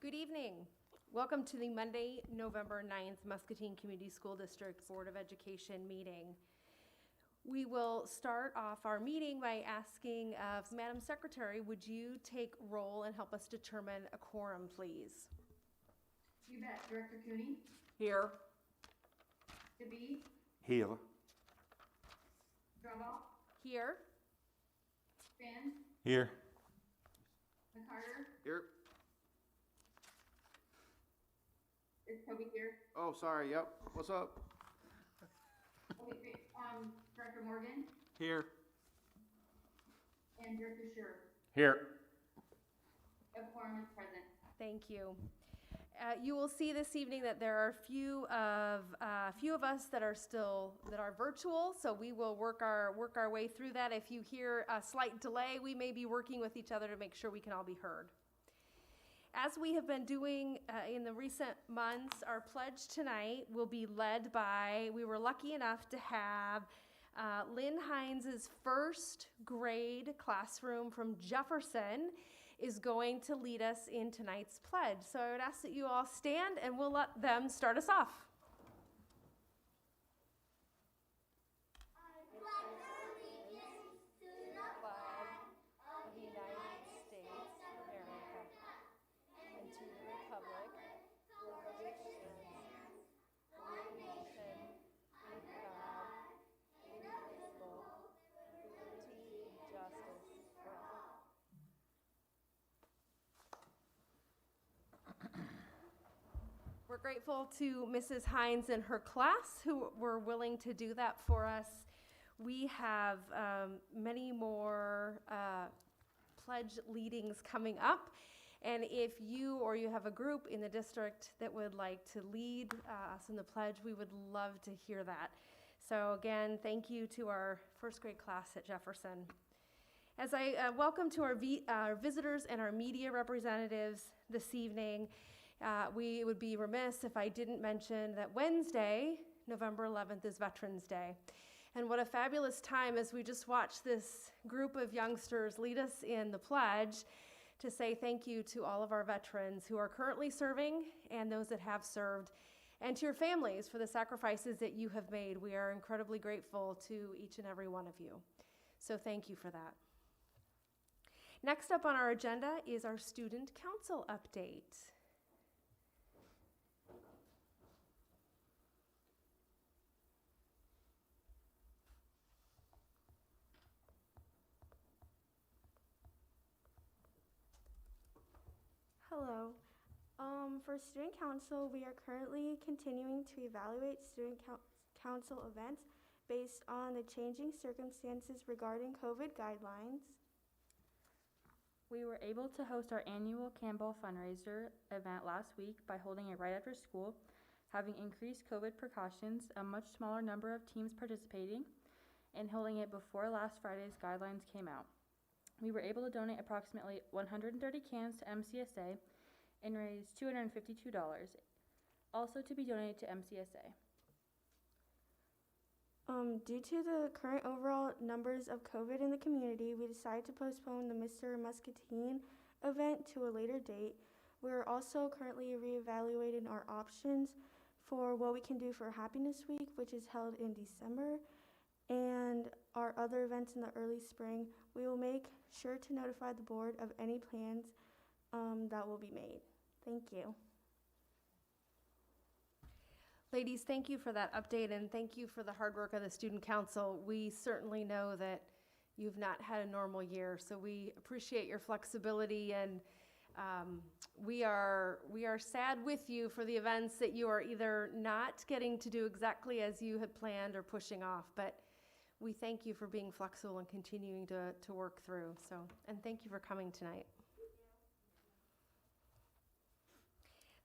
Good evening. Welcome to the Monday, November 9th Muscatine Community School District Board of Education meeting. We will start off our meeting by asking, Madam Secretary, would you take roll and help us determine a quorum, please? You bet. Director Cooney? Here. DeBee? Here. Dravall? Here. Finn? Here. McCarter? Here. Is Toby here? Oh, sorry. Yep. What's up? Okay, great. Director Morgan? Here. And Director Scher? Here. A quorum is present. Thank you. You will see this evening that there are a few of us that are virtual, so we will work our way through that. If you hear a slight delay, we may be working with each other to make sure we can all be heard. As we have been doing in the recent months, our pledge tonight will be led by, we were lucky enough to have Lynn Hines' first grade classroom from Jefferson is going to lead us in tonight's pledge. So I would ask that you all stand and we'll let them start us off. We're grateful to Mrs. Hines and her class who were willing to do that for us. We have many more pledge leadings coming up. And if you or you have a group in the district that would like to lead us in the pledge, we would love to hear that. So again, thank you to our first grade class at Jefferson. As I welcome to our visitors and our media representatives this evening, we would be remiss if I didn't mention that Wednesday, November 11th, is Veterans Day. And what a fabulous time as we just watched this group of youngsters lead us in the pledge to say thank you to all of our veterans who are currently serving and those that have served, and to your families for the sacrifices that you have made. We are incredibly grateful to each and every one of you. So thank you for that. Next up on our agenda is our student council update. Hello. For Student Council, we are currently continuing to evaluate Student Council events based on the changing circumstances regarding COVID guidelines. We were able to host our annual Campbell fundraiser event last week by holding it right after school, having increased COVID precautions, a much smaller number of teams participating, and holding it before last Friday's guidelines came out. We were able to donate approximately 130 cans to MCSD and raise $252, also to be donated to MCSD. Due to the current overall numbers of COVID in the community, we decided to postpone the Mr. Muscatine event to a later date. We're also currently reevaluating our options for what we can do for Happiness Week, which is held in December, and our other events in the early spring. We will make sure to notify the board of any plans that will be made. Thank you. Ladies, thank you for that update and thank you for the hard work of the Student Council. We certainly know that you've not had a normal year, so we appreciate your flexibility, and we are sad with you for the events that you are either not getting to do exactly as you had planned or pushing off, but we thank you for being flexible and continuing to work through. So, and thank you for coming tonight.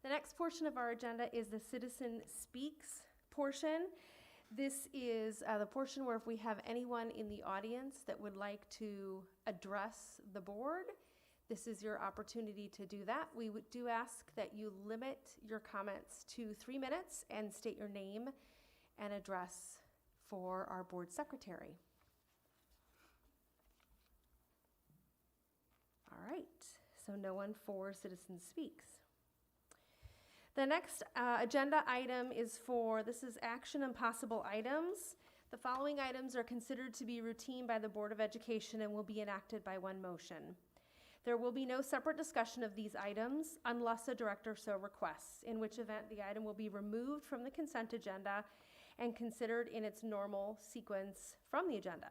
The next portion of our agenda is the Citizen Speaks portion. This is the portion where if we have anyone in the audience that would like to address the board, this is your opportunity to do that. We do ask that you limit your comments to 3 minutes and state your name and address for our board secretary. All right, so no one for Citizen Speaks. The next agenda item is this is action and possible items. The following items are considered to be routine by the Board of Education and will be enacted by one motion. There will be no separate discussion of these items unless a director so requests, in which event the item will be removed from the consent agenda and considered in its normal sequence from the agenda.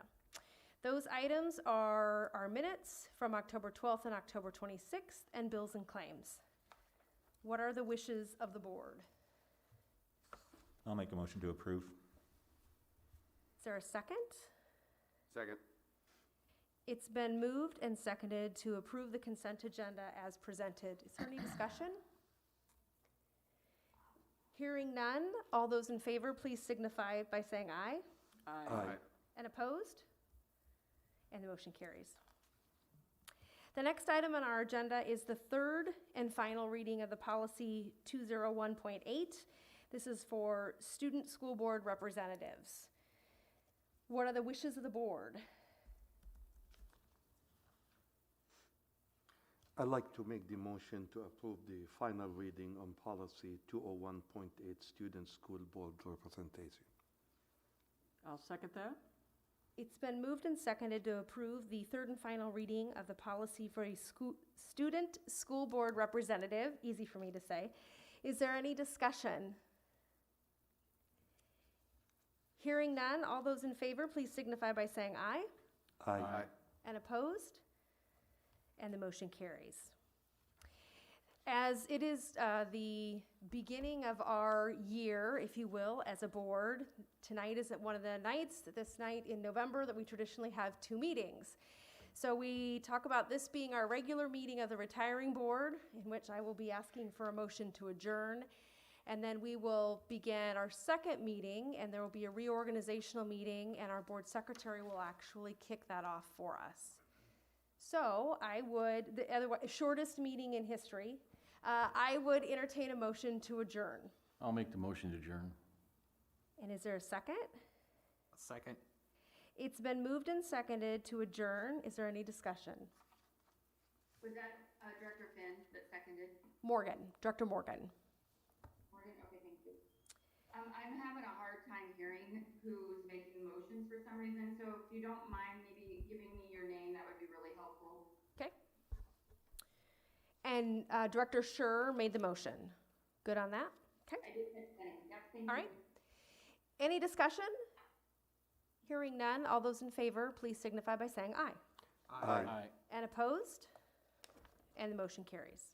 Those items are our minutes from October 12th and October 26th and bills and claims. What are the wishes of the board? I'll make a motion to approve. Is there a second? Second. It's been moved and seconded to approve the consent agenda as presented. Is there any discussion? Hearing none, all those in favor, please signify by saying aye. Aye. And opposed? And the motion carries. The next item on our agenda is the third and final reading of the policy 201.8. This is for student school board representatives. What are the wishes of the board? I'd like to make the motion to approve the final reading on policy 201.8, student school board representation. I'll second that. It's been moved and seconded to approve the third and final reading of the policy for a student school board representative. Easy for me to say. Is there any discussion? Hearing none, all those in favor, please signify by saying aye. Aye. And opposed? And the motion carries. As it is the beginning of our year, if you will, as a board, tonight is one of the nights, this night in November, that we traditionally have 2 meetings. So we talk about this being our regular meeting of the retiring board, in which I will be asking for a motion to adjourn. And then we will begin our second meeting, and there will be a reorganizational meeting, and our board secretary will actually kick that off for us. So the shortest meeting in history, I would entertain a motion to adjourn. I'll make the motion to adjourn. And is there a second? Second. It's been moved and seconded to adjourn. Is there any discussion? Was that Director Finn that seconded? Director Morgan. Morgan, okay, thank you. I'm having a hard time hearing who's making motions for some reason, so if you don't mind maybe giving me your name, that would be really helpful. Okay. And Director Schur made the motion. Good on that? Okay. I did catch that. Yep, thank you. All right. Any discussion? Hearing none, all those in favor, please signify by saying aye. Aye. And opposed? And the motion carries.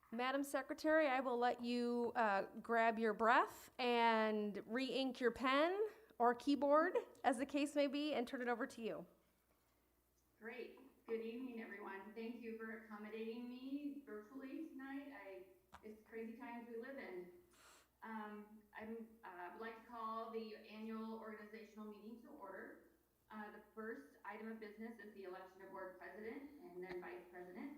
Madam Secretary, I will let you grab your breath and re-ink your pen or keyboard, as the case may be, and turn it over to you. Great. Good evening, everyone. Thank you for accommodating me virtually tonight. It's crazy times we live in. I would like to call the annual organizational meeting to order. The first item of business is the election of board president and then vice president.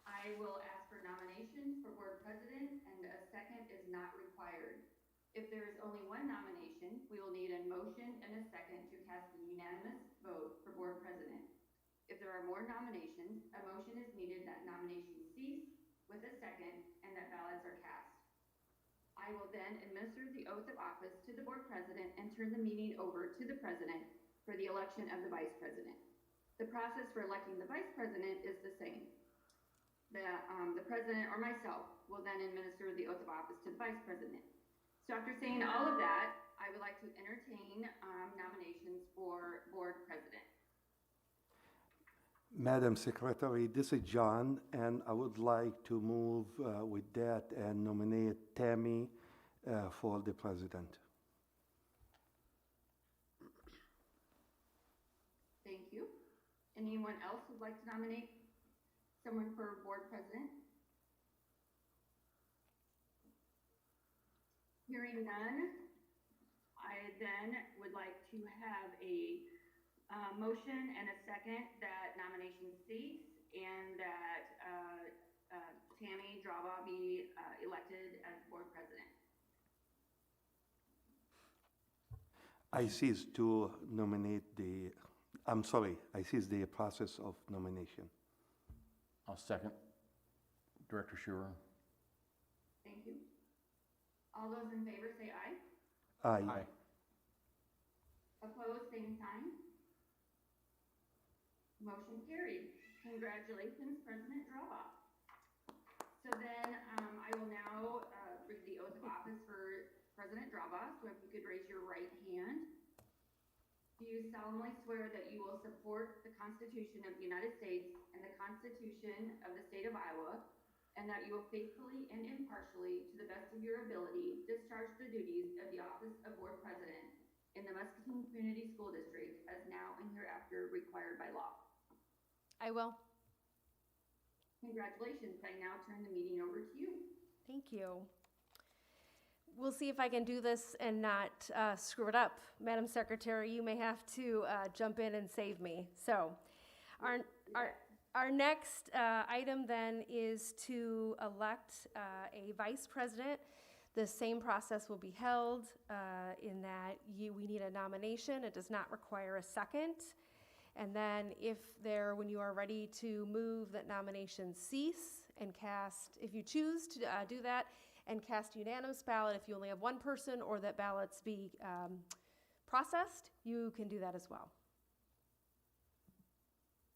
I will ask for nominations for board president, and a second is not required. If there is only one nomination, we will need a motion and a second to cast a unanimous vote for board president. If there are more nominations, a motion is needed that nominations cease with a second and that ballots are cast. I will then administer the oath of office to the board president and turn the meeting over to the president for the election of the vice president. The process for electing the vice president is the same. The president or myself will then administer the oath of office to the vice president. So after saying all of that, I would like to entertain nominations for board president. Madam Secretary, this is John, and I would like to move with that and nominate Tammy for the president. Thank you. Anyone else would like to nominate someone for board president? Hearing none, I then would like to have a motion and a second that nominations cease and that Tammy Draba be elected as board president. I cease the process of nomination. I'll second. Director Schurer. Thank you. All those in favor say aye. Aye. Opposed, same sign. Motion carried. Congratulations, President Drawbaugh. So then, I will now, read the oath of office for President Drawbaugh. So if you could raise your right hand. Do you solemnly swear that you will support the Constitution of the United States and the Constitution of the State of Iowa, and that you will faithfully and impartially, to the best of your ability, discharge the duties of the office of Board President in the Muscatine Community School District as now and hereafter required by law? I will. Congratulations. I now turn the meeting over to you. Thank you. We'll see if I can do this and not screw it up. Madam Secretary, you may have to jump in and save me. So our next item then is to elect a vice president. The same process will be held in that we need a nomination. It does not require a second. And then when you are ready to move, that nominations cease and cast, if you choose to do that, and cast unanimous ballot. If you only have one person or that ballots be processed, you can do that as well.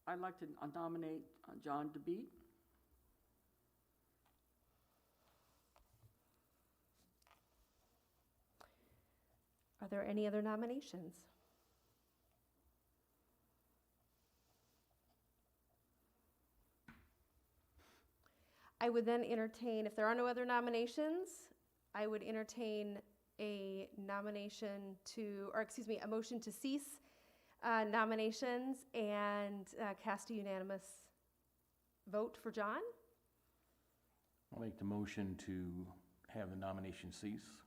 I'd like to nominate John DeBeat. Are there any other nominations? I would then entertain, if there are no other nominations, I would entertain a motion to cease nominations and cast a unanimous vote for John. I'll make the motion to have the nomination cease.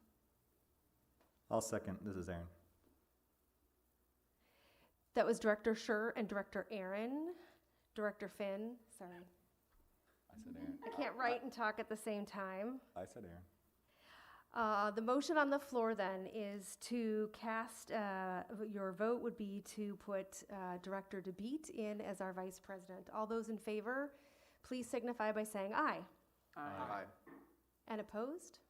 I'll second. This is Aaron. That was Director Scher and Director Aaron. Director Finn, sorry. I said Aaron. I can't write and talk at the same time. I said Aaron. The motion on the floor then is to cast, your vote would be to put Director DeBeat in as our vice president. All those in favor, please signify by saying aye. Aye. And opposed?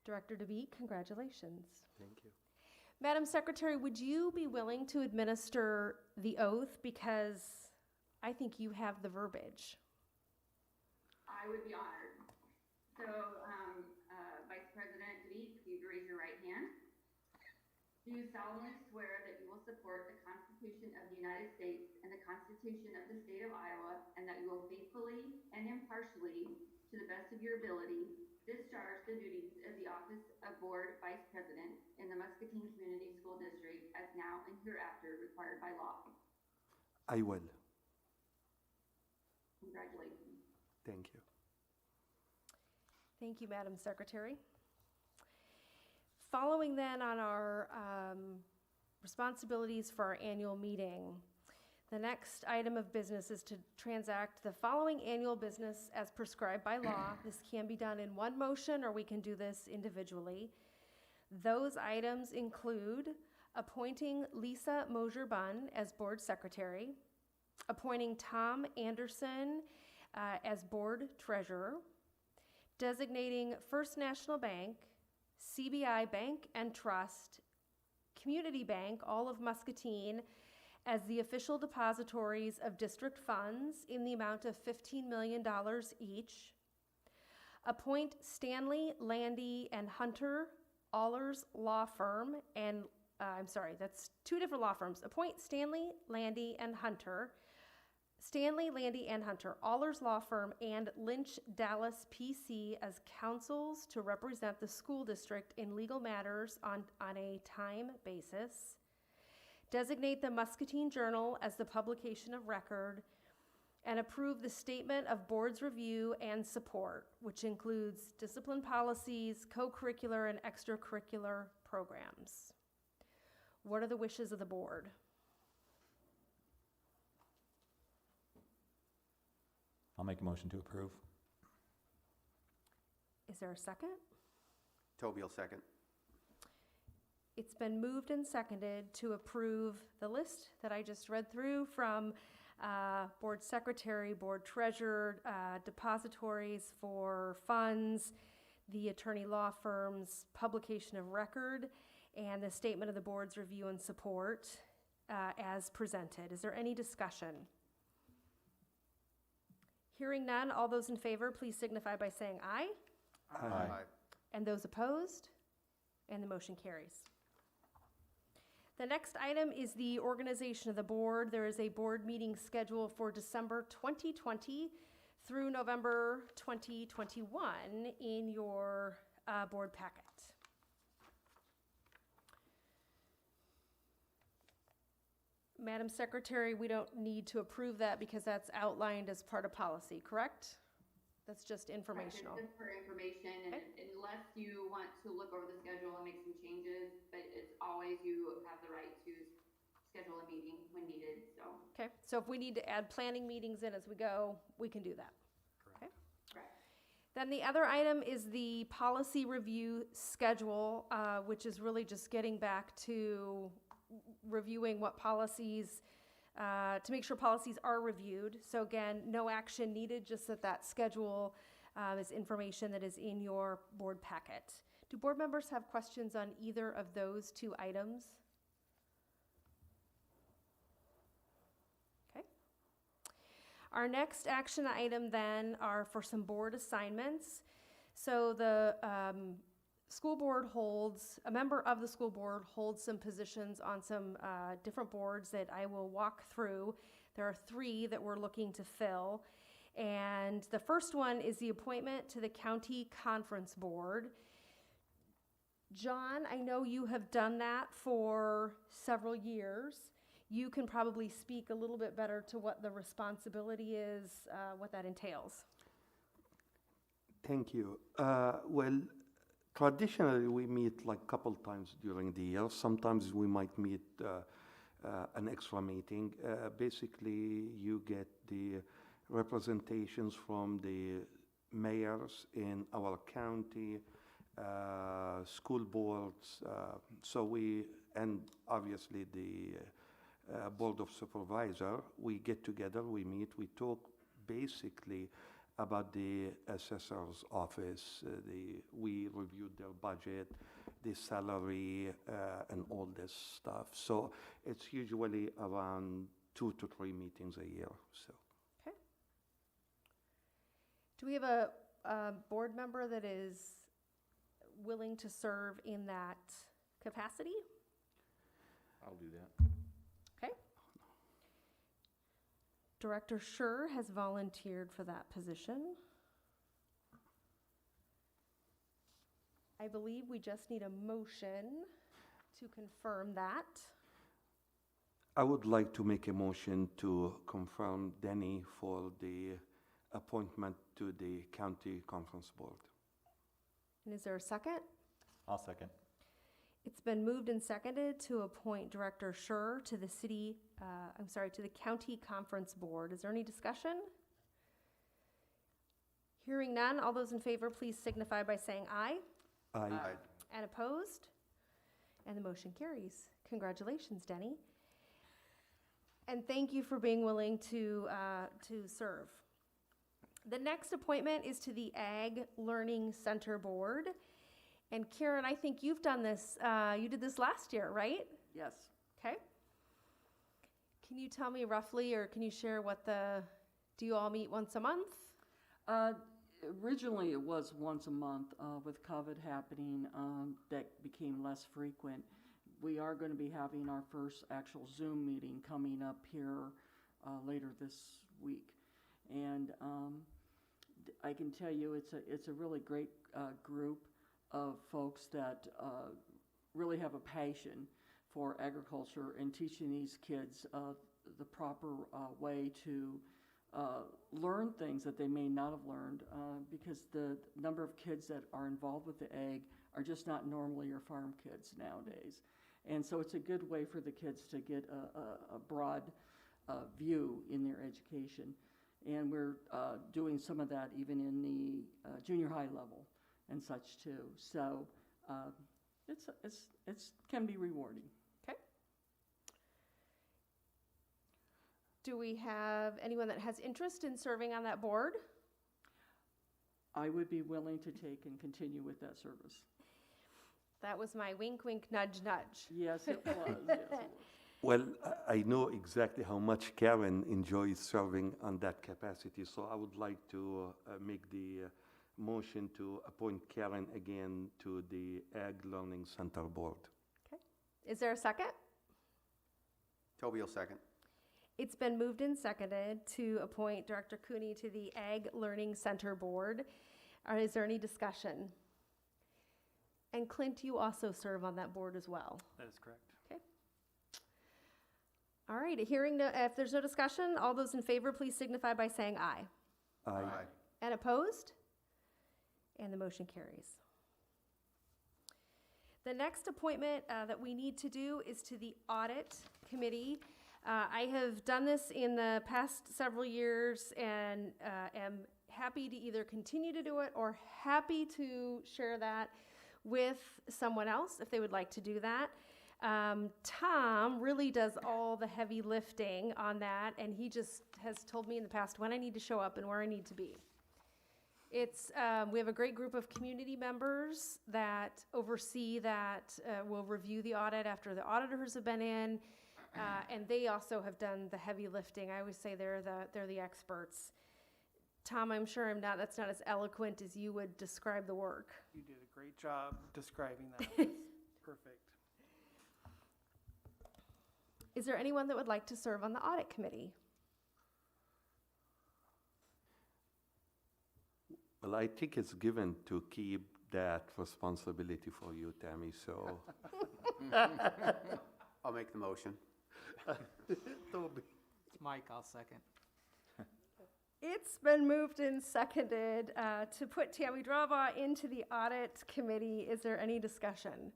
Director DeBeat, congratulations. Thank you. Madam Secretary, would you be willing to administer the oath, because I think you have the verbiage? I would be honored. So, Vice President DeBeat, if you'd raise your right hand. Do you solemnly swear that you will support the Constitution of the United States and the Constitution of the State of Iowa, and that you will faithfully and impartially, to the best of your ability, discharge the duties of the office of Board Vice President in the Muscatine Community School District as now and hereafter required by law? I will. Congratulations. Thank you. Thank you, Madam Secretary. Following then on our responsibilities for our annual meeting, the next item of business is to transact the following annual business as prescribed by law. This can be done in one motion, or we can do this individually. Those items include appointing Lisa Mosier-Bunn as board secretary, appointing Tom Anderson as board treasurer, designating First National Bank, CBI Bank and Trust, Community Bank, all of Muscatine, as the official depositories of district funds in the amount of $15 million each. Appoint Stanley, Landy, and Hunter, Allers Law Firm, and, that's two different law firms. Appoint Stanley, Landy, and Hunter, Allers Law Firm, and Lynch Dallas PC as counsels to represent the school district in legal matters on a time basis. Designate the Muscatine Journal as the publication of record, and approve the statement of board's review and support, which includes discipline policies, co-curricular and extracurricular programs. What are the wishes of the board? I'll make a motion to approve. Is there a second? Toby will second. It's been moved and seconded to approve the list that I just read through from board secretary, board treasurer, depositories for funds, the attorney law firm's publication of record, and the statement of the board's review and support as presented. Is there any discussion? Hearing none, all those in favor, please signify by saying aye. Aye. And those opposed? And the motion carries. The next item is the organization of the board. There is a board meeting scheduled for December 2020 through November 2021 in your board packet. Madam Secretary, we don't need to approve that because that's outlined as part of policy, correct? That's just informational. Correct, it's just for information, and unless you want to look over the schedule and make some changes, but it's always, you have the right to schedule a meeting when needed, so. Okay, so if we need to add planning meetings in as we go, we can do that. Okay. Correct. Then the other item is the policy review schedule, which is really just getting back to reviewing what policies, to make sure policies are reviewed. So again, no action needed, just that schedule is information that is in your board packet. Do board members have questions on either of those two items? Okay. Our next action item then are for some board assignments. So the school board holds, a member of the school board holds some positions on some different boards that I will walk through. There are 3 that we're looking to fill. And the first one is the appointment to the county conference board. John, I know you have done that for several years. You can probably speak a little bit better to what the responsibility is, what that entails. Thank you. Well, traditionally, we meet like a couple times during the year. Sometimes we might meet an extra meeting. Basically, you get the representations from the mayors in our county, school boards, and obviously the board of supervisor. We get together, we meet, we talk basically about the assessor's office. We reviewed their budget, the salary, and all this stuff. So it's usually around 2 to 3 meetings a year. So. Okay. Do we have a board member that is willing to serve in that capacity? I'll do that. Okay. Director Schur has volunteered for that position. I believe we just need a motion to confirm that. I would like to make a motion to confirm Denny for the appointment to the county conference board. And is there a second? I'll second. It's been moved and seconded to appoint Director Schur to the to the county conference board. Is there any discussion? Hearing none, all those in favor, please signify by saying aye. Aye. And opposed? And the motion carries. Congratulations, Denny. And thank you for being willing to serve. The next appointment is to the Ag Learning Center Board. And Karen, I think you've done this, you did this last year, right? Yes. Okay. Can you tell me roughly, or can you share do you all meet once a month? Originally, it was once a month. With COVID happening, that became less frequent. We are going to be having our first actual Zoom meeting coming up here later this week. And I can tell you it's a really great group of folks that really have a passion for agriculture and teaching these kids the proper way to learn things that they may not have learned, because the number of kids that are involved with the ag are just not normally your farm kids nowadays. And so it's a good way for the kids to get a broad view in their education. And we're doing some of that even in the junior high level and such too. So it's can be rewarding. Okay. Do we have anyone that has interest in serving on that board? I would be willing to take and continue with that service. That was my wink, wink, nudge, nudge. Yes, it was, yes, it was. Well, I know exactly how much Karen enjoys serving on that capacity, so I would like to make the motion to appoint Karen again to the Ag Learning Center Board. Is there a second? Toby will second. It's been moved and seconded to appoint Director Cooney to the Ag Learning Center Board. Is there any discussion? And Clint, you also serve on that board as well. That is correct. All right, if there's no discussion, all those in favor, please signify by saying aye. Aye. And opposed? And the motion carries. The next appointment that we need to do is to the Audit Committee. I have done this in the past several years and am happy to either continue to do it or happy to share that with someone else if they would like to do that. Tom really does all the heavy lifting on that, and he just has told me in the past when I need to show up and where I need to be. We have a great group of community members that oversee that, will review the audit after the auditors have been in, and they also have done the heavy lifting. I always say they're the experts. Tom, I'm sure that's not as eloquent as you would describe the work. You did a great job describing that. It's perfect. Is there anyone that would like to serve on the Audit Committee? Well, I think it's given to keep that responsibility for you, Tammy, so. I'll make the motion. It's Mike, I'll second. It's been moved and seconded to put Tammy Drava into the Audit Committee. Is there any discussion?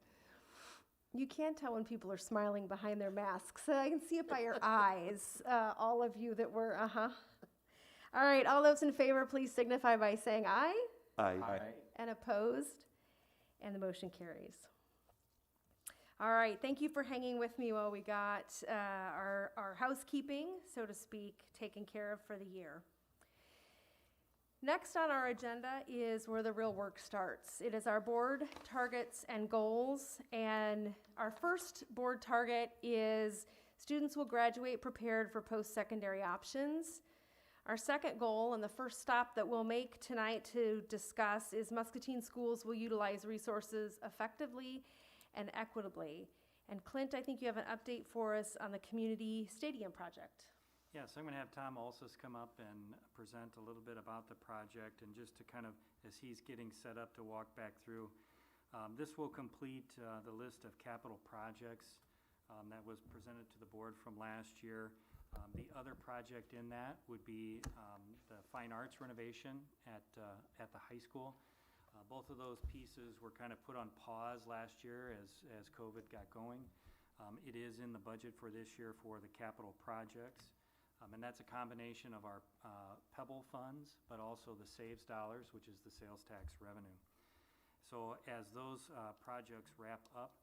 You can't tell when people are smiling behind their masks. I can see it by your eyes, all of you that were, All right, all those in favor, please signify by saying aye. Aye. And opposed? And the motion carries. All right, thank you for hanging with me while we got our housekeeping, so to speak, taken care of for the year. Next on our agenda is where the real work starts. It is our board targets and goals, and our first board target is students will graduate prepared for post-secondary options. Our second goal, and the first stop that we'll make tonight to discuss, is Muscatine schools will utilize resources effectively and equitably. And Clint, I think you have an update for us on the community stadium project. Yes, I'm going to have Tom Olsos come up and present a little bit about the project, and just to kind of, as he's getting set up to walk back through, this will complete the list of capital projects that was presented to the board from last year. The other project in that would be the fine arts renovation at the high school. Both of those pieces were kind of put on pause last year as COVID got going. It is in the budget for this year for the capital projects. And that's a combination of our Pebble funds, but also the SAVES dollars, which is the sales tax revenue. So as those projects wrap up,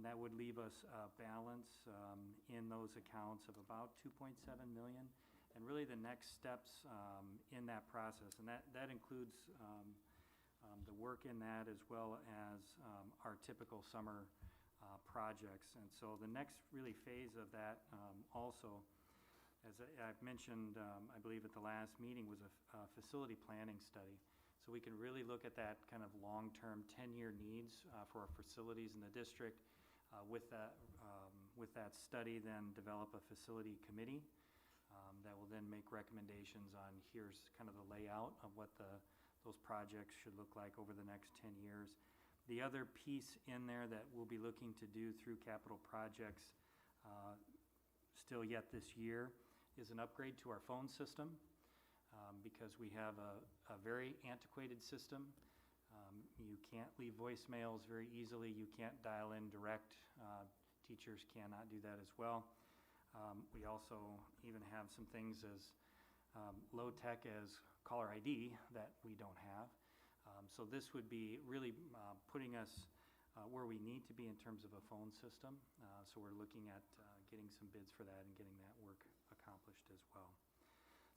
that would leave us a balance in those accounts of about $2.7 million. And really the next steps in that process, and that includes the work in that as well as our typical summer projects. And so the next really phase of that also, as I've mentioned, I believe at the last meeting, was a facility planning study. So we can really look at that kind of long-term 10-year needs for our facilities in the district. With that study, then develop a facility committee that will then make recommendations on here's kind of the layout of what those projects should look like over the next 10 years. The other piece in there that we'll be looking to do through capital projects still yet this year is an upgrade to our phone system because we have a very antiquated system. You can't leave voicemails very easily. You can't dial in direct. Teachers cannot do that as well. We also even have some things as low-tech as caller ID that we don't have. So this would be really putting us where we need to be in terms of a phone system. So we're looking at getting some bids for that and getting that work accomplished. accomplished as well.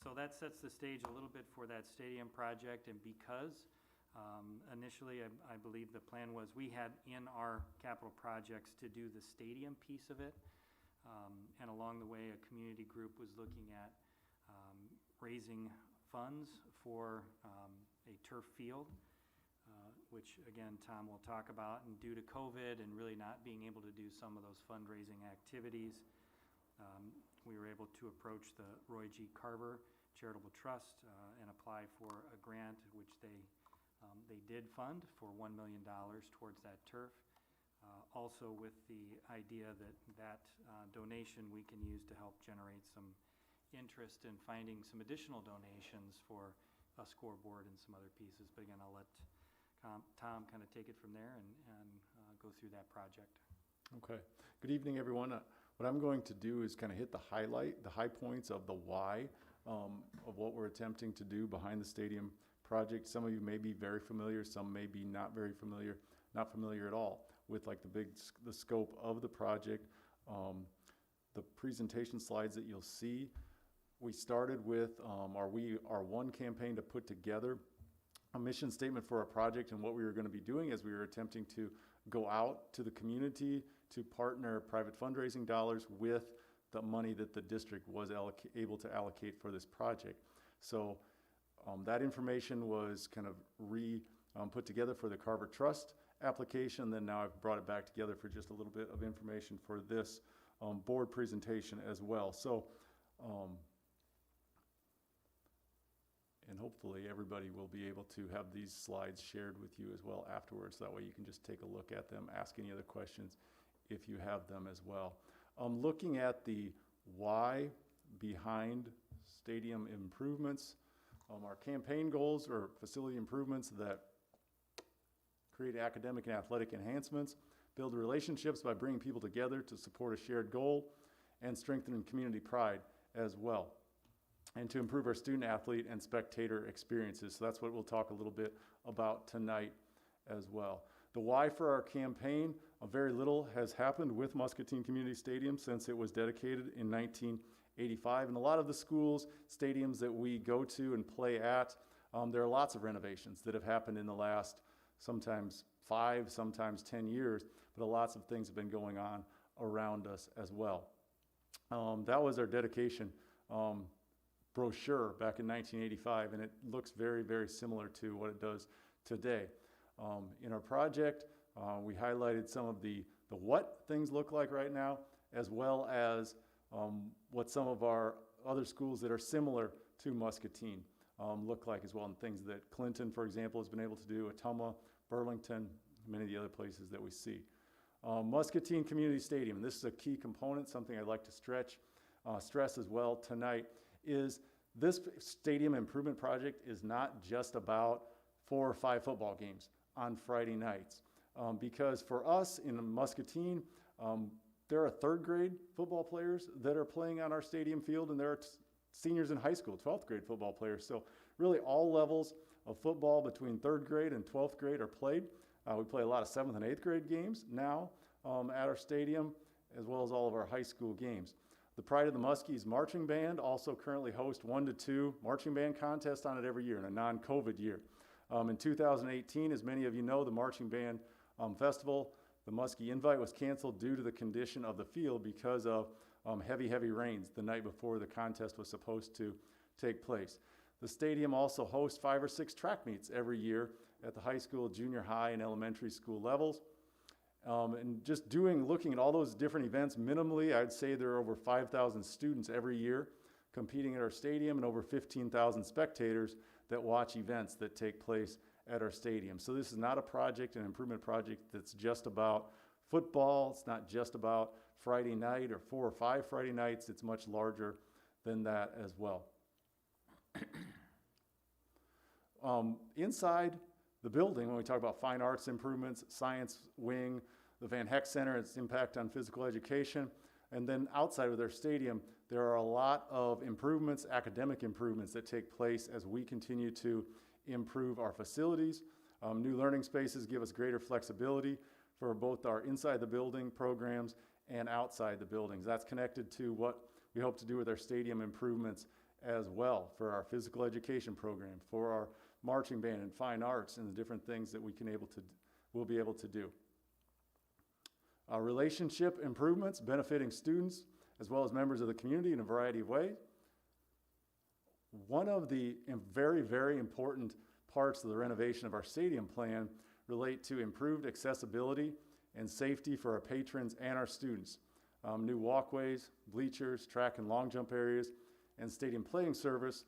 So that sets the stage a little bit for that stadium project, and because initially I believe the plan was we had in our capital projects to do the stadium piece of it, and along the way a community group was looking at raising funds for a turf field, which again Tom will talk about, and due to COVID and really not being able to do some of those fundraising activities, we were able to approach the Roy G. Carver Charitable Trust and apply for a grant, which they did fund for $1 million towards that turf. Also with the idea that donation we can use to help generate some interest in finding some additional donations for a scoreboard and some other pieces. But again, I'll let Tom kind of take it from there and go through that project. Okay. Good evening, everyone. What I'm going to do is kind of hit the high points of the why of what we're attempting to do behind the stadium project. Some of you may be very familiar, some may be not very familiar, not familiar at all with like the scope of the project. The presentation slides that you'll see, we started with our one campaign to put together a mission statement for our project and what we were going to be doing as we were attempting to go out to the community to partner private fundraising dollars with the money that the district was able to allocate for this project. So that information was kind of put together for the Carver Trust application. Then now I've brought it back together for just a little bit of information for this board presentation as well. So, and hopefully everybody will be able to have these slides shared with you as well afterwards. That way you can just take a look at them, ask any other questions if you have them as well. Looking at the why behind stadium improvements, our campaign goals are facility improvements that create academic and athletic enhancements, build relationships by bringing people together to support a shared goal, and strengthen community pride as well, and to improve our student, athlete, and spectator experiences. So that's what we'll talk a little bit about tonight as well. The why for our campaign, very little has happened with Muscatine Community Stadium since it was dedicated in 1985. And a lot of the schools, stadiums that we go to and play at, there are lots of renovations that have happened in the last sometimes 5, sometimes 10 years, but lots of things have been going on around us as well. That was our dedication brochure back in 1985, and it looks very, very similar to what it does today. In our project, we highlighted some of the what things look like right now, as well as what some of our other schools that are similar to Muscatine look like as well, and things that Clinton, for example, has been able to do, Ottumwa, Burlington, many of the other places that we see. Muscatine Community Stadium, this is a key component, something I'd like to stress as well tonight, is this stadium improvement project is not just about 4 or 5 football games on Friday nights. Because for us in Muscatine, there are 3rd grade football players that are playing on our stadium field, and there are seniors in high school, 12th grade football players. So really all levels of football between 3rd grade and 12th grade are played. We play a lot of 7th and 8th grade games now at our stadium, as well as all of our high school games. The Pride of the Muskies Marching Band also currently hosts 1 to 2 marching band contests on it every year in a non-COVID year. In 2018, as many of you know, the Marching Band Festival, the Muskie Invite, was canceled due to the condition of the field because of heavy rains the night before the contest was supposed to take place. The stadium also hosts 5 or 6 track meets every year at the high school, junior high, and elementary school levels. And just looking at all those different events, minimally, I'd say there are over 5,000 students every year competing at our stadium, and over 15,000 spectators that watch events that take place at our stadium. So this is not a project, an improvement project that's just about football. It's not just about Friday night or 4 or 5 Friday nights. It's much larger than that as well. Inside the building, when we talk about fine arts improvements, science wing, the Van Heck Center, its impact on physical education, and then outside of their stadium, there are a lot of improvements, academic improvements that take place as we continue to improve our facilities. New learning spaces give us greater flexibility for both our inside the building programs and outside the buildings. That's connected to what we hope to do with our stadium improvements as well, for our physical education program, for our marching band and fine arts, and the different things that we'll be able to do. Relationship improvements benefiting students as well as members of the community in a variety of ways. One of the very, very important parts of the renovation of our stadium plan relate to improved accessibility and safety for our patrons and our students. New walkways, bleachers, track and long jump areas, and stadium playing service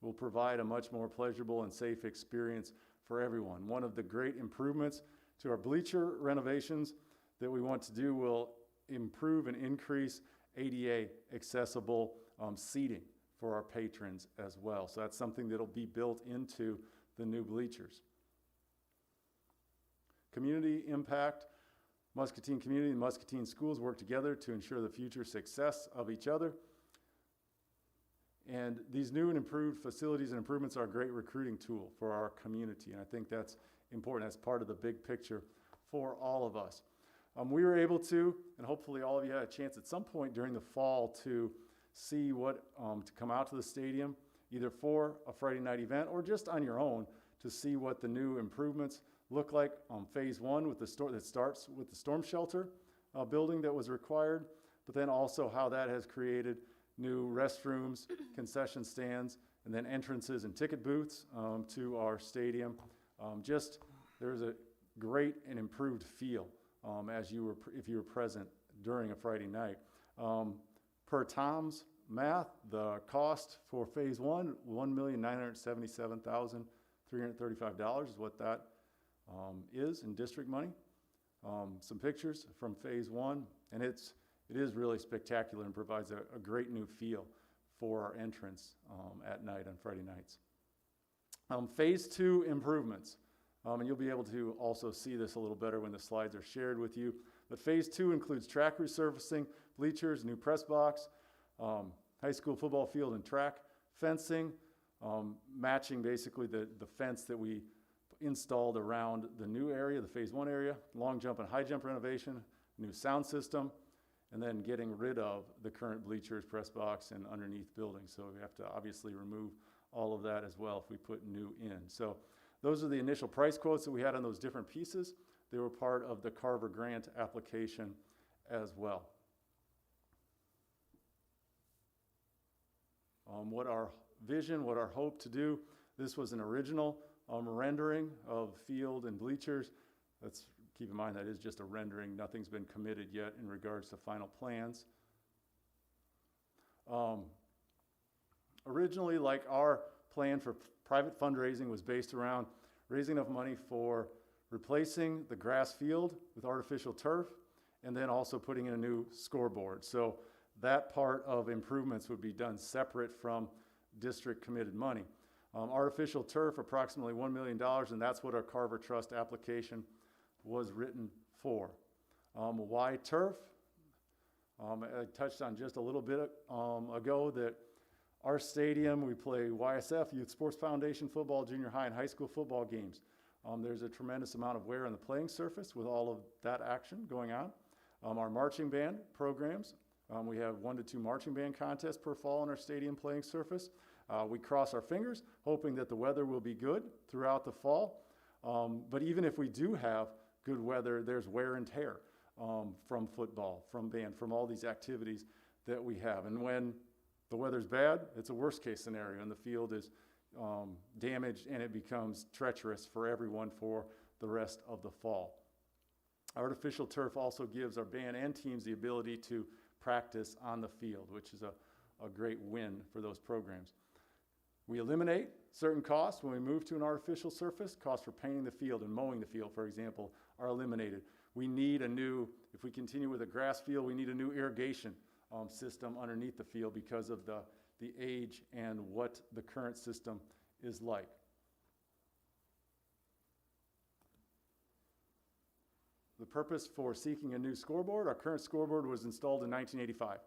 will provide a much more pleasurable and safe experience for everyone. One of the great improvements to our bleacher renovations that we want to do will improve and increase ADA accessible seating for our patrons as well. So that's something that'll be built into the new bleachers. Community impact. Muscatine community and Muscatine schools work together to ensure the future success of each other. And these new and improved facilities and improvements are a great recruiting tool for our community. And I think that's important as part of the big picture for all of us. We were able to, and hopefully all of you had a chance at some point during the fall to see to come out to the stadium, either for a Friday night event or just on your own, to see what the new improvements look like on phase one with that starts with the storm shelter building that was required, but then also how that has created new restrooms, concession stands, and then entrances and ticket booths to our stadium. There's a great and improved feel if you were present during a Friday night. Per Tom's math, the cost for phase one, $1,977,335 is what that is in district money. Some pictures from phase one, and it is really spectacular and provides a great new feel for our entrance at night on Friday nights. Phase two improvements, and you'll be able to also see this a little better when the slides are shared with you. But phase two includes track resurfacing, bleachers, new press box, high school football field and track, fencing, matching basically the fence that we installed around the new area, the phase one area, long jump and high jump renovation, new sound system, and then getting rid of the current bleachers, press box, and underneath buildings. So we have to obviously remove all of that as well if we put new in. So those are the initial price quotes that we had on those different pieces. They were part of the Carver grant application as well. What our vision, what our hope to do, this was an original rendering of field and bleachers. Let's keep in mind that is just a rendering. Nothing's been committed yet in regards to final plans. Originally, like our plan for private fundraising was based around raising enough money for replacing the grass field with artificial turf and then also putting in a new scoreboard. So that part of improvements would be done separate from district committed money. Artificial turf, approximately $1 million, and that's what our Carver Trust application was written for. Why turf? I touched on just a little bit ago that our stadium, we play YSF, Youth Sports Foundation football, junior high and high school football games. There's a tremendous amount of wear on the playing surface with all of that action going on. Our marching band programs, we have 1 to 2 marching band contests per fall on our stadium playing surface. We cross our fingers, hoping that the weather will be good throughout the fall. But even if we do have good weather, there's wear and tear from football, from band, from all these activities that we have. And when the weather's bad, it's a worst case scenario, and the field is damaged and it becomes treacherous for everyone for the rest of the fall. Artificial turf also gives our band and teams the ability to practice on the field, which is a great win for those programs. We eliminate certain costs when we move to an artificial surface. Costs for painting the field and mowing the field, for example, are eliminated. We need if we continue with a grass field, we need a new irrigation system underneath the field because of the age and what the current system is like. The purpose for seeking a new scoreboard, our current scoreboard was installed in 1985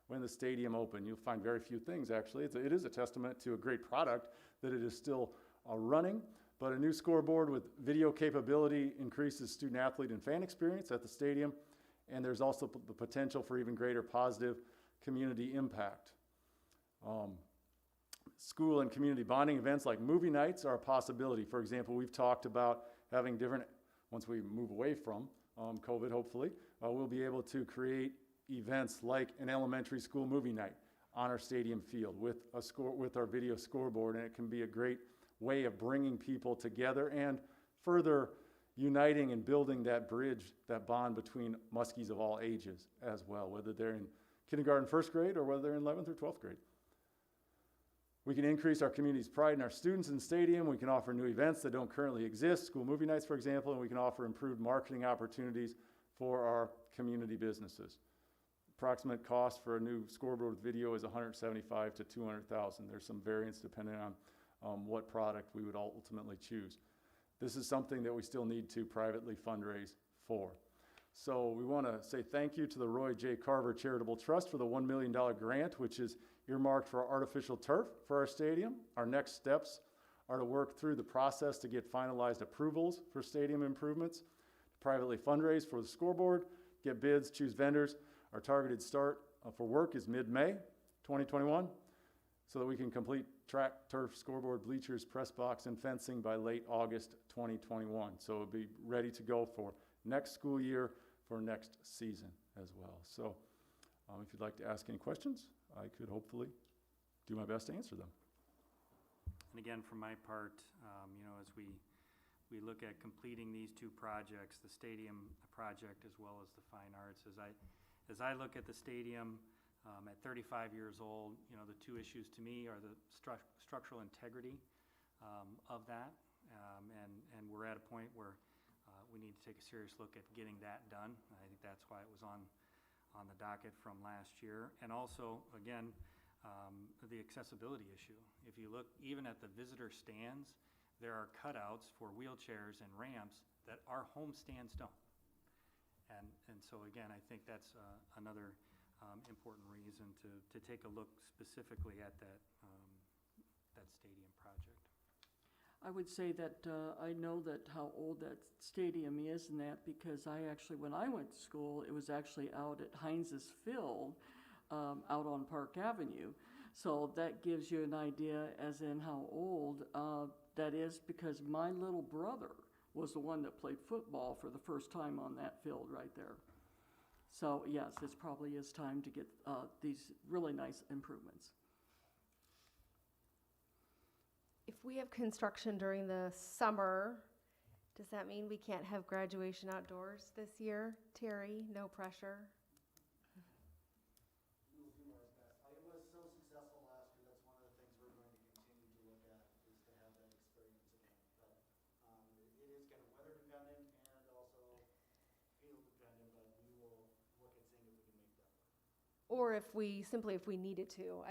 when the stadium opened. You'll find very few things, actually. It is a testament to a great product that it is still running, but a new scoreboard with video capability increases student, athlete, and fan experience at the stadium and there's also the potential for even greater positive community impact. School and community bonding events like movie nights are a possibility. For example, we've talked about having different, once we move away from COVID, hopefully, we'll be able to create events like an elementary school movie night on our stadium field with our video scoreboard, and it can be a great way of bringing people together and further uniting and building that bridge, that bond between Muskies of all ages as well, whether they're in kindergarten, first grade, or whether they're in 11th or 12th grade. We can increase our community's pride in our students in the stadium. We can offer new events that don't currently exist, school movie nights, for example, and we can offer improved marketing opportunities for our community businesses. Approximate cost for a new scoreboard with video is $175,000 to $200,000. There's some variance depending on what product we would ultimately choose. This is something that we still need to privately fundraise for. So we want to say thank you to the Roy J. Carver Charitable Trust for the $1 million grant, which is earmarked for artificial turf for our stadium. Our next steps are to work through the process to get finalized approvals for stadium improvements, privately fundraise for the scoreboard, get bids, choose vendors. Our targeted start for work is mid-May 2021, so that we can complete track, turf, scoreboard, bleachers, press box, and fencing by late August 2021. So it'll be ready to go for next school year, for next season as well. So if you'd like to ask any questions, I could hopefully do my best to answer them. And again, from my part, as we look at completing these two projects, the stadium project as well as the fine arts, as I look at the stadium at 35 years old, the two issues to me are the structural integrity of that, and we're at a point where we need to take a serious look at getting that done. I think that's why it was on the docket from last year. And also, again, the accessibility issue. If you look even at the visitor stands, there are cutouts for wheelchairs and ramps that our home stands don't. And so again, I think that's another important reason to take a look specifically at that stadium project. I would say that I know that how old that stadium is and that because when I went to school, it was actually out at Heinz's Field, out on Park Avenue. So that gives you an idea as in how old that is, because my little brother was the one that played football for the first time on that field right there. So yes, it probably is time to get these really nice improvements. If we have construction during the summer, does that mean we can't have graduation outdoors this year? Terry, no pressure. We'll do our best. It was so successful last year. That's one of the things we're going to continue to look at, is to have that experience again. But it is kind of weather dependent and also field dependent, but we will look at seeing if we can make that work. Or if we needed to.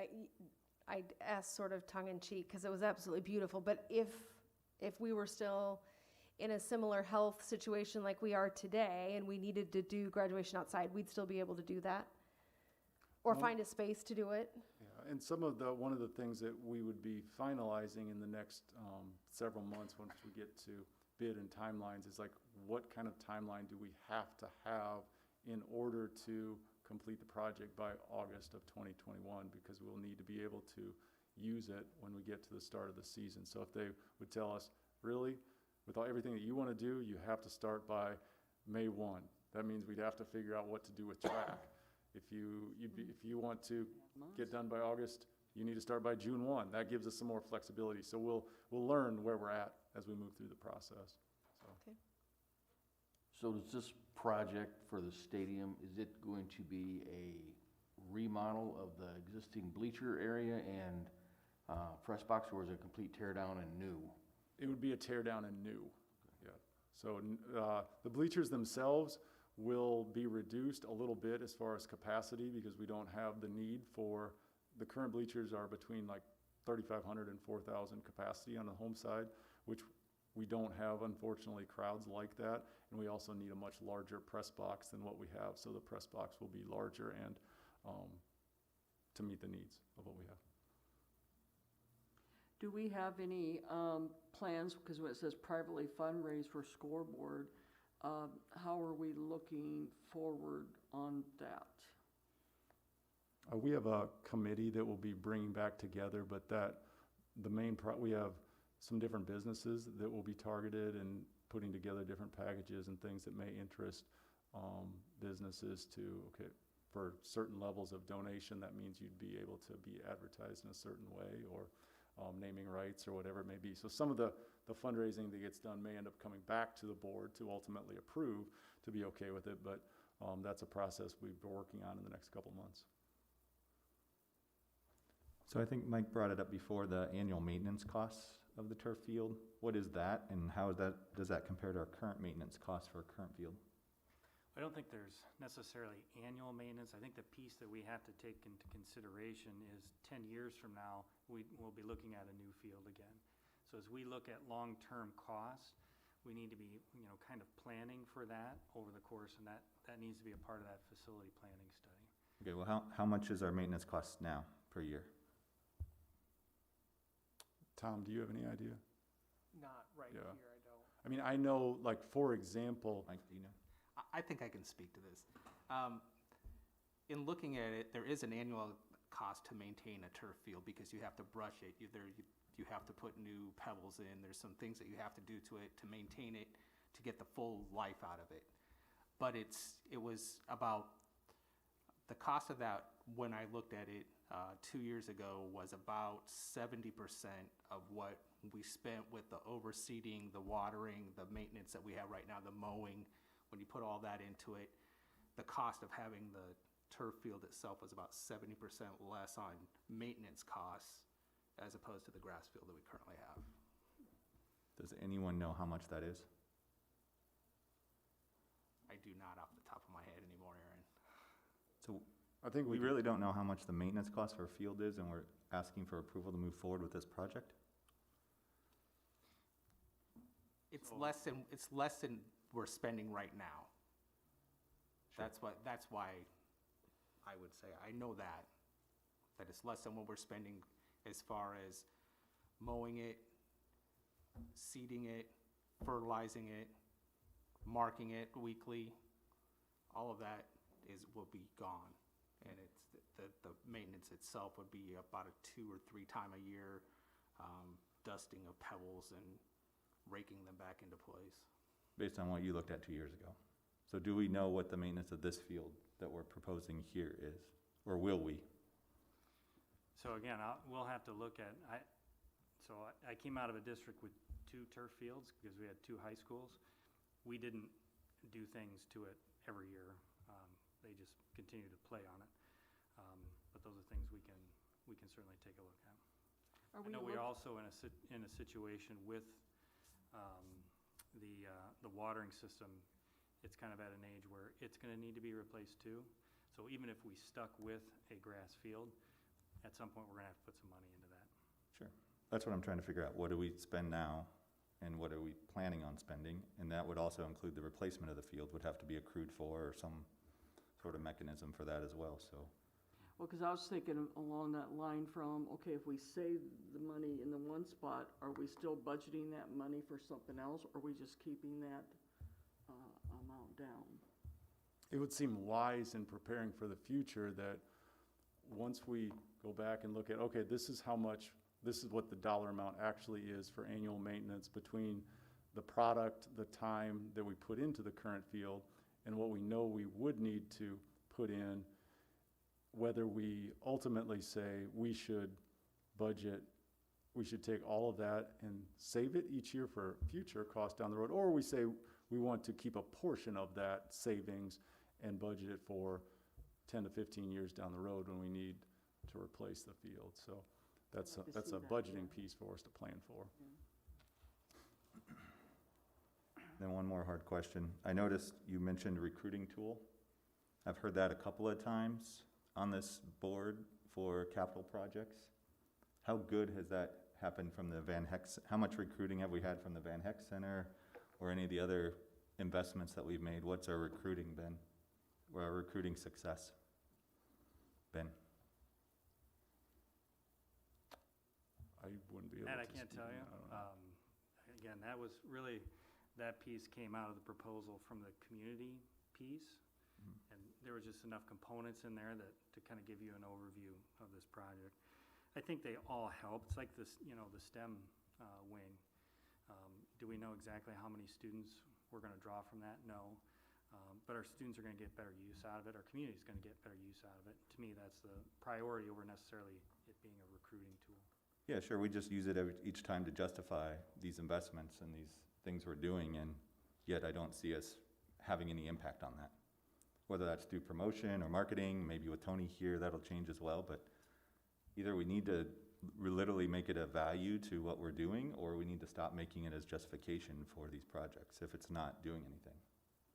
I asked sort of tongue-in-cheek because it was absolutely beautiful, but if we were still in a similar health situation like we are today and we needed to do graduation outside, we'd still be able to do that? Or find a space to do it? Yeah, and one of the things that we would be finalizing in the next several months once we get to bid and timelines is like, what kind of timeline do we have to have in order to complete the project by August of 2021, because we'll need to be able to use it when we get to the start of the season. So if they would tell us, really, with everything that you want to do, you have to start by May 1. That means we'd have to figure out what to do with track. If you want to get done by August, you need to start by June 1. That gives us some more flexibility. So we'll learn where we're at as we move through the process. So. Okay. So does this project for the stadium, is it going to be a remodel of the existing bleacher area and press box, or is it a complete tear down and new? It would be a tear down and new. Yeah. So the bleachers themselves will be reduced a little bit as far as capacity, because we don't have the need for, the current bleachers are between like 3,500 and 4,000 capacity on the home side, which we don't have, unfortunately, crowds like that. And we also need a much larger press box than what we have. So the press box will be larger and to meet the needs of what we have. Do we have any plans, because when it says privately fundraise for scoreboard, How are we looking forward on that? We have a committee that will be bringing back together, but we have some different businesses that will be targeted and putting together different packages and things that may interest businesses for certain levels of donation. That means you'd be able to be advertised in a certain way, or naming rights or whatever it may be. So some of the fundraising that gets done may end up coming back to the board to ultimately approve, to be okay with it, but that's a process we've been working on in the next couple months. So I think Mike brought it up before, the annual maintenance costs of the turf field. What is that, and how does that compare to our current maintenance costs for our current field? I don't think there's necessarily annual maintenance. I think the piece that we have to take into consideration is 10 years from now, we'll be looking at a new field again. So as we look at long-term costs, we need to be, kind of planning for that over the course, and that needs to be a part of that facility planning study. Okay, well, how much is our maintenance cost now per year? Tom, do you have any idea? Not right Yeah. here, I don't. I mean, I know, like, for example, Mike, do you know? I think I can speak to this. In looking at it, there is an annual cost to maintain a turf field because you have to brush it. You have to put new pebbles in. There's some things that you have to do to it to maintain it, to get the full life out of it. But it was about the cost of that when I looked at it 2 years ago was about 70% of what we spent with the overseeding, the watering, the maintenance that we have right now, the mowing. When you put all that into it, the cost of having the turf field itself was about 70% less on maintenance costs as opposed to the grass field that we currently have. Does anyone know how much that is? I do not off the top of my head anymore, Aaron. So I think we really don't know how much the maintenance cost for a field is, and we're asking for approval to move forward with this project? It's less than we're spending right now. Sure. That's why I would say, I know that it's less than what we're spending as far as mowing it, seeding it, fertilizing it, marking it weekly. All of that will be gone. And the maintenance itself would be about a 2 or 3 time a year dusting of pebbles and raking them back into place. Based on what you looked at 2 years ago. So do we know what the maintenance of this field that we're proposing here is? Or will we? So again, we'll have to look at, I came out of a district with 2 turf fields because we had 2 high schools. We didn't do things to it every year. They just continue to play on it. But those are things we can certainly take a look at. I know we're also in a situation with the watering system. It's kind of at an age where it's going to need to be replaced too. So even if we stuck with a grass field, at some point we're going to have to put some money into that. Sure. That's what I'm trying to figure out. What do we spend now, and what are we planning on spending? And that would also include the replacement of the field would have to be accrued for, or some sort of mechanism for that as well, so. Well, because I was thinking along that line from, okay, if we save the money in the one spot, are we still budgeting that money for something else, or are we just keeping that amount down? it would seem wise in preparing for the future that once we go back and look at, okay, this is how much, this is what the dollar amount actually is for annual maintenance between the product, the time that we put into the current field, and what we know we would need to put in, whether we ultimately say we should budget, we should take all of that and save it each year for future costs down the road, or we say we want to keep a portion of that savings and budget it for 10 to 15 years down the road when we need to replace the field. So that's a budgeting piece for us to plan for. Then one more hard question. I noticed you mentioned recruiting tool. I've heard that a couple of times on this board for capital projects. How good has that happened from the Van Heck? How much recruiting have we had from the Van Heck Center or any of the other investments that we've made? What's our recruiting been? Or our recruiting success been? I wouldn't be able That to I can't speak tell on you. that. I don't know. Again, that was really that piece came out of the proposal from the community piece. And there was just enough components in there that, to kind of give you an overview of this project. I think they all help. It's like this, you know, the STEM wing. Do we know exactly how many students we're gonna draw from that? No. But our students are gonna get better use out of it. Our community's gonna get better use out of it. To me, that's the priority over necessarily it being a recruiting tool. Yeah, sure, we just use it each time to justify these investments and these things we're doing, and yet I don't see us having any impact on that. Whether that's through promotion or marketing, maybe with Tony here, that'll change as well, but either we need to literally make it a value to what we're doing, or we need to stop making it as justification for these projects if it's not doing anything.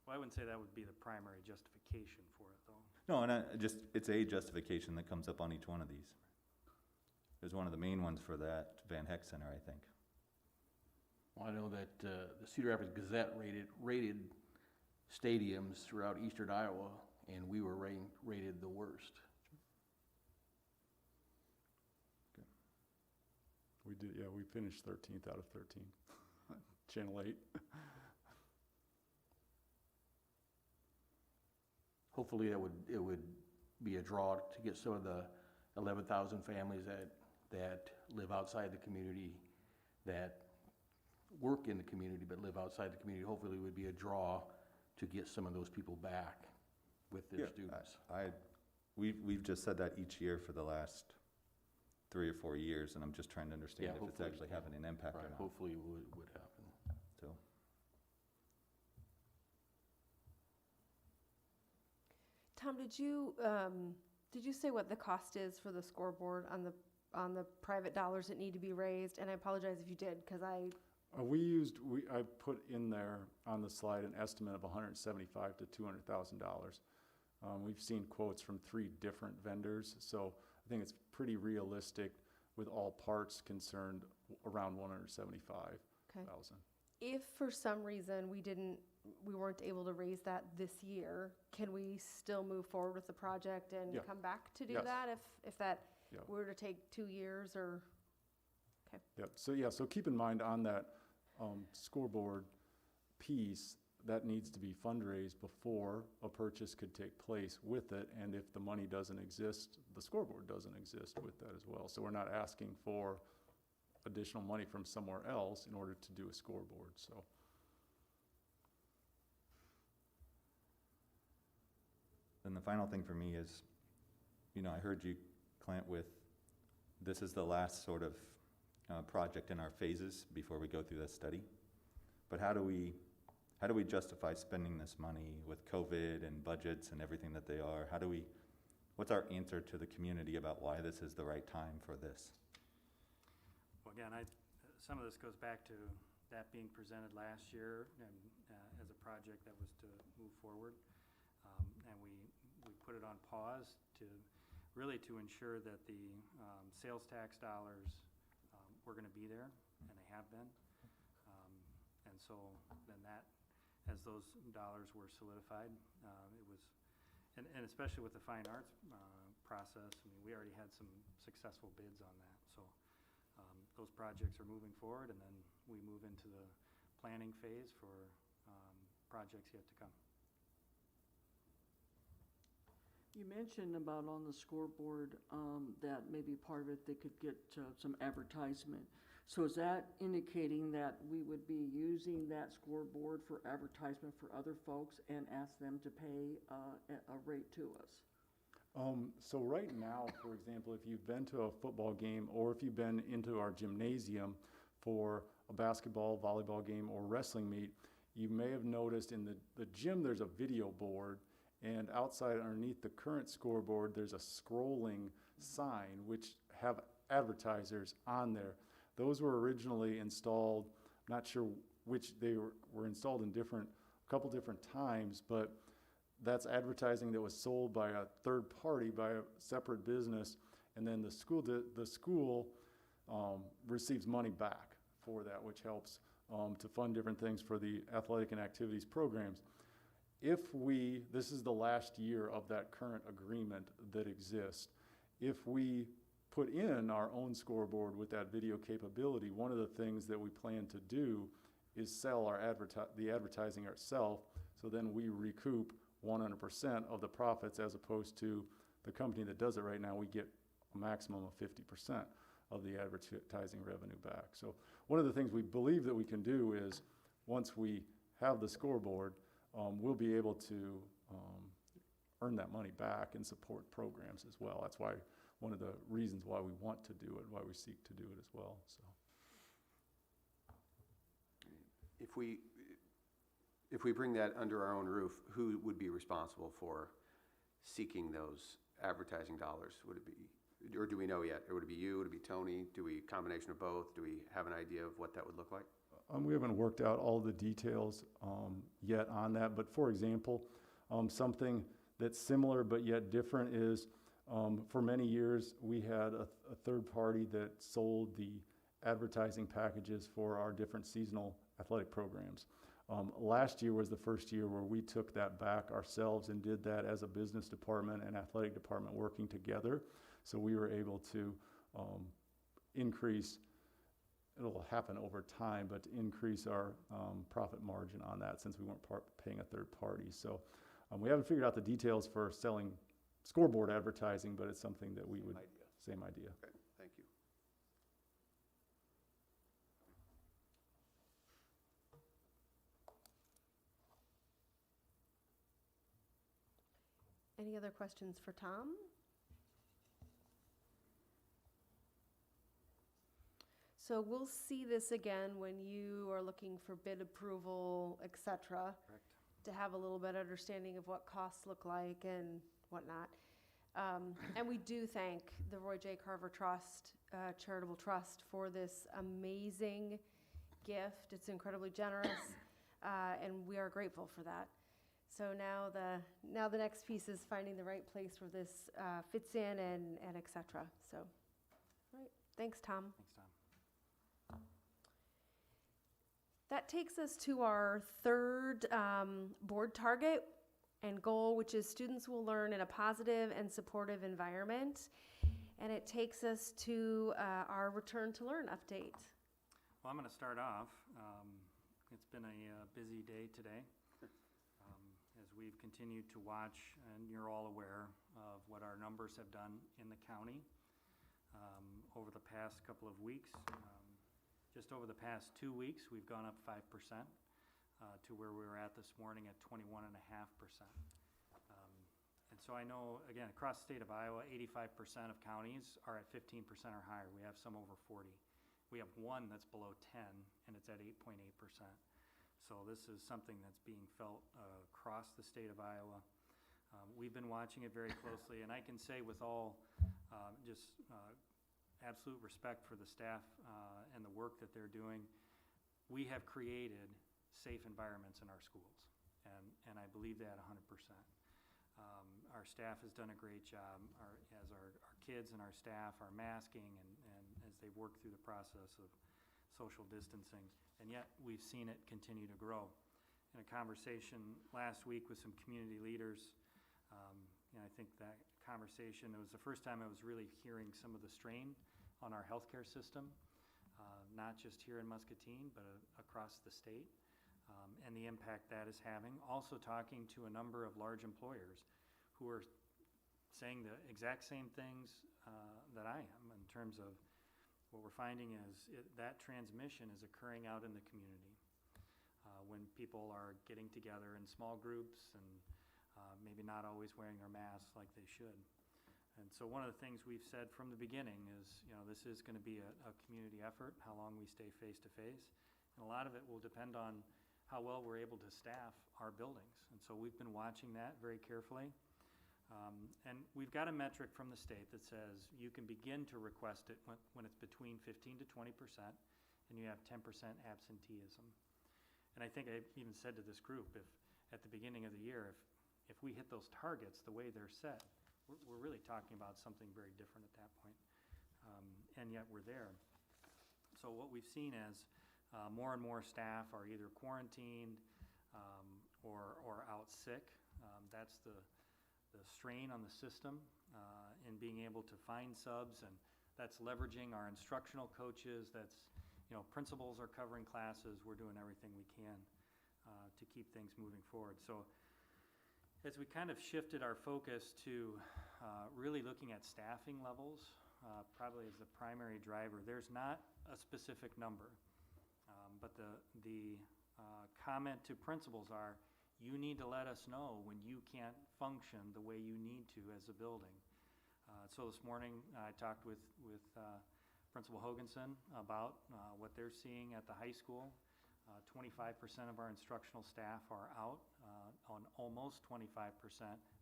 Well, I wouldn't say that would be the primary justification for it, though. No, and it's a justification that comes up on each one of these. There's one of the main ones for that Van Heck Center, I think. Well, I know that the Cedar Rapids Gazette rated stadiums throughout eastern Iowa, and we were rated the worst. We did, yeah, we finished 13th out of 13. Channel 8. Hopefully it would be a draw to get some of the 11,000 families that live outside the community, that work in the community but live outside the community. Hopefully it would be a draw to get some of those people back with their students. We've just said that each year for the last 3 or 4 years, and I'm just trying to understand if it's actually having an impact or Right, not. hopefully it would happen. So, Tom, did you say what the cost is for the scoreboard on the private dollars that need to be raised? And I apologize if you did, because I put in there on the slide an estimate of $175,000 to $200,000. We've seen quotes from 3 different vendors, so I think it's pretty realistic with all parts concerned around $175,000. Okay. If for some reason we weren't able to raise that this year, can we still move forward with the project and Yeah. come back to do Yes. that if that Yeah. were to take 2 years or? Okay. Yep, so keep in mind on that scoreboard piece, that needs to be fundraised before a purchase could take place with it, and if the money doesn't exist, the scoreboard doesn't exist with that as well. So we're not asking for additional money from somewhere else in order to do a scoreboard, so. then the final thing for me is, I heard you, Clint, with this is the last sort of project in our phases before we go through this study. But how do we justify spending this money with COVID and budgets and everything that they are? What's our answer to the community about why this is the right time for this? Well, again, some of this goes back to that being presented last year and as a project that was to move forward. And we put it on pause to ensure that the sales tax dollars were going to be there, and they have been. And so then that, as those dollars were solidified, it was, and especially with the fine arts process, I mean, we already had some successful bids on that. So those projects are moving forward, and then we move into the planning phase for projects yet to come. You mentioned about on the scoreboard that maybe part of it they could get some advertisement. So is that indicating that we would be using that scoreboard for advertisement for other folks and ask them to pay a rate to us? So right now, for example, if you've been to a football game or if you've been into our gymnasium for a basketball, volleyball game, or wrestling meet, you may have noticed in the gym there's a video board, and outside underneath the current scoreboard there's a scrolling sign which have advertisers on there. Those were originally installed, not sure which, they were installed in a couple different times, but that's advertising that was sold by a third party, by a separate business, and then the school receives money back for that, which helps to fund different things for the athletic and activities programs. This is the last year of that current agreement that exists. If we put in our own scoreboard with that video capability, one of the things that we plan to do is sell the advertising ourselves, so then we recoup 100% of the profits, as opposed to the company that does it right now, we get a maximum of 50% of the advertising revenue back. So one of the things we believe that we can do is, once we have the scoreboard, we'll be able to earn that money back and support programs as well. That's why, one of the reasons why we want to do it, why we seek to do it as well, so. If we bring that under our own roof, who would be responsible for seeking those advertising dollars? Would it be, or do we know yet? Or would it be you, would it be Tony? Do we, combination of both? Do we have an idea of what that would look like? We haven't worked out all the details yet on that, but for example, something that's similar but yet different is, for many years, we had a third party that sold the advertising packages for our different seasonal athletic programs. Last year was the first year where we took that back ourselves and did that as a business department and athletic department working together. So we were able to increase, it'll happen over time, but to increase our profit margin on that, since we weren't paying a third party. So we haven't figured out the details for selling scoreboard advertising, but it's something that we would, same idea. Okay, thank you. Any other questions for Tom? So we'll see this again when you are looking for bid approval, et cetera, Correct. to have a little bit of understanding of what costs look like and whatnot. And we do thank the Roy J. Carver Trust, Charitable Trust, for this amazing gift. It's incredibly generous, and we are grateful for that. So now the next piece is finding the right place where this fits in and et cetera. So, all right. Thanks, Tom. Thanks, Tom. That takes us to our third board target and goal, which is students will learn in a positive and supportive environment. And it takes us to our return to learn update. Well, I'm going to start off. It's been a busy day today. As we've continued to watch, and you're all aware of what our numbers have done in the county over the past couple of weeks. Just over the past 2 weeks, we've gone up 5% to where we were at this morning at 21.5%. And so I know, again, across the state of Iowa, 85% of counties are at 15% or higher. We have some over 40. We have one that's below 10, and it's at 8.8%. So this is something that's being felt across the state of Iowa. We've been watching it very closely, and I can say with all absolute respect for the staff and the work that they're doing, we have created safe environments in our schools, and I believe that 100%. Our staff has done a great job, as our kids and our staff are masking and as they work through the process of social distancing, and yet we've seen it continue to grow. In a conversation last week with some community leaders, and I think that conversation, it was the first time I was really hearing some of the strain on our healthcare system, not just here in Muscatine, but across the state, and the impact that is having. Also talking to a number of large employers who are saying the exact same things that I am, in terms of what we're finding is that transmission is occurring out in the community when people are getting together in small groups and maybe not always wearing their masks like they should. And so one of the things we've said from the beginning is, this is going to be a community effort, how long we stay face-to-face. And a lot of it will depend on how well we're able to staff our buildings. And so we've been watching that very carefully. And we've got a metric from the state that says you can begin to request it when it's between 15 to 20% and you have 10% absenteeism. And I think I even said to this group, if at the beginning of the year, if we hit those targets the way they're set, we're really talking about something very different at that point. And yet we're there. So what we've seen is more and more staff are either quarantined or out sick. That's the strain on the system in being able to find subs, and that's leveraging our instructional coaches, that's principals are covering classes, we're doing everything we can to keep things moving forward. So as we kind of shifted our focus to really looking at staffing levels, probably as the primary driver, there's not a specific number, but the comment to principals are, you need to let us know when you can't function the way you need to as a building. So this morning I talked with Principal Hoganson about what they're seeing at the high school. 25% of our instructional staff are out, on almost 25%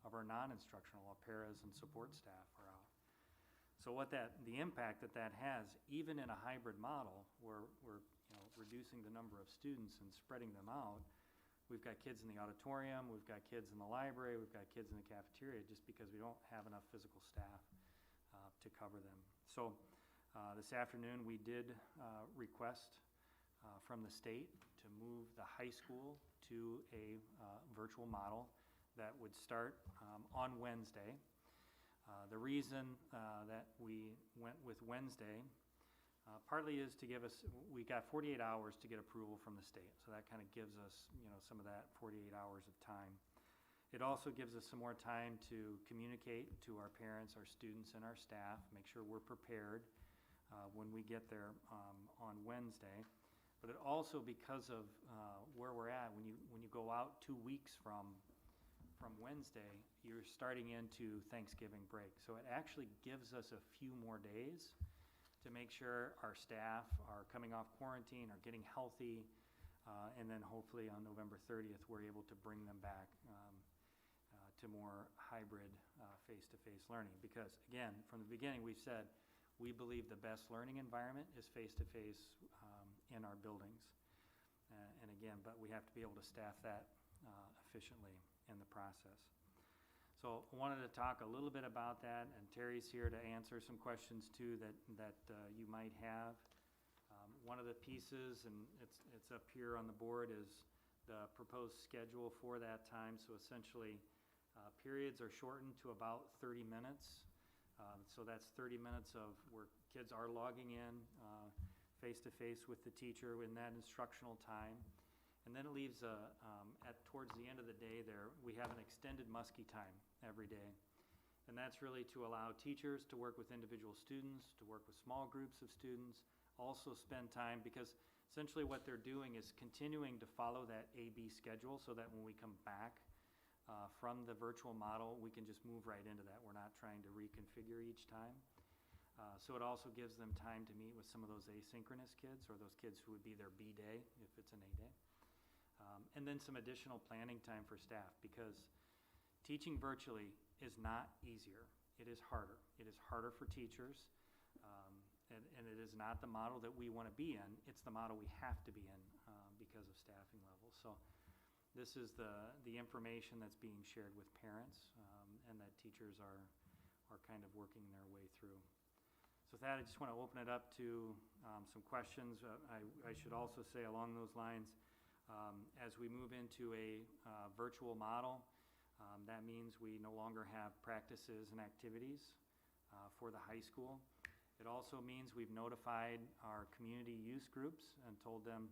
of our non-instructional paras and support staff are out. So the impact that has, even in a hybrid model where we're reducing the number of students and spreading them out, we've got kids in the auditorium, we've got kids in the library, we've got kids in the cafeteria, just because we don't have enough physical staff to cover them. So this afternoon we did request from the state to move the high school to a virtual model that would start on Wednesday. The reason that we went with Wednesday partly is to give us, we got 48 hours to get approval from the state, so that kind of gives us some of that 48 hours of time. It also gives us some more time to communicate to our parents, our students, and our staff, make sure we're prepared when we get there on Wednesday. But it also, because of where we're at, when you go out 2 weeks from Wednesday, you're starting into Thanksgiving break. So it actually gives us a few more days to make sure our staff are coming off quarantine, are getting healthy, and then hopefully on November 30th, we're able to bring them back to more hybrid face-to-face learning. Because again, from the beginning, we've said we believe the best learning environment is face-to-face in our buildings. And again, but we have to be able to staff that efficiently in the process. So I wanted to talk a little bit about that, and Terry's here to answer some questions too that you might have. One of the pieces, and it's up here on the board, is the proposed schedule for that time. So essentially, periods are shortened to about 30 minutes. So that's 30 minutes of where kids are logging in face-to-face with the teacher in that instructional time. And then it leaves, towards the end of the day there, we have an extended Muskie time every day. And that's really to allow teachers to work with individual students, to work with small groups of students, also spend time, because essentially what they're doing is continuing to follow that A-B schedule so that when we come back from the virtual model, we can just move right into that. We're not trying to reconfigure each time. So it also gives them time to meet with some of those asynchronous kids, or those kids who would be their B day if it's an A day. And then some additional planning time for staff, because teaching virtually is not easier. It is harder. It is harder for teachers, and it is not the model that we want to be in. It's the model we have to be in because of staffing levels. So this is the information that's being shared with parents, and that teachers are kind of working their way through. So with that, I just want to open it up to some questions. I should also say along those lines, as we move into a virtual model, that means we no longer have practices and activities for the high school. It also means we've notified our community use groups and told them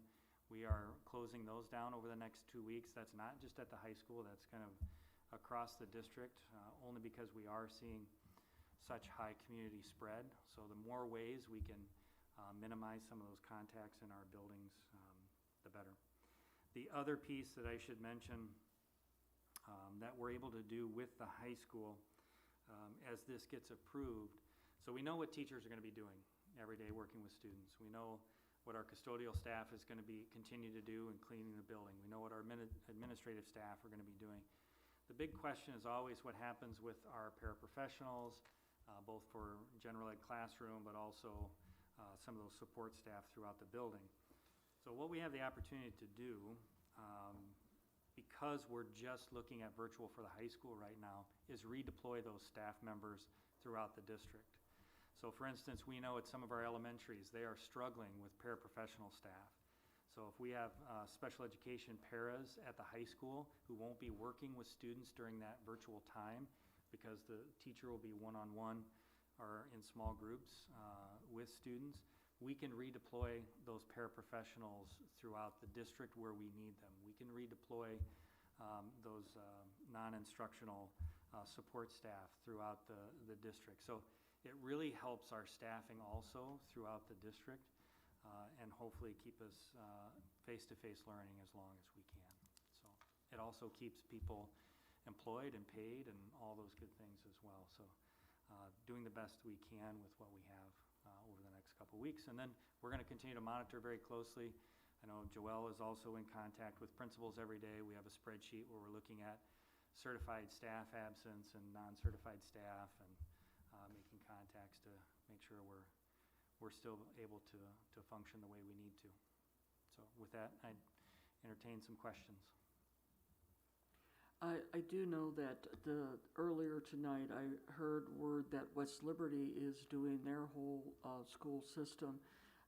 we are closing those down over the next 2 weeks. That's not just at the high school, that's kind of across the district, only because we are seeing such high community spread. So the more ways we can minimize some of those contacts in our buildings, the better. The other piece that I should mention that we're able to do with the high school as this gets approved, so we know what teachers are going to be doing every day working with students. We know what our custodial staff is going to continue to do in cleaning the building. We know what our administrative staff are going to be doing. The big question is always what happens with our paraprofessionals, both for general ed classroom, but also some of those support staff throughout the building. So what we have the opportunity to do, because we're just looking at virtual for the high school right now, is redeploy those staff members throughout the district. So for instance, we know at some of our elementaries, they are struggling with paraprofessional staff. So if we have special education paras at the high school who won't be working with students during that virtual time, because the teacher will be one-on-one or in small groups with students, we can redeploy those paraprofessionals throughout the district where we need them. We can redeploy those non-instructional support staff throughout the district. So it really helps our staffing also throughout the district and hopefully keep us face-to-face learning as long as we can. So it also keeps people employed and paid and all those good things as well. So doing the best we can with what we have over the next couple weeks. And then we're going to continue to monitor very closely. I know Joelle is also in contact with principals every day. We have a spreadsheet where we're looking at certified staff absence and non-certified staff and making contacts to make sure we're still able to function the way we need to. So with that, I'd entertain some questions. I do know that earlier tonight, I heard word that West Liberty is doing their whole school system.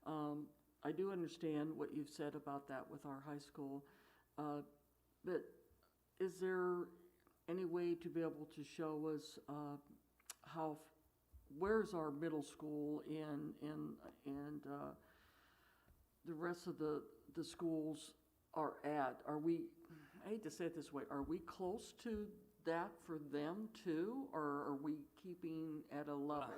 I do understand what you've said about that with our high school, but is there any way to be able to show us where's our middle school and the rest of the schools are at? Are we, I hate to say it this way, are we close to that for them too, or are we keeping at a level?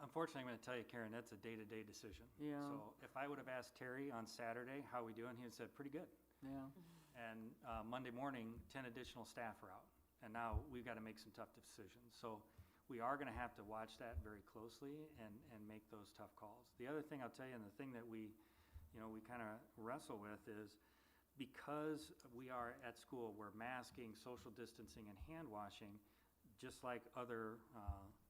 Unfortunately, I'm going to tell you, Karen, that's a day-to-day decision. Yeah. So if I would have asked Terry on Saturday, how we doing, he would have said, pretty good. Yeah. And Monday morning, 10 additional staff are out. And now we've got to make some tough decisions. So we are going to have to watch that very closely and make those tough calls. The other thing I'll tell you, and the thing that we kind of wrestle with is, because we are at school, we're masking, social distancing, and hand washing, just like other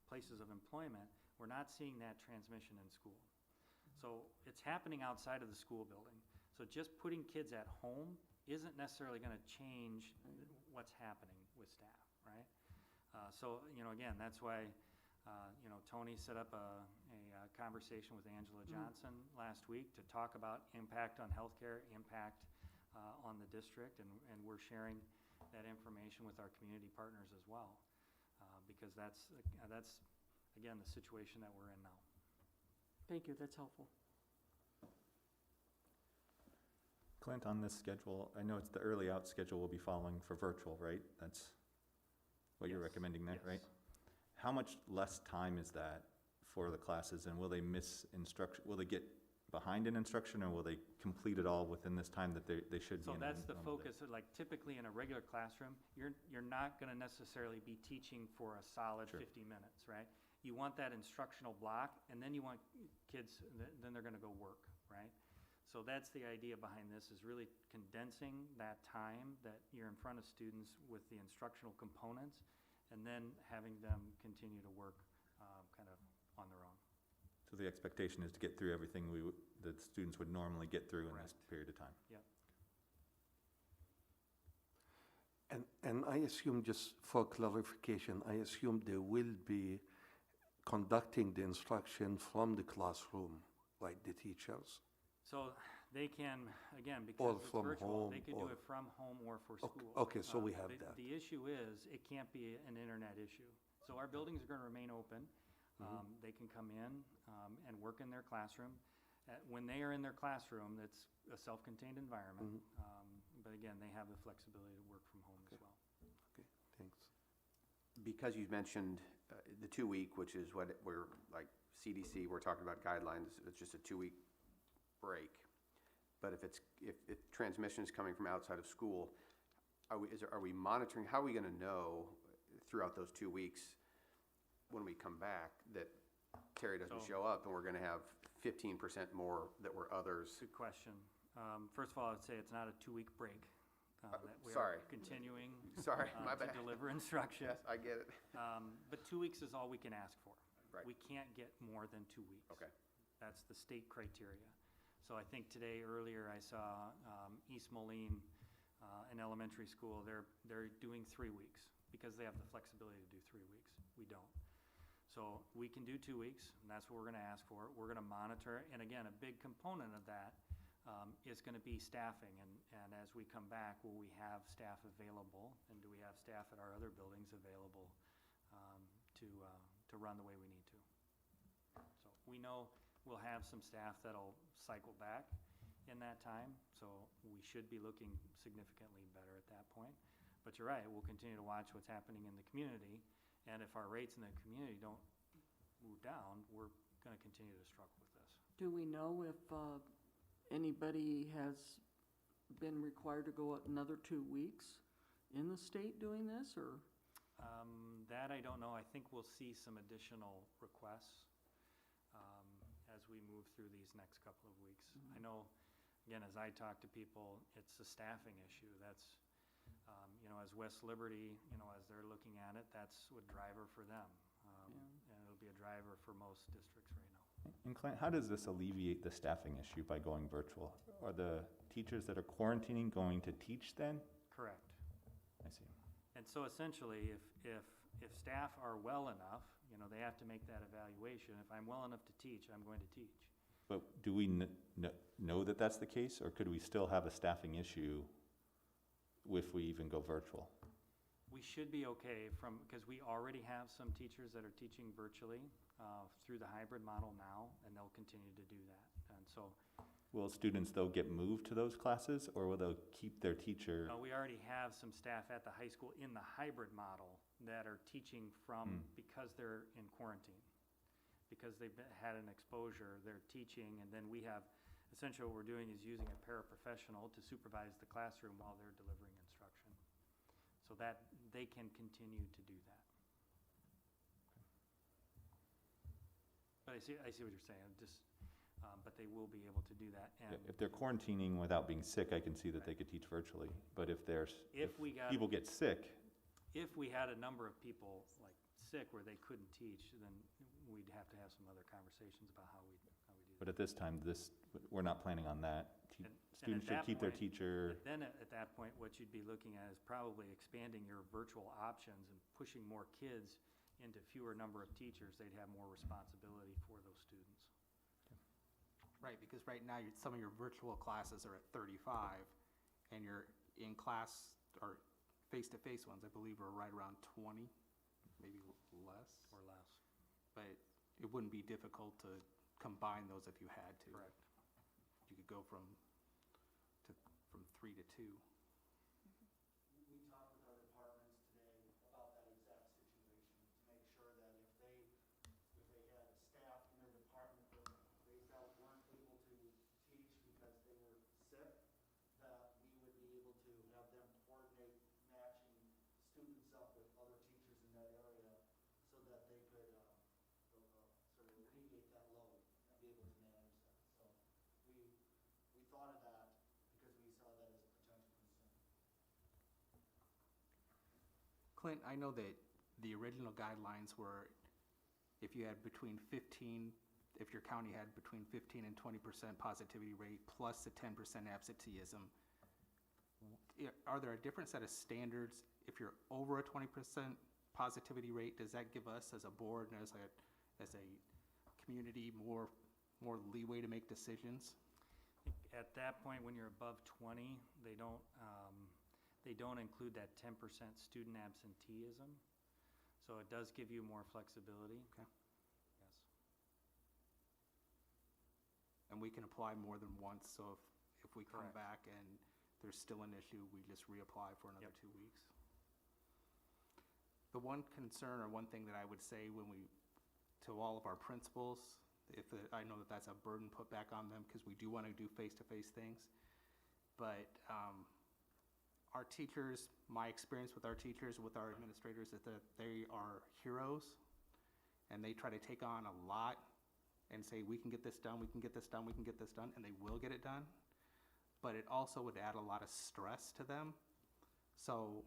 places of employment, we're not seeing that transmission in school. So it's happening outside of the school building. So just putting kids at home isn't necessarily going to change what's happening with staff, right? So, again, that's why, Tony set up a conversation with Angela Johnson last week to talk about impact on healthcare, impact on the district, and we're sharing that information with our community partners as well, because that's again the situation that we're in now. Thank you, that's helpful. Clint, on this schedule, I know it's the early out schedule we'll be following for virtual, right? That's what you're recommending there, right? How much less time is that for the classes, and will they miss instruction? Will they get behind in instruction, or will they complete it all within this time that they should be? So that's the focus. Like typically in a regular classroom, you're not going to necessarily be teaching for a solid 50 minutes, right? You want that instructional block, and then you want kids, then they're going to go work, right? So that's the idea behind this, is really condensing that time that you're in front of students with the instructional components, and then having them continue to work kind of on their own. So the expectation is to get through everything that students would normally get through in this period of time. Yep. And I assume, just for clarification, I assume they will be conducting the instruction from the classroom, like the teachers? So they can, again, because it's virtual, they could do it from home or for school. Okay, so we have that. The issue is, it can't be an internet issue. So our buildings are going to remain open. They can come in and work in their classroom. When they are in their classroom, it's a self-contained environment. But again, they have the flexibility to work from home as well. Okay, thanks. Because you mentioned the 2-week, which is what we're, like CDC, we're talking about guidelines, it's just a 2-week break. But if transmission is coming from outside of school, are we monitoring? How are we going to know throughout those 2 weeks when we come back that Terry doesn't show up and we're going to have 15% more that were others? Good question. First of all, I'd say it's not a 2-week break. That we sorry. are continuing My to bad. deliver instruction. Yes, I get it. But 2 weeks is all we can ask for. Right. We can't get more than 2 weeks. Okay. That's the state criteria. So I think today, earlier, I saw East Moline, an elementary school, they're doing 3 weeks because they have the flexibility to do 3 weeks. We don't. So we can do 2 weeks, and that's what we're going to ask for. We're going to monitor, and again, a big component of that is going to be staffing. And as we come back, will we have staff available, and do we have staff at our other buildings available to run the way we need to? So we know We'll have some staff that'll cycle back in that time, so we should be looking significantly better at that point. But you're right, we'll continue to watch what's happening in the community, and if our rates in the community don't move down, we're gonna continue to struggle with this. Do we know if anybody has been required to go another 2 weeks in the state doing this, or? That I don't know. I think we'll see some additional requests as we move through these next couple of weeks. I know, again, as I talk to people, it's a staffing issue. That's, as West Liberty, as they're looking at it, that's a driver for them. And it'll be a driver for most districts right now. And Clint, how does this alleviate the staffing issue by going virtual? Are the teachers that are quarantining going to teach then? Correct. I see. And so essentially, if staff are well enough, they have to make that evaluation. If I'm well enough to teach, I'm going to teach. But do we know that that's the case, or could we still have a staffing issue if we even go virtual? We should be okay because we already have some teachers that are teaching virtually through the hybrid model now, and they'll continue to do that. And so, Will students, though, get moved to those classes, or will they keep their teacher? we already have some staff at the high school in the hybrid model that are teaching from, because they're in quarantine. Because they've had an exposure, they're teaching, and then we have, essentially what we're doing is using a paraprofessional to supervise the classroom while they're delivering instruction. So that they can continue to do that. But I see what you're saying, but they will be able to do that. And If they're quarantining without being sick, I can see that they could teach virtually. But if people get sick, if we had a number of people like sick where they couldn't teach, then we'd have to have some other conversations about how we do that. but at this time, we're not planning on that. And Students at should that keep their point- teacher. But then at that point, what you'd be looking at is probably expanding your virtual options and pushing more kids into fewer number of teachers. They'd have more responsibility for those students. Right, because right now, some of your virtual classes are at 35, and your in-class or face-to-face ones, I believe, are right around 20, maybe less. Or less. But it wouldn't be difficult to combine those if you had to. Correct. You could go from 3 to 2. We talked with our departments today about that exact situation, to make sure that if they had staff in their department that they felt weren't able to teach because they were sick, that we would be able to have them coordinate matching students up with other teachers in that area so that they could sort of alleviate that load and be able to manage that. So we thought of that because we saw that as a potential concern. Clint, I know that the original guidelines were if you had if your county had between 15 and 20% positivity rate plus a 10% absenteeism. Are there a different set of standards if you're over a 20% positivity rate? Does that give us as a board and as a community more leeway to make decisions? At that point, when you're above 20, they don't include that 10% student absenteeism. So it does give you more flexibility. Okay. Yes. And we can apply more than once, so if we come Correct. back and there's still an issue, we just reapply for another Yep. 2 weeks. The one concern or one thing that I would say to all of our principals, I know that that's a burden put back on them because we do want to do face-to-face things, but our teachers, my experience with our teachers, with our administrators, is that they are heroes, and they try to take on a lot and say, we can get this done, we can get this done, we can get this done, and they will get it done. But it also would add a lot of stress to them. So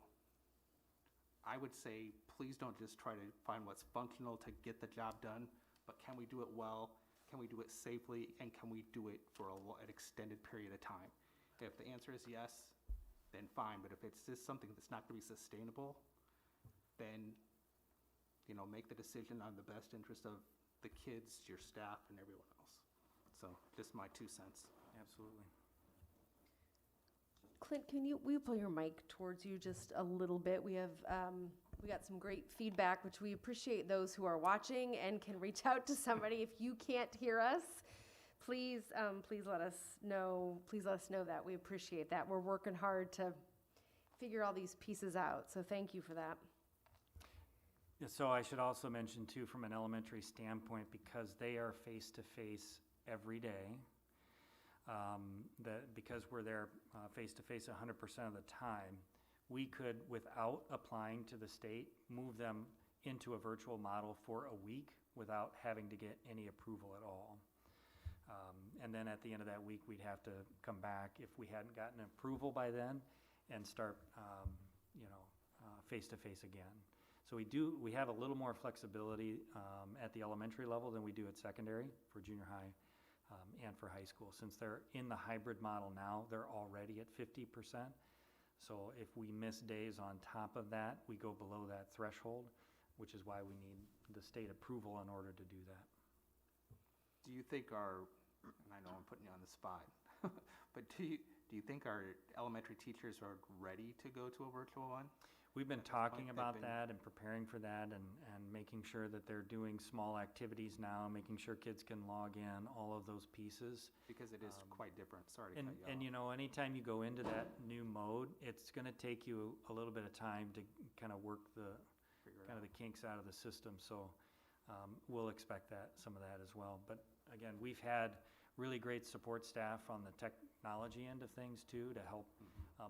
I would say, please don't just try to find what's functional to get the job done, but can we do it well? Can we do it safely? And can we do it for an extended period of time? If the answer is yes, then fine. But if it's just something that's not going to be sustainable, then, make the decision on the best interest of the kids, your staff, and everyone else. So just my 2 cents. Absolutely. Clint, can we pull your mic towards you just a little bit? We have We got some great feedback, which we appreciate those who are watching and can reach out to somebody. If you can't hear us, please let us know. Please let us know that. We appreciate that. We're working hard to figure all these pieces out. So thank you for that. Yeah, so I should also mention too, from an elementary standpoint, because they are face-to-face every day, because we're there face-to-face 100% of the time, we could, without applying to the state, move them into a virtual model for a week without having to get any approval at all. And then at the end of that week, we'd have to come back if we hadn't gotten approval by then and start, face-to-face again. So we have a little more flexibility at the elementary level than we do at secondary for junior high and for high school. Since they're in the hybrid model now, they're already at 50%. So if we miss days on top of that, we go below that threshold, which is why we need the state approval in order to do that. Do you think and I know I'm putting you on the spot, but do you think our elementary teachers are ready to go to a virtual one? We've been talking about that and preparing for that and making sure that they're doing small activities now, making sure kids can log in, all of those pieces. Because it is quite different. Sorry to cut you off. And anytime you go into that new mode, it's going to take you a little bit of time to kind of work the kinks out of the system. So we'll expect some of that as well. But again, we've had really great support staff on the technology end of things too, to help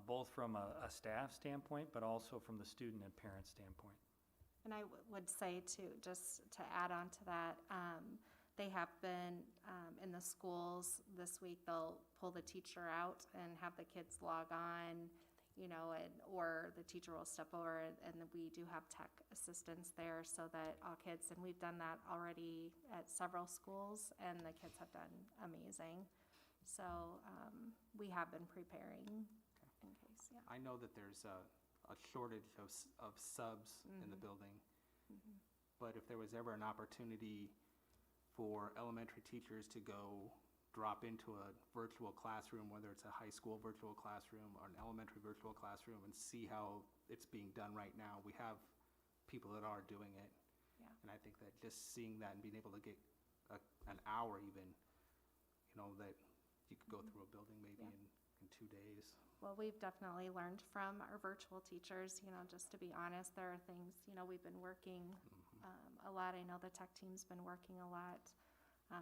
both from a staff standpoint, but also from the student and parent standpoint. And I would say too, just to add on to that, they have been in the schools this week, they'll pull the teacher out and have the kids log on, or the teacher will step over, and we do have tech assistants there so that all kids, and we've done that already at several schools, and the kids have done amazing. So we have been preparing in case, yeah. I know that there's a shortage of subs in the building, but if there was ever an opportunity for elementary teachers to go drop into a virtual classroom, whether it's a high school virtual classroom or an elementary virtual classroom, and see how it's being done right now. We have people that are doing it. Yeah. And I think that just seeing that and being able to get an hour even, that you could go through a building maybe in 2 days. Well, we've definitely learned from our virtual teachers, just to be honest, there are things, we've been working a lot. I know the tech team's been working a lot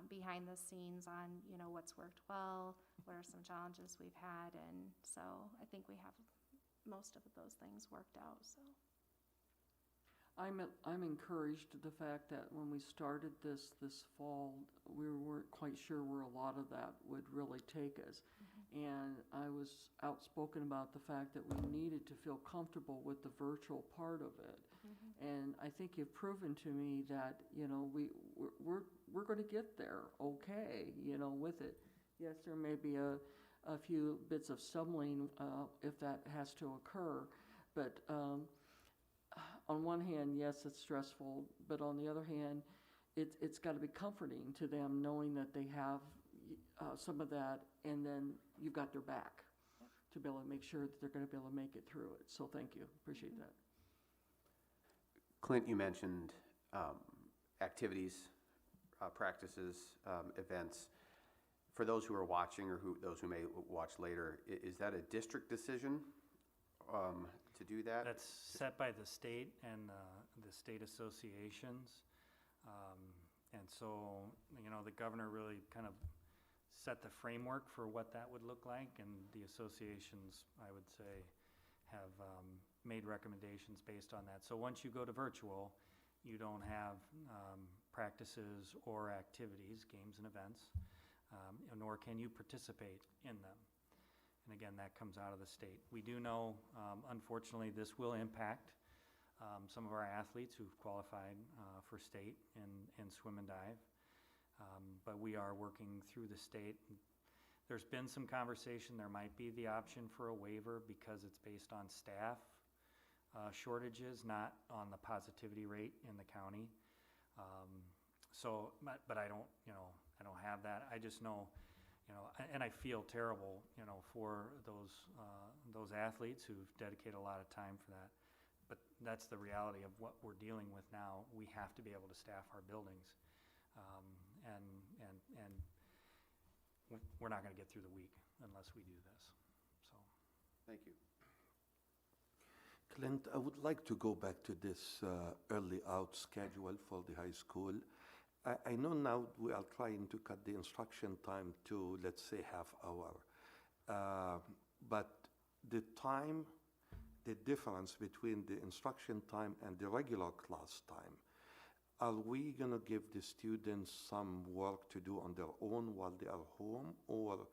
behind the scenes on, what's worked well, what are some challenges we've had, and so I think we have most of those things worked out, so. I'm encouraged at the fact that when we started this fall, we weren't quite sure where a lot of that would really take us. And I was outspoken about the fact that we needed to feel comfortable with the virtual part of it. And I think you've proven to me that, we're going to get there okay, with it. Yes, there may be a few bits of stumbling if that has to occur, but on one hand, yes, it's stressful, but on the other hand, it's got to be comforting to them knowing that they have some of that, and then you've got their back to be able to make sure that they're going to be able to make it through it. So thank you. Appreciate that. Clint, you mentioned activities, practices, events. For those who are watching or those who may watch later, is that a district decision to do that? That's set by the state and the state associations. And so, the governor really kind of set the framework for what that would look like, and the associations, I would say, have made recommendations based on that. So once you go to virtual, you don't have practices or activities, games and events, nor can you participate in them. And again, that comes out of the state. We do know, unfortunately, this will impact some of our athletes who've qualified for state in swim and dive. But we are working through the state. There's been some conversation, there might be the option for a waiver because it's based on staff shortages, not on the positivity rate in the county. But I don't, I don't have that. I just know, and I feel terrible, for those athletes who've dedicated a lot of time for that. but that's the reality of what we're dealing with now. We have to be able to staff our buildings. And we're not gonna get through the week unless we do this, so. Thank you. Clint, I would like to go back to this early out schedule for the high school. I know now we are trying to cut the instruction time to, let's say, half hour. But the time, the difference between the instruction time and the regular class time, are we going to give the students some work to do on their own while they are home, or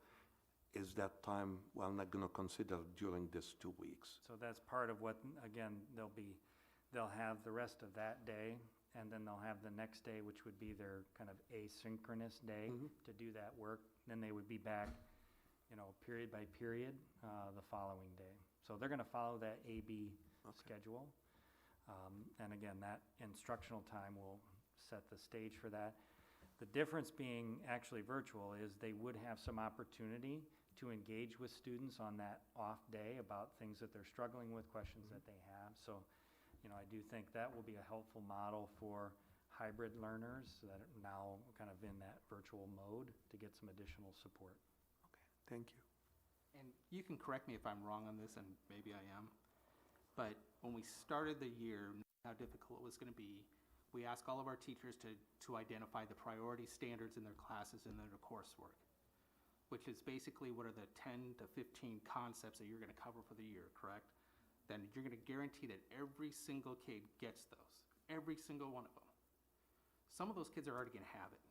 is that time we're not going to consider during these 2 weeks? So that's part of what, again, they'll have the rest of that day, and then they'll have the next day, which would be their kind of asynchronous day to do that work. Then they would be back, period by period, the following day. So they're gonna follow that AB schedule. And again, that instructional time will set the stage for that. The difference being actually virtual is they would have some opportunity to engage with students on that off day about things that they're struggling with, questions that they have. So, I do think that will be a helpful model for hybrid learners that are now kind of in that virtual mode to get some additional support. Okay, thank you. And you can correct me if I'm wrong on this, and maybe I am, but when we started the year, how difficult it was going to be, we asked all of our teachers to identify the priority standards in their classes and their coursework, which is basically what are the 10 to 15 concepts that you're going to cover for the year, correct? Then you're going to guarantee that every single kid gets those, every single one of them. Some of those kids are already going to have it.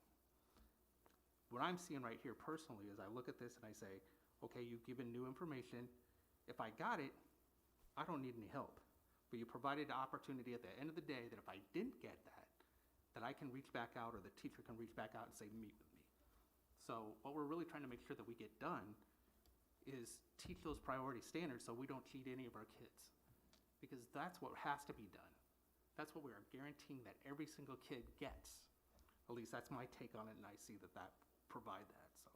What I'm seeing right here personally is I look at this and I say, okay, you've given new information. If I got it, I don't need any help. But you provided the opportunity at the end of the day that if I didn't get that I can reach back out, or the teacher can reach back out and say, meet with me. So what we're really trying to make sure that we get done is teach those priority standards so we don't cheat any of our kids. Because that's what has to be done. That's what we are guaranteeing that every single kid gets. At least that's my take on it, and I see that provide that, so.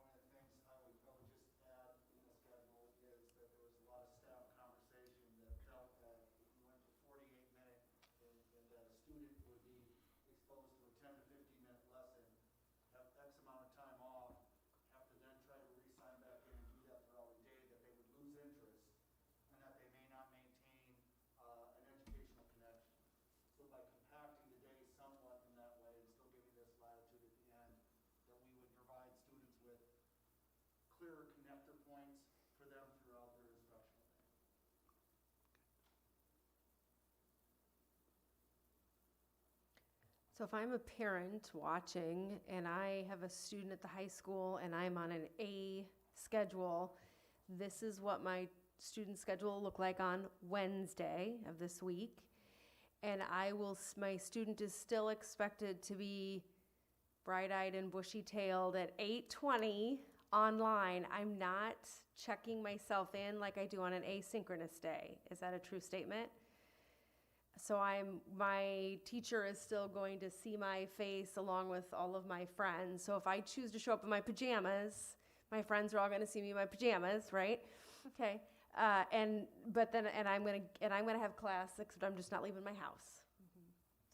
One of the things I would just add in the schedule is that there was a lot of staff conversation that felt that if you went to 48-minute and that a student would be exposed to a 10 to 15-minute lesson, have X amount of time off, have to then try to re-sign back in and do that throughout the day, that they would lose interest and that they may not maintain an educational connection. So by compacting the day somewhat in that way and still giving this latitude at the end, that we would provide students with clearer connector points for them throughout their instructional day. So if I'm a parent watching and I have a student at the high school and I'm on an A schedule, this is what my student schedule will look like on Wednesday of this week. And my student is still expected to be bright-eyed and bushy-tailed at 8:20 online. I'm not checking myself in like I do on an asynchronous day. Is that a true statement? So my teacher is still going to see my face along with all of my friends. So if I choose to show up in my pajamas, my friends are all going to see me in my pajamas, right? Okay. And I'm gonna have class, except I'm just not leaving my house.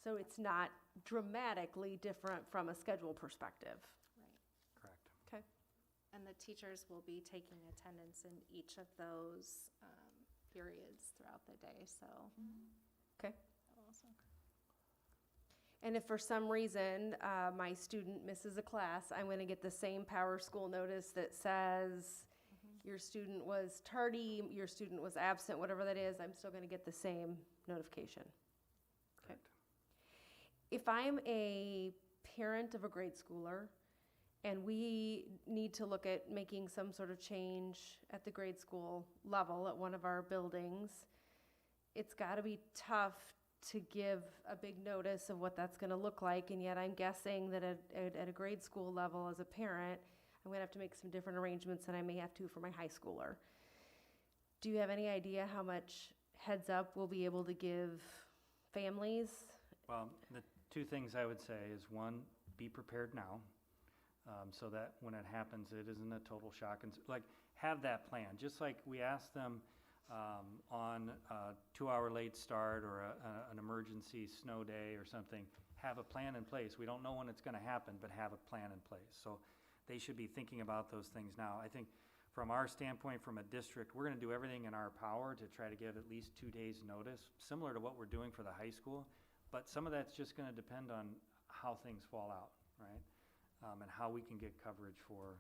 So it's not dramatically different from a schedule perspective. Right. Correct. Okay. And the teachers will be taking attendance in each of those periods throughout the day, so. Okay. that will also occur. And if for some reason my student misses a class, I'm going to get the same Power School notice that says your student was tardy, your student was absent, whatever that is, I'm still going to get the same notification. Okay. If I'm a parent of a grade schooler and we need to look at making some sort of change at the grade school level at one of our buildings, it's got to be tough to give a big notice of what that's going to look like, and yet I'm guessing that at a grade school level as a parent, I'm going to have to make some different arrangements than I may have to for my high schooler. Do you have any idea how much heads up we'll be able to give families? Well, the two things I would say is, one, be prepared now, so that when it happens, it isn't a total shock. And like have that plan, just like we asked them on a 2-hour late start or an emergency snow day or something, have a plan in place. We don't know when it's going to happen, but have a plan in place. So they should be thinking about those things now. I think from our standpoint, from a district, we're going to do everything in our power to try to give at least 2 days notice, similar to what we're doing for the high school. But some of that's just going to depend on how things fall out, right? And how we can get coverage for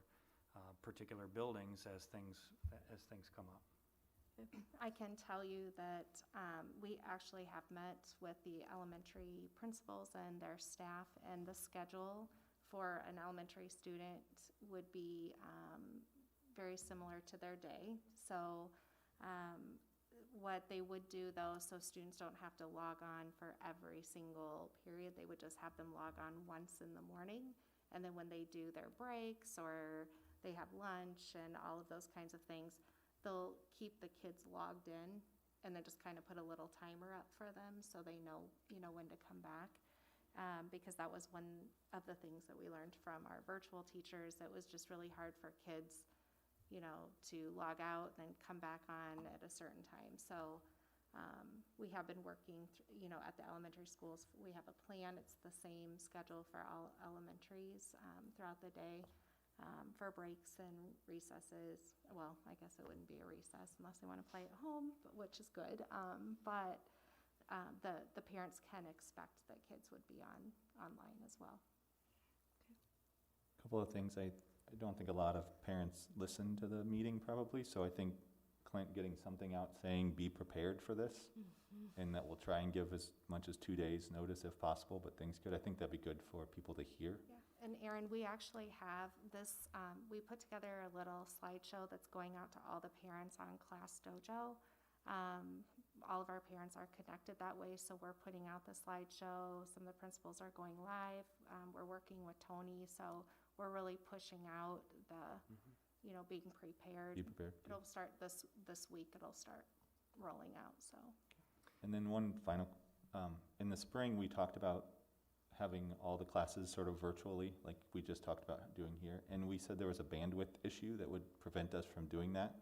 particular buildings as things come up. I can tell you that we actually have met with the elementary principals and their staff, and the schedule for an elementary student would be very similar to their day. So what they would do though, so students don't have to log on for every single period, they would just have them log on once in the morning, and then when they do their breaks or they have lunch and all of those kinds of things, they'll keep the kids logged in and then just kind of put a little timer up for them so they know, when to come back. Because that was one of the things that we learned from our virtual teachers. It was just really hard for kids, to log out and then come back on at a certain time. So we have been working, at the elementary schools. We have a plan. It's the same schedule for all elementaries throughout the day. For breaks and recesses. Well, I guess it wouldn't be a recess unless they want to play at home, which is good. But the parents can expect that kids would be online as well. A couple of things. I don't think a lot of parents listen to the meeting probably, so I think Clint getting something out saying be prepared for this, and that we'll try and give as much as 2 days notice if possible, but things could. I think that'd be good for people to hear. Yeah. And Erin, we actually have this, we put together a little slideshow that's going out to all the parents on Class Dojo. All of our parents are connected that way, so we're putting out the slideshow. Some of the principals are going live. We're working with Tony, so we're really pushing out the, being prepared. Be prepared. It'll start this week, it'll start rolling out, so. And then one final, in the spring, we talked about having all the classes sort of virtually, like we just talked about doing here. And we said there was a bandwidth issue that would prevent us from doing that.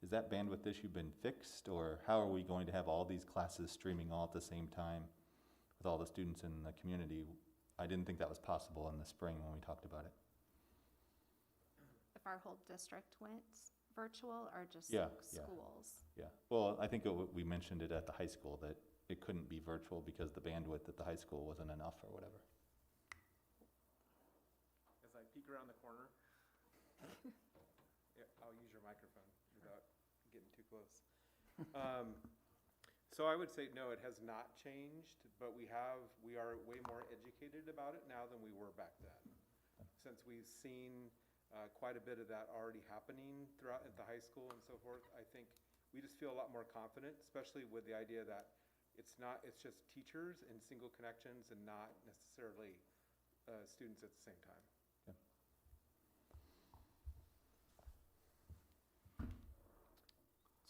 Has that bandwidth issue been fixed, or how are we going to have all these classes streaming all at the same time with all the students in the community? I didn't think that was possible in the spring when we talked about it. If our whole district went virtual or just schools? Yeah. Well, I think we mentioned it at the high school that it couldn't be virtual because the bandwidth at the high school wasn't enough or whatever. As I peek around the corner, I'll use your microphone without getting too close. So I would say, no, it has not changed, but we are way more educated about it now than we were back then. Since we've seen quite a bit of that already happening throughout at the high school and so forth, I think we just feel a lot more confident, especially with the idea that it's just teachers and single connections and not necessarily students at the same time. Yeah.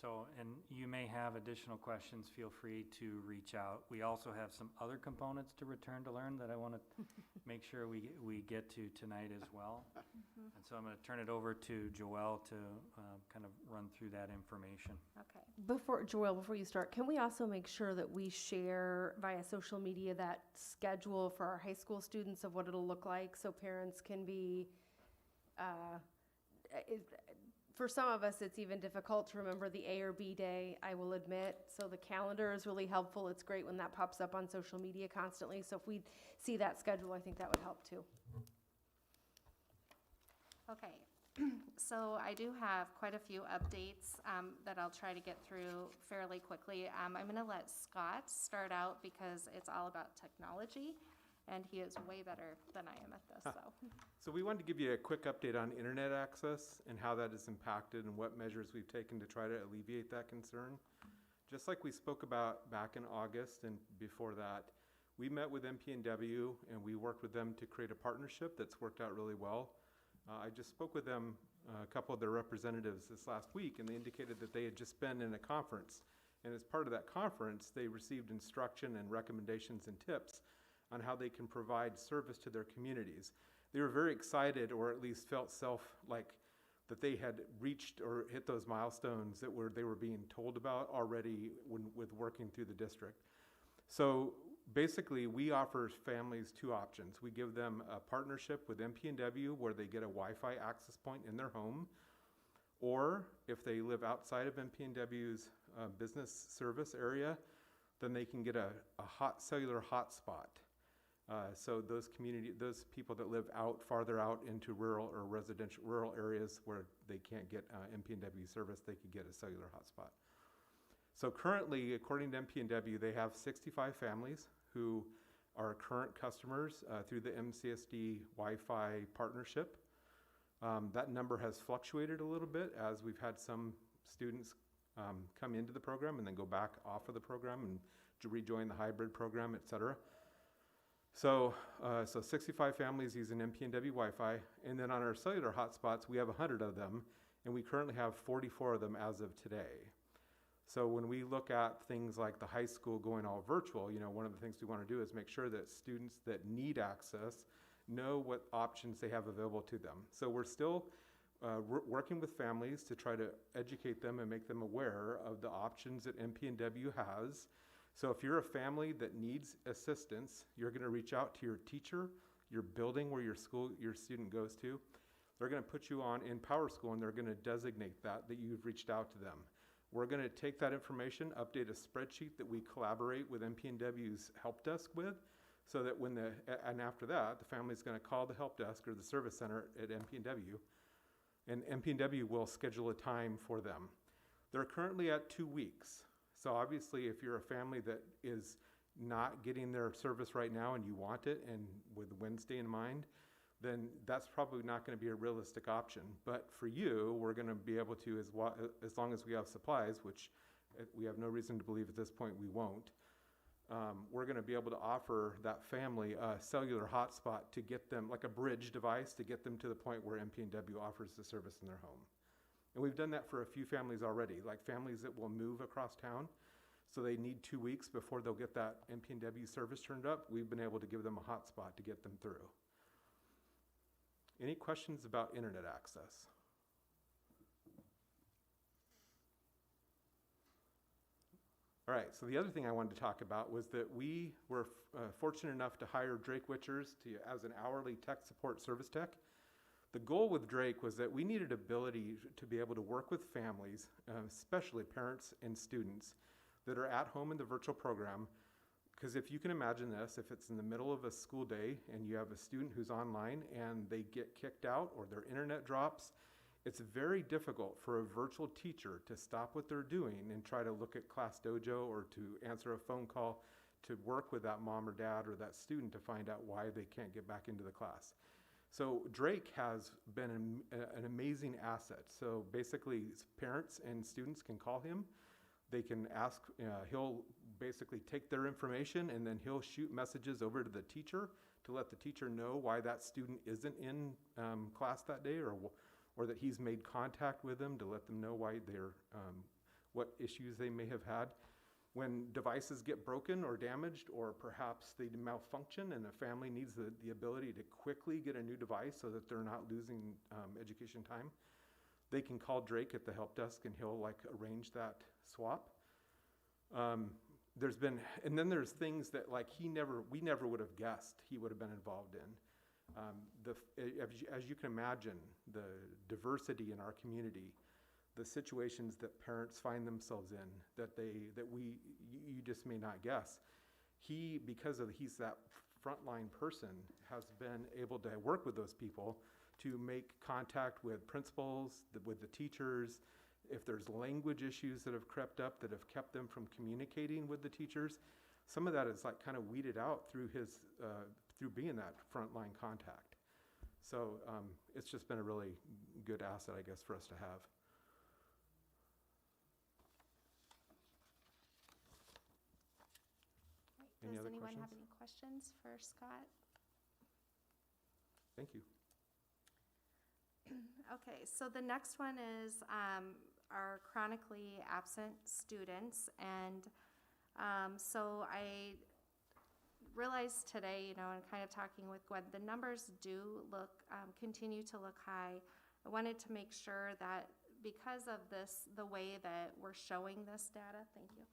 So, and you may have additional questions, feel free to reach out. We also have some other components to Return to Learn that I want to make sure we get to tonight as well. And so I'm going to turn it over to Joelle to kind of run through that information. Okay. Joelle, before you start, can we also make sure that we share via social media that schedule for our high school students of what it'll look like, so parents can be, for some of us, it's even difficult to remember the A or B day, I will admit. So the calendar is really helpful. It's great when that pops up on social media constantly. So if we see that schedule, I think that would help too. Okay, so I do have quite a few updates that I'll try to get through fairly quickly. I'm going to let Scott start out because it's all about technology, and he is way better than I am at this. So we wanted to give you a quick update on internet access and how that is impacted and what measures we've taken to try to alleviate that concern. Just like we spoke about back in August and before that, we met with MPNW and we worked with them to create a partnership that's worked out really well. I just spoke with them, a couple of their representatives this last week, and they indicated that they had just been in a conference. And as part of that conference, they received instruction and recommendations and tips on how they can provide service to their communities. They were very excited, or at least felt like that they had reached or hit those milestones that they were being told about already with working through the district. So basically, we offer families two options. We give them a partnership with MPNW where they get a Wi-Fi access point in their home, or if they live outside of MPNW's business service area, then they can get a cellular hotspot. So those people that live farther out into rural areas where they can't get MPNW service, they could get a cellular hotspot. So currently, according to MPNW, they have 65 families who are current customers through the MCSD Wi-Fi partnership. That number has fluctuated a little bit as we've had some students come into the program and then go back off of the program and to rejoin the hybrid program, et cetera. So 65 families using MPNW Wi-Fi, and then on our cellular hotspots, we have 100 of them, and we currently have 44 of them as of today. So when we look at things like the high school going all virtual, one of the things we want to do is make sure that students that need access know what options they have available to them. So we're still working with families to try to educate them and make them aware of the options that MPNW has. So if you're a family that needs assistance, you're going to reach out to your teacher, your building where your student goes to. They're going to put you on in Power School, and they're going to designate that you've reached out to them. We're going to take that information, update a spreadsheet that we collaborate with MPNW's help desk with, so that and after that, the family's going to call the help desk or the service center at MPNW, and MPNW will schedule a time for them. They're currently at 2 weeks. So obviously, if you're a family that is not getting their service right now and you want it, and with Wednesday in mind, then that's probably not going to be a realistic option. But for you, we're going to be able to, as long as we have supplies, which we have no reason to believe at this point we won't, we're going to be able to offer that family a cellular hotspot to get them, like a bridge device, to get them to the point where MPNW offers the service in their home. And we've done that for a few families already, like families that will move across town. So they need 2 weeks before they'll get that MPNW service turned up. We've been able to give them a hotspot to get them through. Any questions about internet access? All right, so the other thing I wanted to talk about was that we were fortunate enough to hire Drake Witchers as an hourly tech support service tech. The goal with Drake was that we needed ability to be able to work with families, especially parents and students, that are at home in the virtual program. Because if you can imagine this, if it's in the middle of a school day and you have a student who's online and they get kicked out or their internet drops, it's very difficult for a virtual teacher to stop what they're doing and try to look at Class Dojo or to answer a phone call to work with that mom or dad or that student to find out why they can't get back into the class. So Drake has been an amazing asset. So basically, parents and students can call him. They can ask, he'll basically take their information and then he'll shoot messages over to the teacher to let the teacher know why that student isn't in class that day, or that he's made contact with them to let them know why what issues they may have had. When devices get broken or damaged, or perhaps they malfunction and a family needs the ability to quickly get a new device so that they're not losing education time, they can call Drake at the help desk and he'll arrange that swap. And then there's things that we never would have guessed he would have been involved in. As you can imagine, the diversity in our community, the situations that parents find themselves in you just may not guess. Because he's that frontline person, has been able to work with those people to make contact with principals, with the teachers. If there's language issues that have crept up that have kept them from communicating with the teachers, some of that is kind of weeded out through through being that frontline contact. So it's just been a really good asset, I guess, for us to have. Does Any other anyone questions? have any questions for Scott? Thank you. Okay, so the next one is our chronically absent students. And so I realized today, and kind of talking with Gwen, the numbers do continue to look high. I wanted to make sure that because of this, the way that we're showing this data, thank you,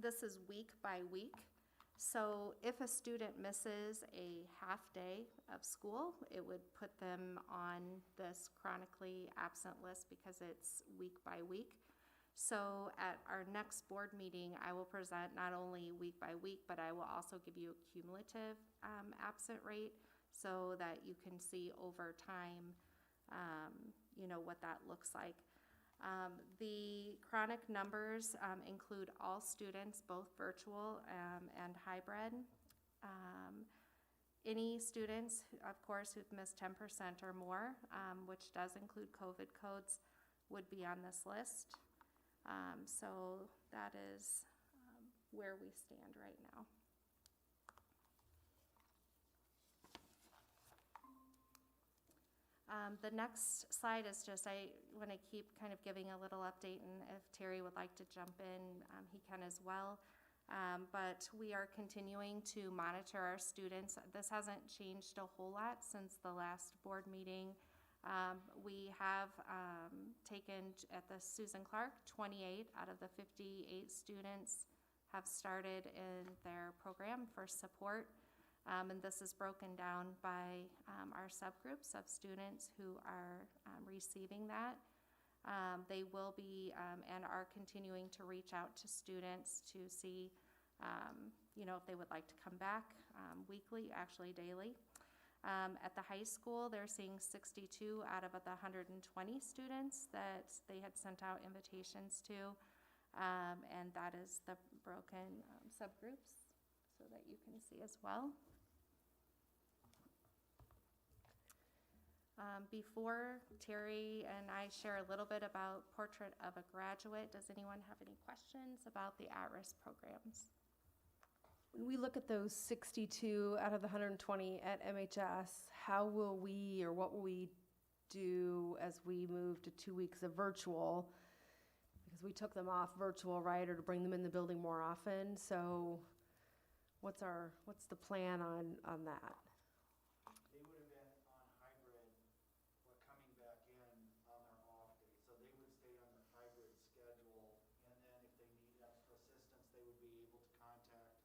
this is week by week. So if a student misses a half day of school, it would put them on this chronically absent list because it's week by week. So at our next board meeting, I will present not only week by week, but I will also give you a cumulative absent rate so that you can see over time, what that looks like. The chronic numbers include all students, both virtual and hybrid. Any students, of course, who've missed 10% or more, which does include COVID codes, would be on this list. So that is where we stand right now. The next slide is just, I want to keep kind of giving a little update, and if Terry would like to jump in, he can as well. But we are continuing to monitor our students. This hasn't changed a whole lot since the last board meeting. We have taken at the Susan Clark, 28 out of the 58 students have started in their program for support. And this is broken down by our subgroups of students who are receiving that. They will be and are continuing to reach out to students to see, if they would like to come back weekly, actually daily. At the high school, they're seeing 62 out of the 120 students that they had sent out invitations to. And that is the broken subgroups so that you can see as well. Before Terry and I share a little bit about Portrait of a Graduate, does anyone have any questions about the at-risk programs? When we look at those 62 out of the 120 at MHS, how will we, or what will we do as we move to 2 weeks of virtual? Because we took them off virtual, right, or to bring them in the building more often. So what's the plan on that? They would have been on hybrid, but coming back in on their off day. So they would stay on their hybrid schedule, and then if they need extra assistance, they would be able to contact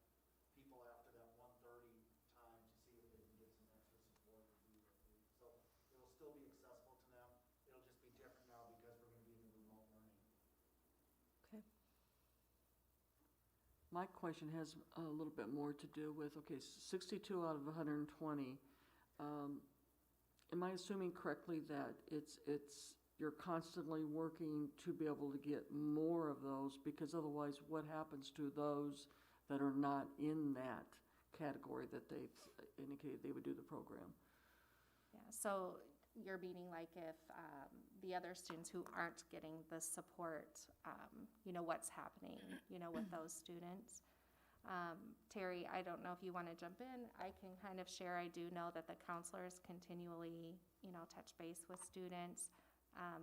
people after that 1:30 time to see if they can get some extra support to do that. So it will still be accessible to them. It'll just be different now because we're going to be in the remote learning. Okay. My question has a little bit more to do with, 62 out of 120. Am I assuming correctly that you're constantly working to be able to get more of those, because otherwise what happens to those that are not in that category that they've indicated they would do the program? Yeah, so you're meaning like if the other students who aren't getting the support, what's happening, with those students. Terry, I don't know if you want to jump in. I can kind of share. I do know that the counselors continually, touch base with students.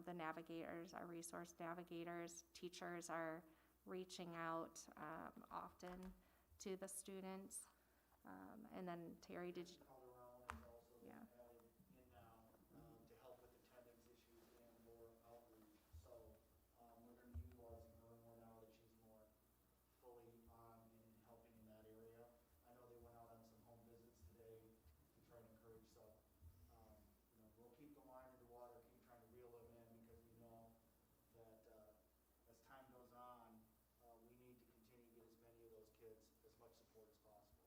The navigators, our resource navigators, teachers are reaching out often to the students. And then Terry, did you? Yeah. To help with attendance issues and more outreach. So we're going to be utilizing her more now that she's more fully on in helping in that area. I know they went out on some home visits today to try to encourage. So we'll keep the line in the water, keep trying to reel them in, because we know that as time goes on, we need to continue to get as many of those kids as much support as possible.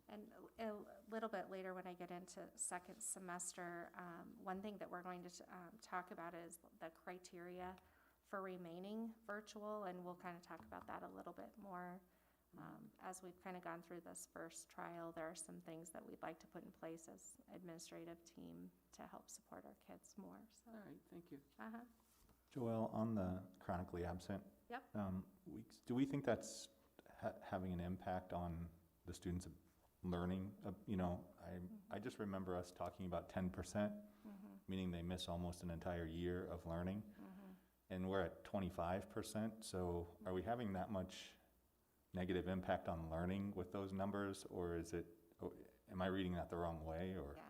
And a little bit later when I get into second semester, one thing that we're going to talk about is the criteria for remaining virtual, and we'll kind of talk about that a little bit more. As we've kind of gone through this first trial, there are some things that we'd like to put in place as administrative team to help support our kids more. So. All right, thank you. Joelle, on the chronically absent Yep. weeks, do we think that's having an impact on the students' learning? I just remember us talking about 10%, meaning they miss almost an entire year of learning, and we're at 25%. So are we having that much negative impact on learning with those numbers, or is it am I reading that the wrong way, or? Yeah.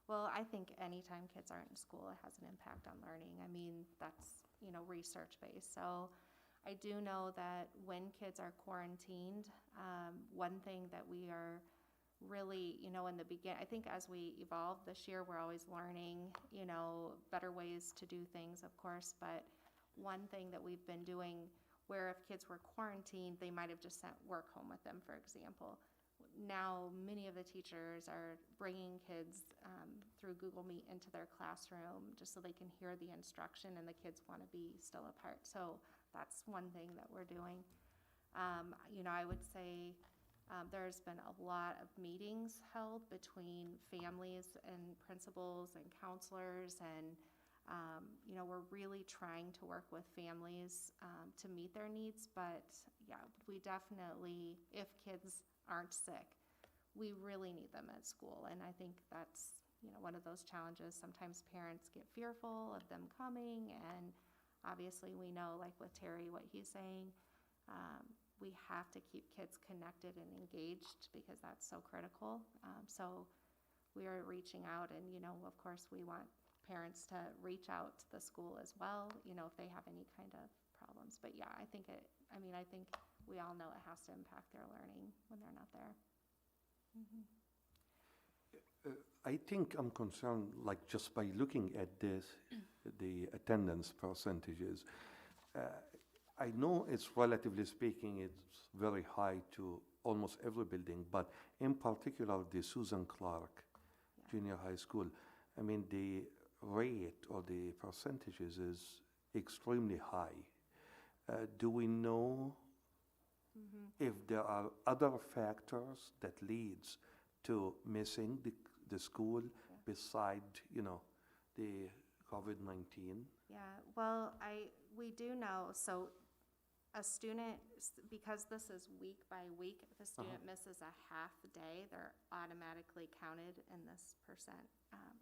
Well, I think anytime kids aren't in school, it has an impact on learning. I mean, that's, research-based. So I do know that when kids are quarantined, one thing that we are really, in the beginning, I think as we evolve this year, we're always learning, better ways to do things, of course. But one thing that we've been doing, where if kids were quarantined, they might have just sent work home with them, for example. Now, many of the teachers are bringing kids through Google Meet into their classroom just so they can hear the instruction, and the kids want to be still apart. So that's one thing that we're doing. I would say there's been a lot of meetings held between families and principals and counselors, and we're really trying to work with families to meet their needs. But yeah, we definitely, if kids aren't sick, we really need them at school. And I think that's, one of those challenges. Sometimes parents get fearful of them coming, and obviously we know, like with Terry, what he's saying, we have to keep kids connected and engaged because that's so critical. So we are reaching out, and, of course we want parents to reach out to the school as well, if they have any kind of problems. But yeah, I think we all know it has to impact their learning when they're not there. I think I'm concerned, like just by looking at this, the attendance percentages. I know it's relatively speaking, it's very high to almost every building, but in particular the Susan Clark Junior High School, I mean the rate or the percentages is extremely high. Do we know if there are other factors that leads to missing the school beside, the COVID-19? Yeah, well, we do know, so a student, because this is week by week, if a student misses a half day, they're automatically counted in this percent,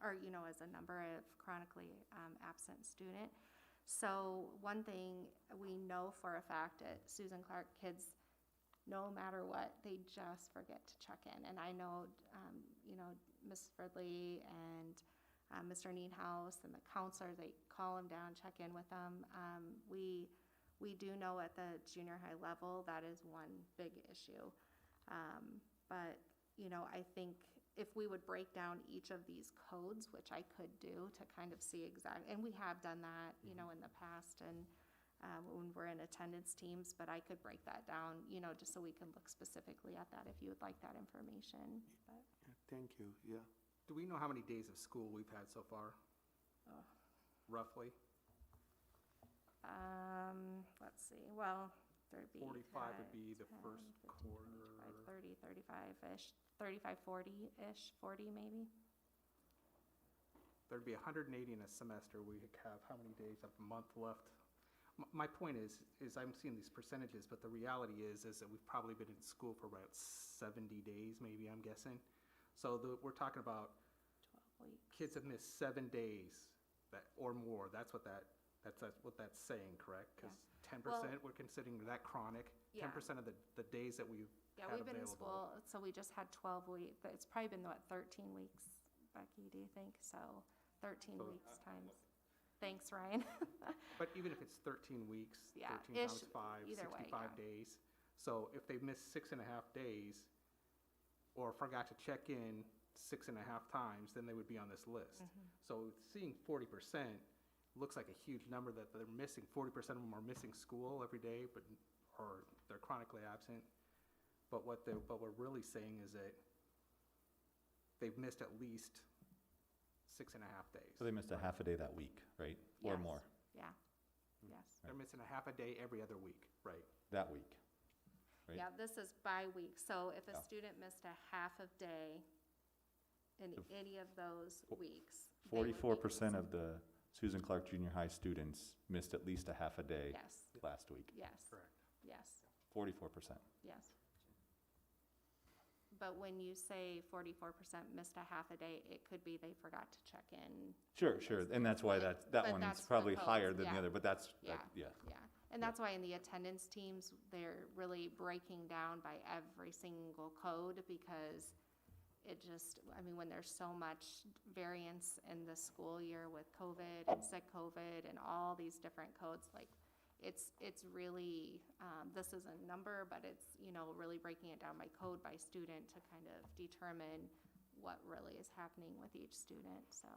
or, as a number of chronically absent student. So one thing we know for a fact at Susan Clark, kids, no matter what, they just forget to check in. And I know, Ms. Fridley and Mr. Nienhaus and the counselor, they call them down, check in with them. We do know at the junior high level that is one big issue. But, I think if we would break down each of these codes, which I could do to kind of see exactly, and we have done that, in the past, and when we're in attendance teams, but I could break that down, just so we can look specifically at that if you would like that information. But. Thank you, yeah. Do we know how many days of school we've had so far? Roughly? Let's see, well, there'd be 45 would be the 10, first 15, quarter. 25, 30, 35-ish, 35, 40-ish, 40 maybe. There'd be 180 in a semester. We have how many days? A month left. My point is I'm seeing these percentages, but the reality is that we've probably been in school for about 70 days, maybe, I'm guessing. So we're talking about 12 weeks. Kids have missed 7 days or more. That's what that's saying, correct? Because 10% we're considering that chronic. 10% of the days that we've Yeah, had we've been in available. school, so we just had 12 weeks. It's probably been, 13 weeks, Becky, do you think? So 13 weeks times. Thanks, Ryan. But even if it's 13 weeks, Yeah, 13 ish, times 5, either way, 65 days. So if they missed 6.5 days or forgot to check in 6.5 times, then they would be on this list. So seeing 40% looks like a huge number that they're missing. 40% of them are missing school every day, or they're chronically absent. But what we're really saying is that they've missed at least 6.5 days. So they missed a half a day that week, right? Or Yes. more, Yeah, yes. They're missing a half a day every other week, right? that week. Right. Yeah, this is by week. So if a Yeah. student missed a half of day in So any of those weeks, they would be 44% of missing. the Susan Clark Junior High students missed at least a half a day Yes, last week. yes. Correct. Yes, 44%. yes. But when you say 44% missed a half a day, it could be they forgot to check in. Sure, and that's why that But one's that's the probably codes, higher than the yeah. other, but that's, Yeah. yeah. Yeah, and that's why in the attendance teams, they're really breaking down by every single code, because it just, I mean, when there's so much variance in the school year with COVID and sick COVID and all these different codes, like, it's really, this is a number, but it's, really breaking it down by code, by student to kind of determine what really is happening with each student, so.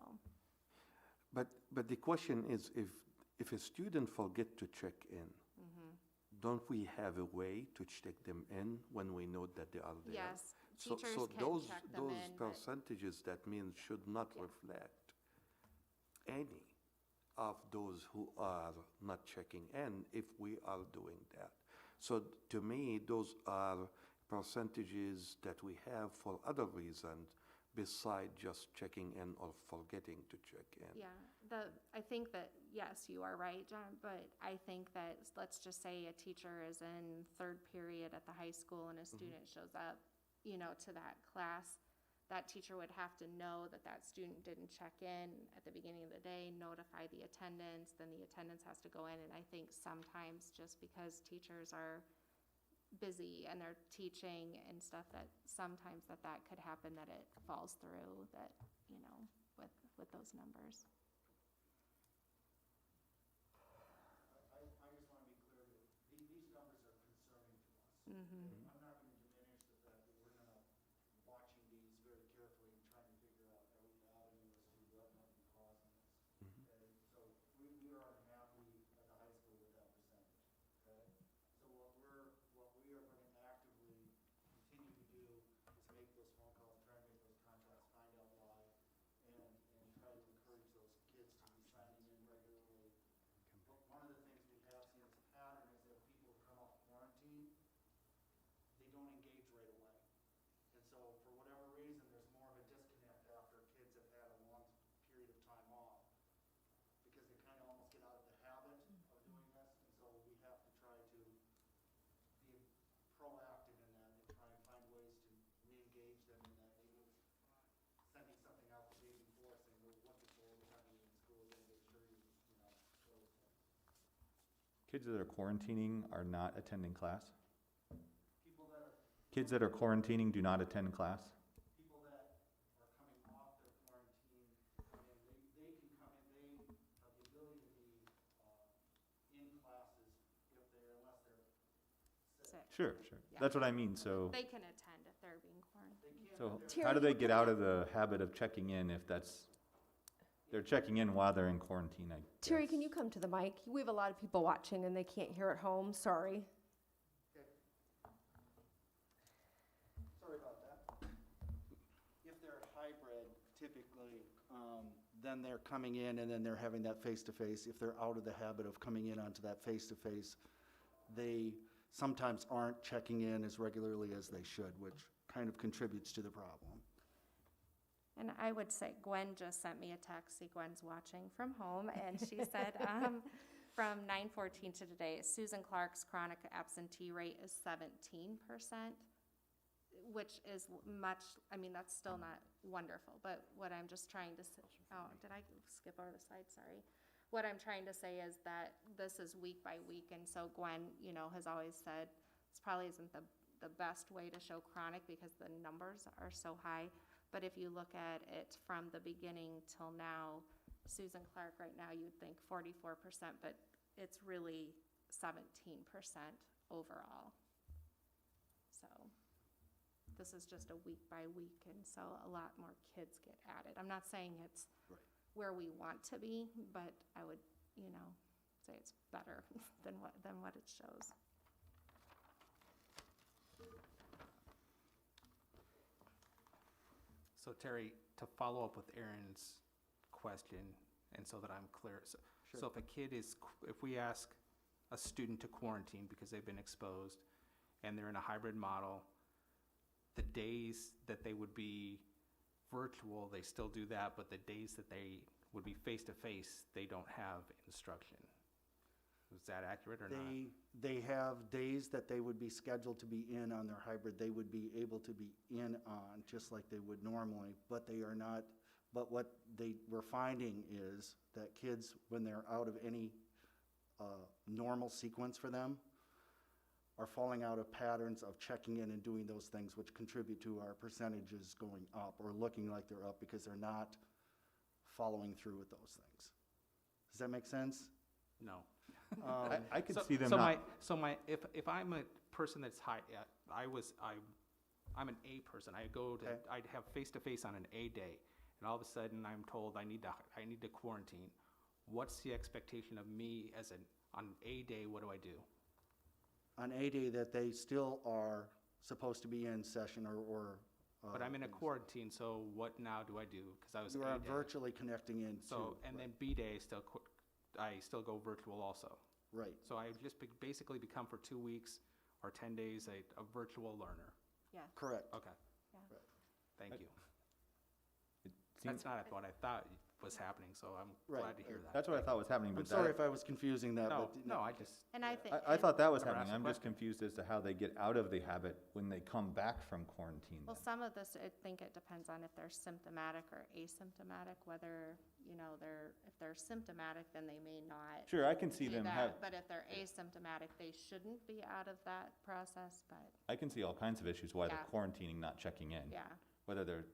But the question is, if a student forget to check in, don't we have a way to check them in when we know that they are there? Yes, So teachers can those check them in, but percentages, that means, should not reflect any of those who are not checking in if we are doing that. So to me, those are percentages that we have for other reasons beside just checking in or forgetting to check in. yeah, I think that, yes, you are right, John, but I think that, let's just say a teacher is in third period at the high school and a student shows up, to that class, that teacher would have to know that that student didn't check in at the beginning of the day, notify the attendance, then the attendance has to go in, and I think sometimes just because teachers are busy and they're teaching and stuff, that sometimes that could happen, that it falls through, that, with those numbers. I just want to be clear that these numbers are concerning to us. Mm-hmm. I'm not going to diminish the fact that we're now watching these very carefully and trying to figure out every avenue as to what might be causing this. Okay? So we are unhappy at the high school with that percentage. Okay? So what we are going to actively continue to do is make those phone calls, try and make those contacts, find out why, and try to encourage those kids to be signing in regularly. But one of the things we have seen as a pattern is that people who come off quarantine, they don't engage right away. And so for whatever reason, there's more of a disconnect after kids have had a long period of time off, because they kind of almost get out of the habit of doing this. And so we have to try to be proactive in that and try and find ways to re-engage them in that. Sending something out the day before saying, we're looking forward to having you in school again, make sure you, those things. Kids that are quarantining are not attending class? People that are Kids that are quarantining do not attend class? people that are coming off their quarantine, and they can come in, they have the ability to be in classes unless they're sick. Sick. Sure. Yeah. That's what I mean, so, They can attend if they're being quarantined. They can't. so how do they get out of the habit of checking in if they're checking in while they're in quarantine, I guess? Terry, can you come to the mic? We have a lot of people watching and they can't hear at home, sorry. Sorry about that. If they're hybrid, typically, then they're coming in and then they're having that face-to-face. If they're out of the habit of coming in onto that face-to-face, they sometimes aren't checking in as regularly as they should, which kind of contributes to the problem. And I would say, Gwen just sent me a text, see Gwen's watching from home, and she said, from 9/14 to today, Susan Clark's chronic absentee rate is 17%, which is much, that's still not wonderful, but what I'm just trying to say, did I skip over the slide, sorry. What I'm trying to say is that this is week by week, and so Gwen, has always said, this probably isn't the best way to show chronic because the numbers are so high. But if you look at it from the beginning till now, Susan Clark right now, you'd think 44%, but it's really 17% overall. So this is just a week by week, and so a lot more kids get added. I'm not saying it's where we want to be, but I would, say it's better than what it shows. So Terry, to follow up with Aaron's question, and so that I'm clear, so if a kid if we ask a student to quarantine because they've been exposed, and they're in a hybrid model, the days that they would be virtual, they still do that, but the days that they would be face-to-face, they don't have instruction. Is that accurate or not? They have days that they would be scheduled to be in on their hybrid, they would be able to be in on, just like they would normally, but they are not. But what we're finding is that kids, when they're out of any normal sequence for them, are falling out of patterns of checking in and doing those things, which contribute to our percentages going up or looking like they're up because they're not following through with those things. Does that make sense? No. I could So- see them so not. if I'm a person that's high, I'm an A person. I go to, Okay. I'd have face-to-face on an A day, and all of a sudden I'm told I need to quarantine. What's the expectation of me on A day, what do I do? On a day that they still are supposed to be in session or But I'm in a things. quarantine, so what now do I do? Because I was You A are day. virtually connecting in So, and then B day, I still go virtual also. right. So I just basically become for 2 weeks or 10 days a virtual learner. Yeah. Correct. Okay. Yeah. Right. Thank you. It seems, That's not what I thought was happening, so I'm Right. glad to hear that. that's what I thought was happening, I'm but sorry that, if I was confusing that, No, but. no, I just, And I think. I thought that was Never happening. asked I'm the just confused as to how they get out of the habit when they come back from quarantine. Well, then. some of this, I think it depends on if they're symptomatic or asymptomatic, whether, if they're symptomatic, then they may not Sure, I can see do them that. have, But if they're asymptomatic, they shouldn't be out of that process, but, I can see all kinds of issues why they're Yeah. quarantining, not checking in. yeah. Whether they're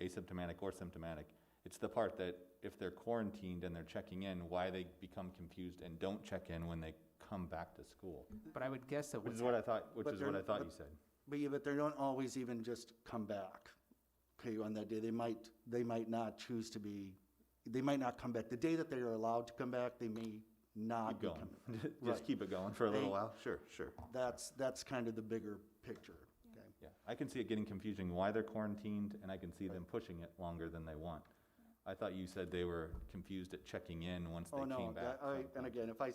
asymptomatic or symptomatic. It's the part that if they're quarantined and they're checking in, why they become confused and don't check in when they come back to school. but I would guess that Which what's is what I thought, which But is what they're- I thought but- you said. But they don't always even just come back, okay, on that day. They might not choose to be, they might not come back. The day that they are allowed to come back, they may not Keep be going. coming back. Just Right. keep it going for a little They- while. Sure, sure. That's kind of the bigger picture, okay? Yeah, I can see it getting confusing why they're quarantined, and I can see them pushing it longer than they want. I thought you said they were confused at checking in once they Oh, no, came back. from and again, if I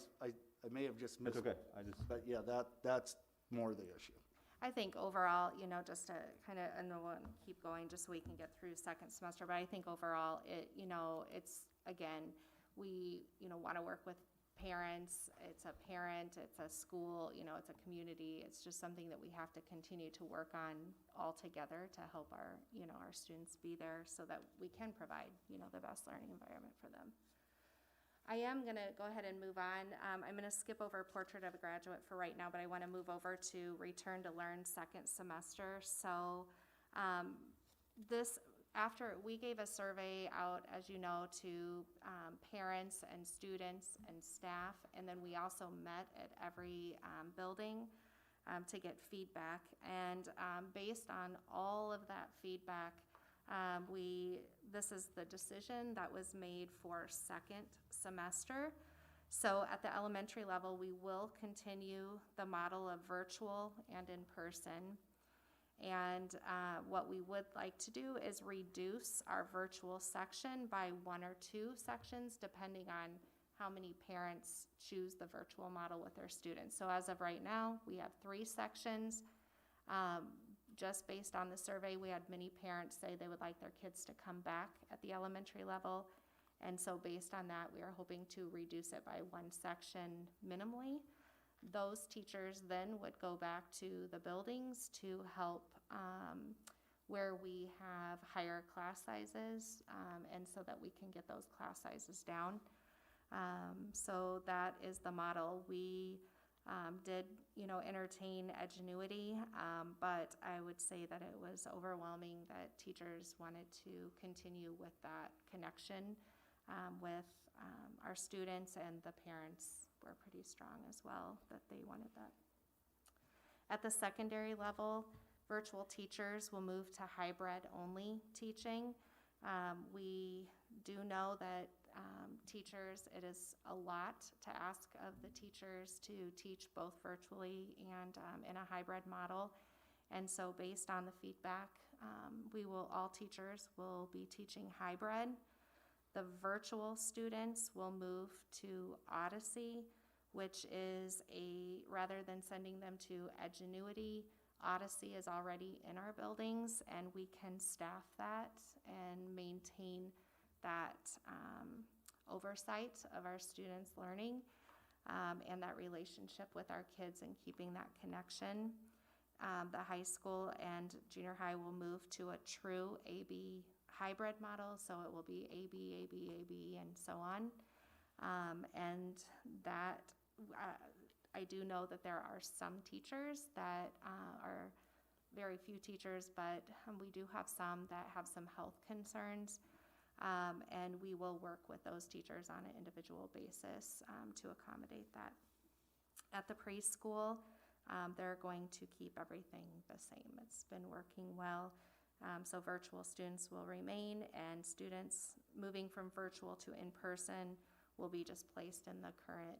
may have just That's missed. okay, I just, But yeah, that's more the issue. I think overall, just to kind of, and then we'll keep going just so we can get through second semester, but I think overall, it's, again, we, want to work with parents. It's a parent, it's a school, it's a community. It's just something that we have to continue to work on all together to help our students be there so that we can provide, the best learning environment for them. I am going to go ahead and move on. I'm going to skip over Portrait of a Graduate for right now, but I want to move over to Return to Learn second semester. So after we gave a survey out, as you know, to parents and students and staff, and then we also met at every building to get feedback. And based on all of that feedback, this is the decision that was made for second semester. So at the elementary level, we will continue the model of virtual and in person. And what we would like to do is reduce our virtual section by 1 or 2 sections, depending on how many parents choose the virtual model with their students. So as of right now, we have 3 sections. Just based on the survey, we had many parents say they would like their kids to come back at the elementary level. And so based on that, we are hoping to reduce it by 1 section minimally. Those teachers then would go back to the buildings to help where we have higher class sizes, and so that we can get those class sizes down. So that is the model. We did, entertain Edgenuity, but I would say that it was overwhelming that teachers wanted to continue with that connection with our students, and the parents were pretty strong as well that they wanted that. At the secondary level, virtual teachers will move to hybrid-only teaching. We do know that teachers, it is a lot to ask of the teachers to teach both virtually and in a hybrid model. And so based on the feedback, all teachers will be teaching hybrid. The virtual students will move to Odyssey, which is rather than sending them to Edgenuity, Odyssey is already in our buildings, and we can staff that and maintain that oversight of our students' learning and that relationship with our kids and keeping that connection. The high school and junior high will move to a true AB hybrid model, so it will be AB, AB, AB, and so on. And that I do know that there are some teachers that are very few teachers, but we do have some that have some health concerns. And we will work with those teachers on an individual basis to accommodate that. At the preschool, they're going to keep everything the same. It's been working well. So virtual students will remain, and students moving from virtual to in-person will be just placed in the current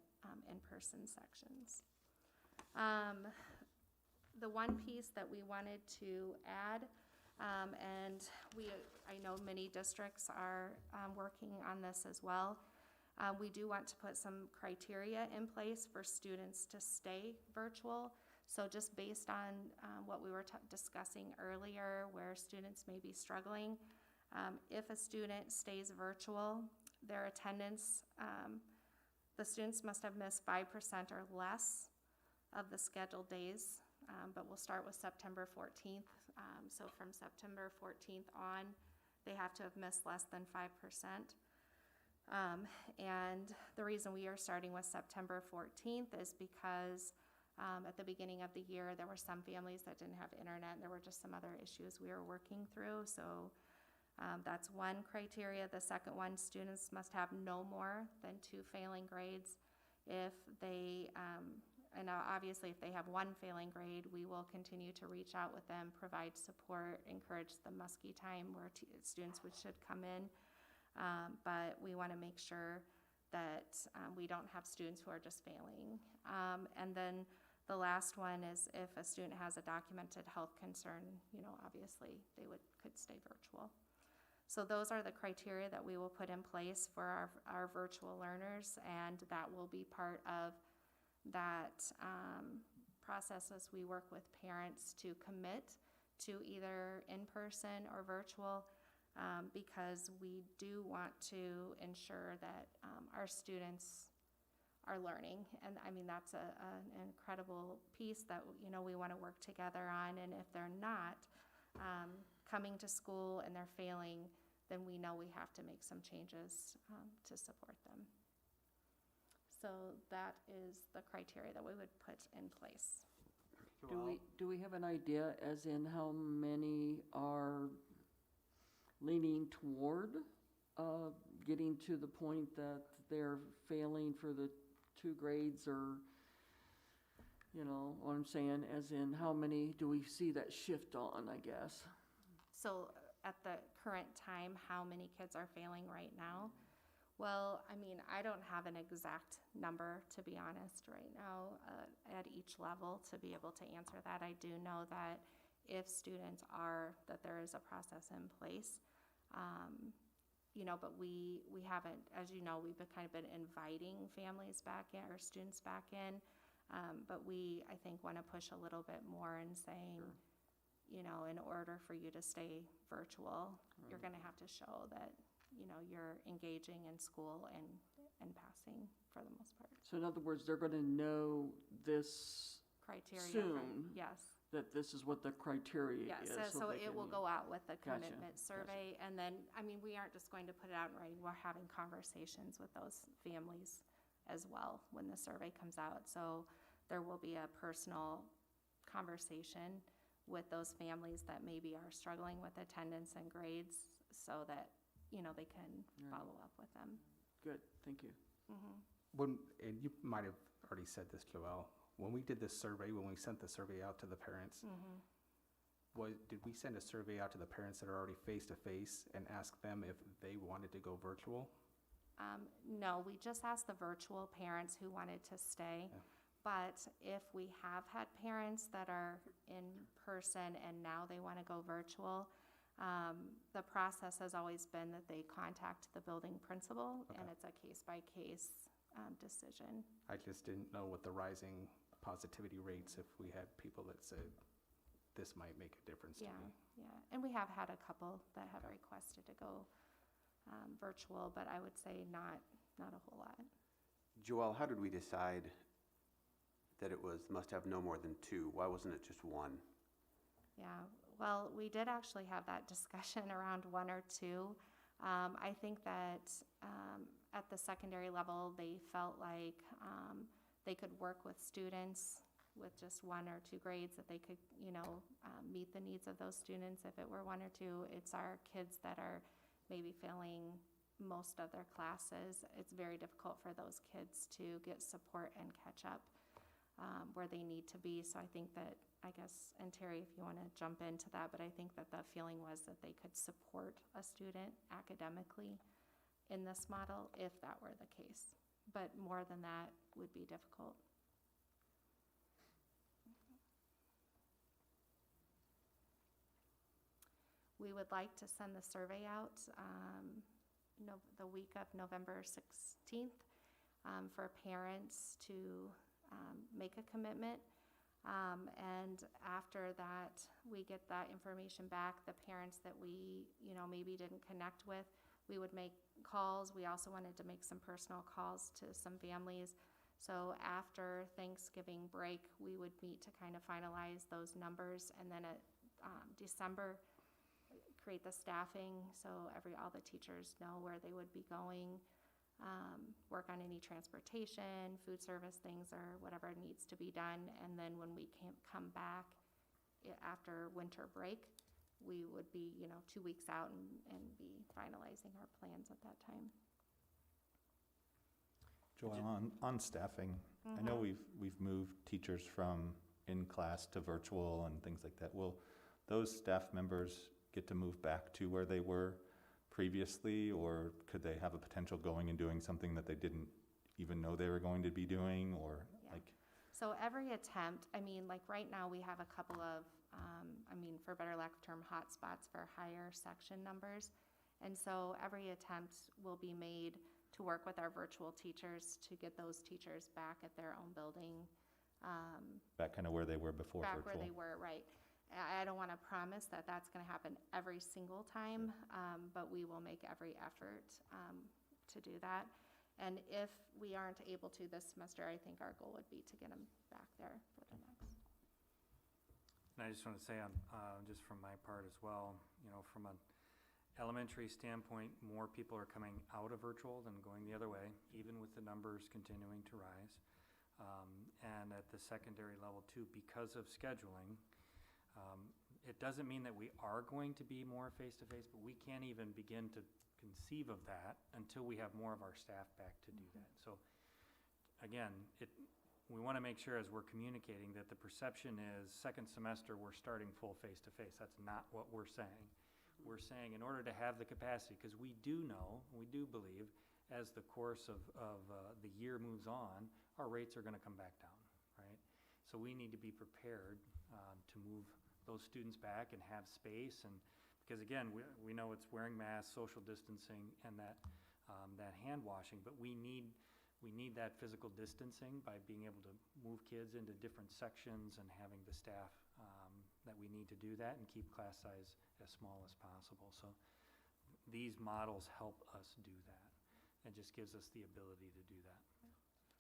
in-person sections. The one piece that we wanted to add, and I know many districts are working on this as well. We do want to put some criteria in place for students to stay virtual. So just based on what we were discussing earlier, where students may be struggling, if a student stays virtual, their attendance, the students must have missed 5% or less of the scheduled days, but we'll start with September 14th. So from September 14th on, they have to have missed less than 5%. And the reason we are starting with September 14th is because at the beginning of the year, there were some families that didn't have internet, and there were just some other issues we were working through. So that's one criteria. The second one, students must have no more than 2 failing grades. If they, and obviously if they have 1 failing grade, we will continue to reach out with them, provide support, encourage the Muscatine where students should come in. But we want to make sure that we don't have students who are just failing. And then the last one is if a student has a documented health concern, obviously they could stay virtual. So those are the criteria that we will put in place for our virtual learners, and that will be part of that process as we work with parents to commit to either in-person or virtual. Because we do want to ensure that our students are learning. And I mean, that's an incredible piece that, we want to work together on. And if they're not coming to school and they're failing, then we know we have to make some changes to support them. So that is the criteria that we would put in place. Do we have an idea as in how many are leaning toward getting to the point that they're failing for the 2 grades, or, what I'm saying, as in how many do we see that shift on, I guess? So at the current time, how many kids are failing right now? Well, I mean, I don't have an exact number, to be honest, right now at each level to be able to answer that. I do know that if students that there is a process in place. But we haven't, as you know, we've kind of been inviting families back in or students back in. But we, I think, want to push a little bit more and saying, Sure. In order for you to stay virtual, you're going to have to show that, you're engaging in school and passing for the most part. So in other words, they're going to know this Criteria soon. Yes. That this is what the criteria Yes, is. so they it can- will go out with the Gotcha, commitment survey, and then, I mean, we aren't just going to put it out in writing, we're having conversations with those families as well when the survey comes out. So there will be a personal conversation with those families that maybe are struggling with attendance and grades, so that, they can follow up with them. Good, thank you. And you might have already said this, Joelle, when we did this survey, when we sent the survey out to the parents, did we send a survey out to the parents that are already face-to-face and ask them if they wanted to go virtual? No, we just asked the virtual parents who wanted to stay. Yeah. But if we have had parents that are in person and now they want to go virtual, the process has always been that they contact the building principal, and it's a case-by-case decision. I just didn't know with the rising positivity rates if we had people that said, this might make a difference to me. Yeah, and we have had a couple that have requested to go virtual, but I would say not a whole lot. Joelle, how did we decide that it must have no more than 2? Why wasn't it just 1? Yeah, well, we did actually have that discussion around 1 or 2. I think that at the secondary level, they felt like they could work with students with just 1 or 2 grades, that they could, meet the needs of those students. If it were 1 or 2, it's our kids that are maybe failing most of their classes. It's very difficult for those kids to get support and catch up where they need to be. So I think that, I guess, and Terry, if you want to jump into that, but I think that the feeling was that they could support a student academically in this model if that were the case. But more than that would be difficult. We would like to send the survey out the week of November 16th for parents to make a commitment. And after that, we get that information back. The parents that we, maybe didn't connect with, we would make calls. We also wanted to make some personal calls to some families. So after Thanksgiving break, we would meet to kind of finalize those numbers. And then at December, create the staffing so all the teachers know where they would be going, work on any transportation, food service things, or whatever needs to be done. And then when we come back after winter break, we would be 2 weeks out and be finalizing our plans at that time. Joelle, on staffing, I know we've moved teachers from in-class to virtual and things like that. Will those staff members get to move back to where they were previously, or could they have a potential going and doing something that they didn't even know they were going to be doing, or So every attempt, right now we have a couple of, for better lack of term, hotspots for higher section numbers. And so every attempt will be made to work with our virtual teachers to get those teachers back at their own building. back kind of where they were before Back virtual? where they were, right. I don't want to promise that that's going to happen every single time, but we will make every effort to do that. And if we aren't able to this semester, I think our goal would be to get them back there for the next. And I just want to say, just from my part as well, from an elementary standpoint, more people are coming out of virtual than going the other way, even with the numbers continuing to rise. And at the secondary level too, because of scheduling, it doesn't mean that we are going to be more face-to-face, but we can't even begin to conceive of that until we have more of our staff back to do that. So again, we want to make sure as we're communicating that the perception is second semester we're starting full face-to-face. That's not what we're saying. We're saying in order to have the capacity, because we do know, we do believe, as the course of the year moves on, our rates are going to come back down, right? So we need to be prepared to move those students back and have space, and because again, we know it's wearing masks, social distancing, and that hand washing, but we need that physical distancing by being able to move kids into different sections and having the staff that we need to do that and keep class size as small as possible. So these models help us do that and just gives us the ability to do that.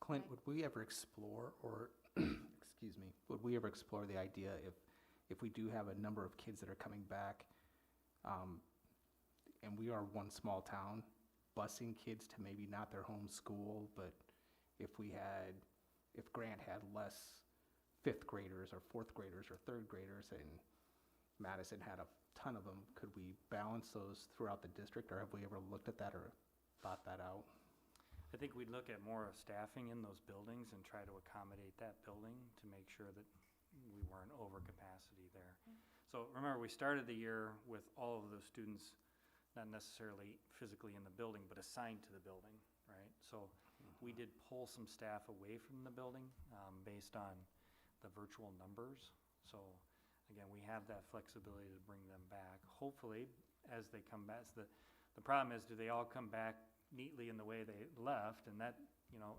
Clint, would we ever explore, or excuse me, would we ever explore the idea if we do have a number of kids that are coming back, and we are one small town, busing kids to maybe not their home school, but if Grant had less 5th graders or 4th graders or 3rd graders and Madison had a ton of them, could we balance those throughout the district, or have we ever looked at that or thought that out? I think we'd look at more of staffing in those buildings and try to accommodate that building to make sure that we weren't over capacity there. So remember, we started the year with all of those students not necessarily physically in the building, but assigned to the building, right? So we did pull some staff away from the building based on the virtual numbers. So again, we have that flexibility to bring them back. Hopefully, as they come back, the problem is, do they all come back neatly in the way they left? And that,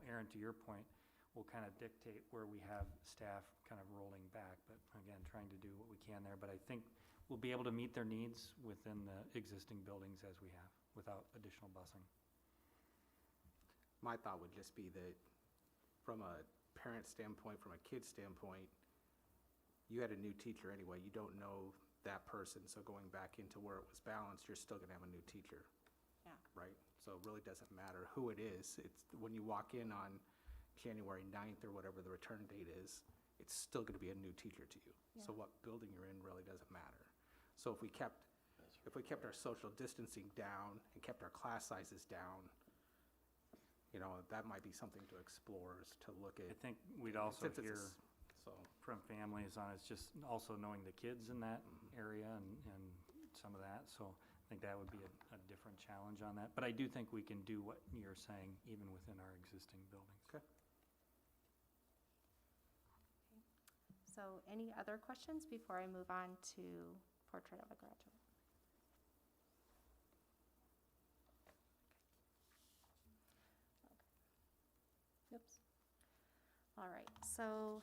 Aaron, to your point, will kind of dictate where we have staff kind of rolling back. But again, trying to do what we can there. But I think we'll be able to meet their needs within the existing buildings as we have, without additional busing. My thought would just be that from a parent standpoint, from a kid standpoint, you had a new teacher anyway. You don't know that person, so going back into where it was balanced, you're still gonna have a new teacher. Yeah. Right? So it really doesn't matter who it is. It's when you walk in on January 9th or whatever the return date is, it's still going to be a new teacher to you. So Yeah. what building you're in really doesn't matter. So if we kept our social distancing down and kept our class sizes down, that might be something to explore, is to look at. I think we'd also since it's a hear s- So, from families on, it's just also knowing the kids in that area and some of that, so I think that would be a different challenge on that. But I do think we can do what you're saying even within our existing buildings. okay. So any other questions before I move on to Portrait of a Graduate? Oops. All right, so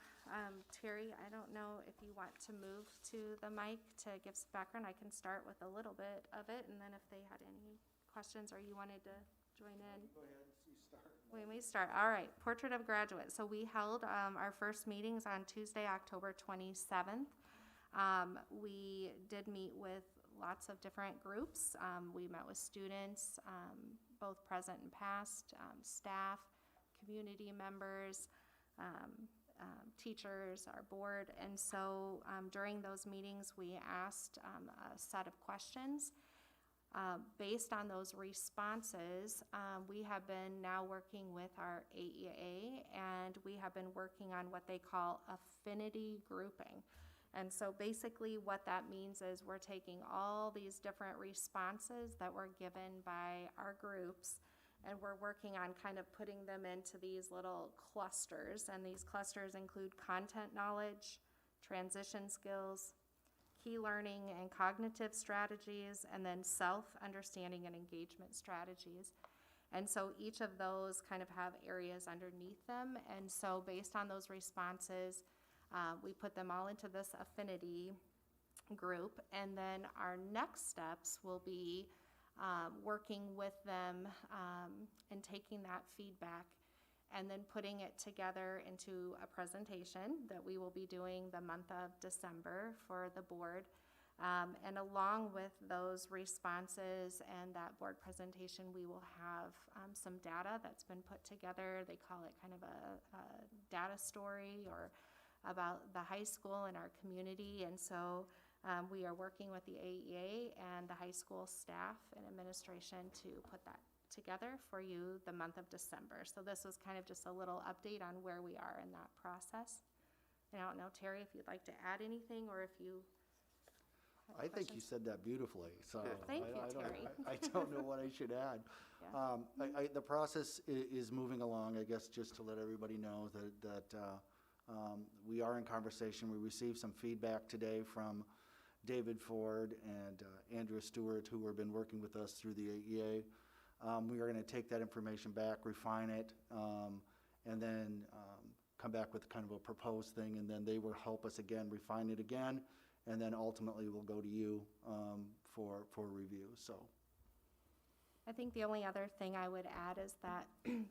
Terry, I don't know if you want to move to the mic to give some background. I can start with a little bit of it, and then if they had any questions or you wanted to join in. Go ahead, you start. When we start, all right, Portrait of Graduate. So we held our first meetings on Tuesday, October 27th. We did meet with lots of different groups. We met with students, both present and past, staff, community members, teachers, our board. And so during those meetings, we asked a set of questions. Based on those responses, we have been now working with our AEA, and we have been working on what they call affinity grouping. And so basically what that means is we're taking all these different responses that were given by our groups, and we're working on kind of putting them into these little clusters. And these clusters include content knowledge, transition skills, key learning and cognitive strategies, and then self-understanding and engagement strategies. And so each of those kind of have areas underneath them. And so based on those responses, we put them all into this affinity group. And then our next steps will be working with them and taking that feedback and then putting it together into a presentation that we will be doing the month of December for the board. And along with those responses and that board presentation, we will have some data that's been put together. They call it kind of a data story or about the high school and our community. And so we are working with the AEA and the high school staff and administration to put that together for you the month of December. So this was kind of just a little update on where we are in that process. And I don't know, Terry, if you'd like to add anything or if you have I think you questions. said that beautifully, so. Thank you, I don't- Terry. I don't know what I should add. Yeah. The process is moving along, I guess, just to let everybody know that we are in conversation. We received some feedback today from David Ford and Andrea Stewart, who have been working with us through the AEA. We are going to take that information back, refine it, and then come back with kind of a proposed thing, and then they will help us again, refine it again, and then ultimately we'll go to you for review, so. I think the only other thing I would add is that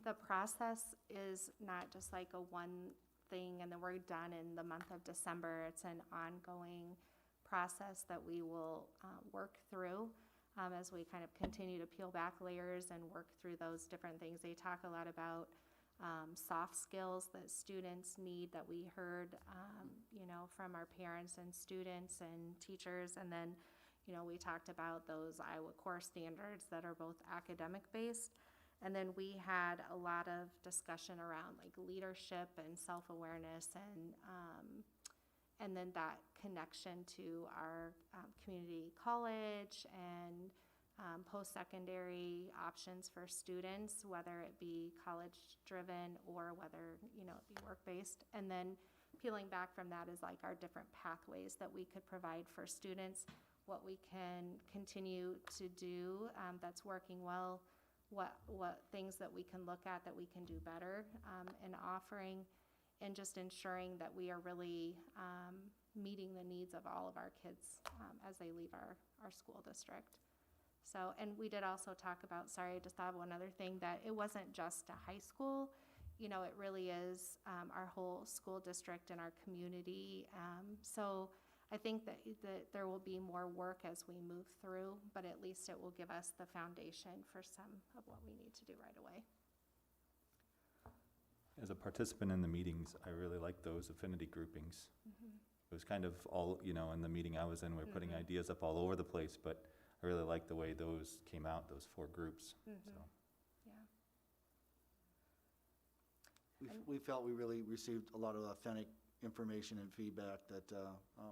the process is not just like a one thing and then we're done in the month of December. It's an ongoing process that we will work through as we kind of continue to peel back layers and work through those different things. They talk a lot about soft skills that students need that we heard, from our parents and students and teachers. And then, we talked about those Iowa core standards that are both academic based. And then we had a lot of discussion around like leadership and self-awareness and then that connection to our community college and post-secondary options for students, whether it be college-driven or whether, it be work-based. And then peeling back from that is like our different pathways that we could provide for students, what we can continue to do that's working well, what things that we can look at that we can do better in offering, and just ensuring that we are really meeting the needs of all of our kids as they leave our school district. So, and we did also talk about, sorry, I just thought of one other thing, that it wasn't just a high school, it really is our whole school district and our community. So I think that there will be more work as we move through, but at least it will give us the foundation for some of what we need to do right away. as a participant in the meetings, I really like those affinity groupings. It was kind of all, you know, in the meeting I was in, we were putting ideas up all over the place, but I really like the way those came out, those 4 groups, so. We felt we really received a lot of authentic information and feedback that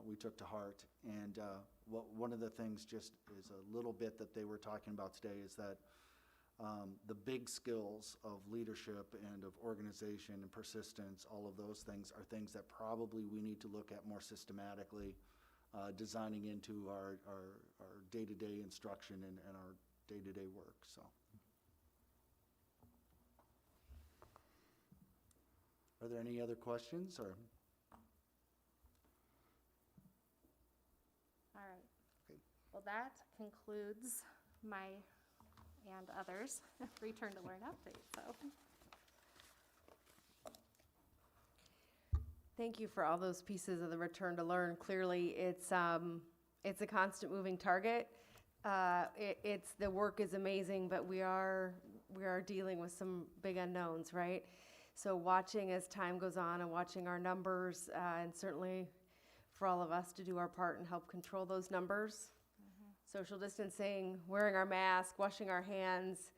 we took to heart. And one of the things just is a little bit that they were talking about today is that the big skills of leadership and of organization and persistence, all of those things are things that probably we need to look at more systematically, designing into our day-to-day instruction and our day-to-day work, so. Are there any other questions, or? All right. Okay. Well, that concludes my and others' Return to Learn update, so. Thank you for all those pieces of the Return to Learn. Clearly, it's a constant moving target. The work is amazing, but we are dealing with some big unknowns, right? So watching as time goes on and watching our numbers, and certainly for all of us to do our part and help control those numbers. Social distancing, wearing our mask, washing our hands,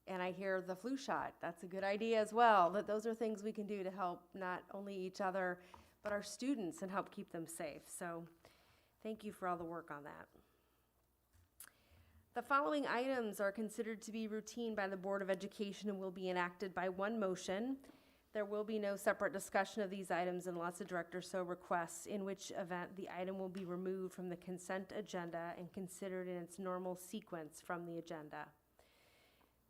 and I hear the flu shot. That's a good idea as well. That those are things we can do to help not only each other, but our students and help keep them safe. So thank you for all the work on that. The following items are considered to be routine by the Board of Education and will be enacted by one motion. There will be no separate discussion of these items unless the director so requests, in which event the item will be removed from the consent agenda and considered in its normal sequence from the agenda.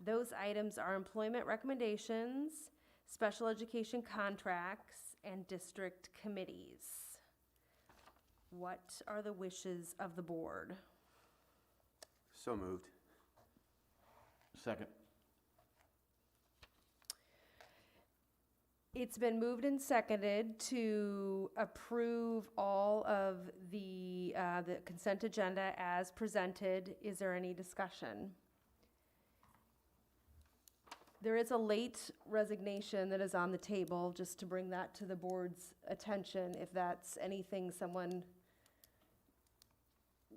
Those items are employment recommendations, special education contracts, and district committees. What are the wishes of the board? So moved. Second. It's been moved and seconded to approve all of the consent agenda as presented. Is there any discussion? There is a late resignation that is on the table, just to bring that to the board's attention, if that's anything someone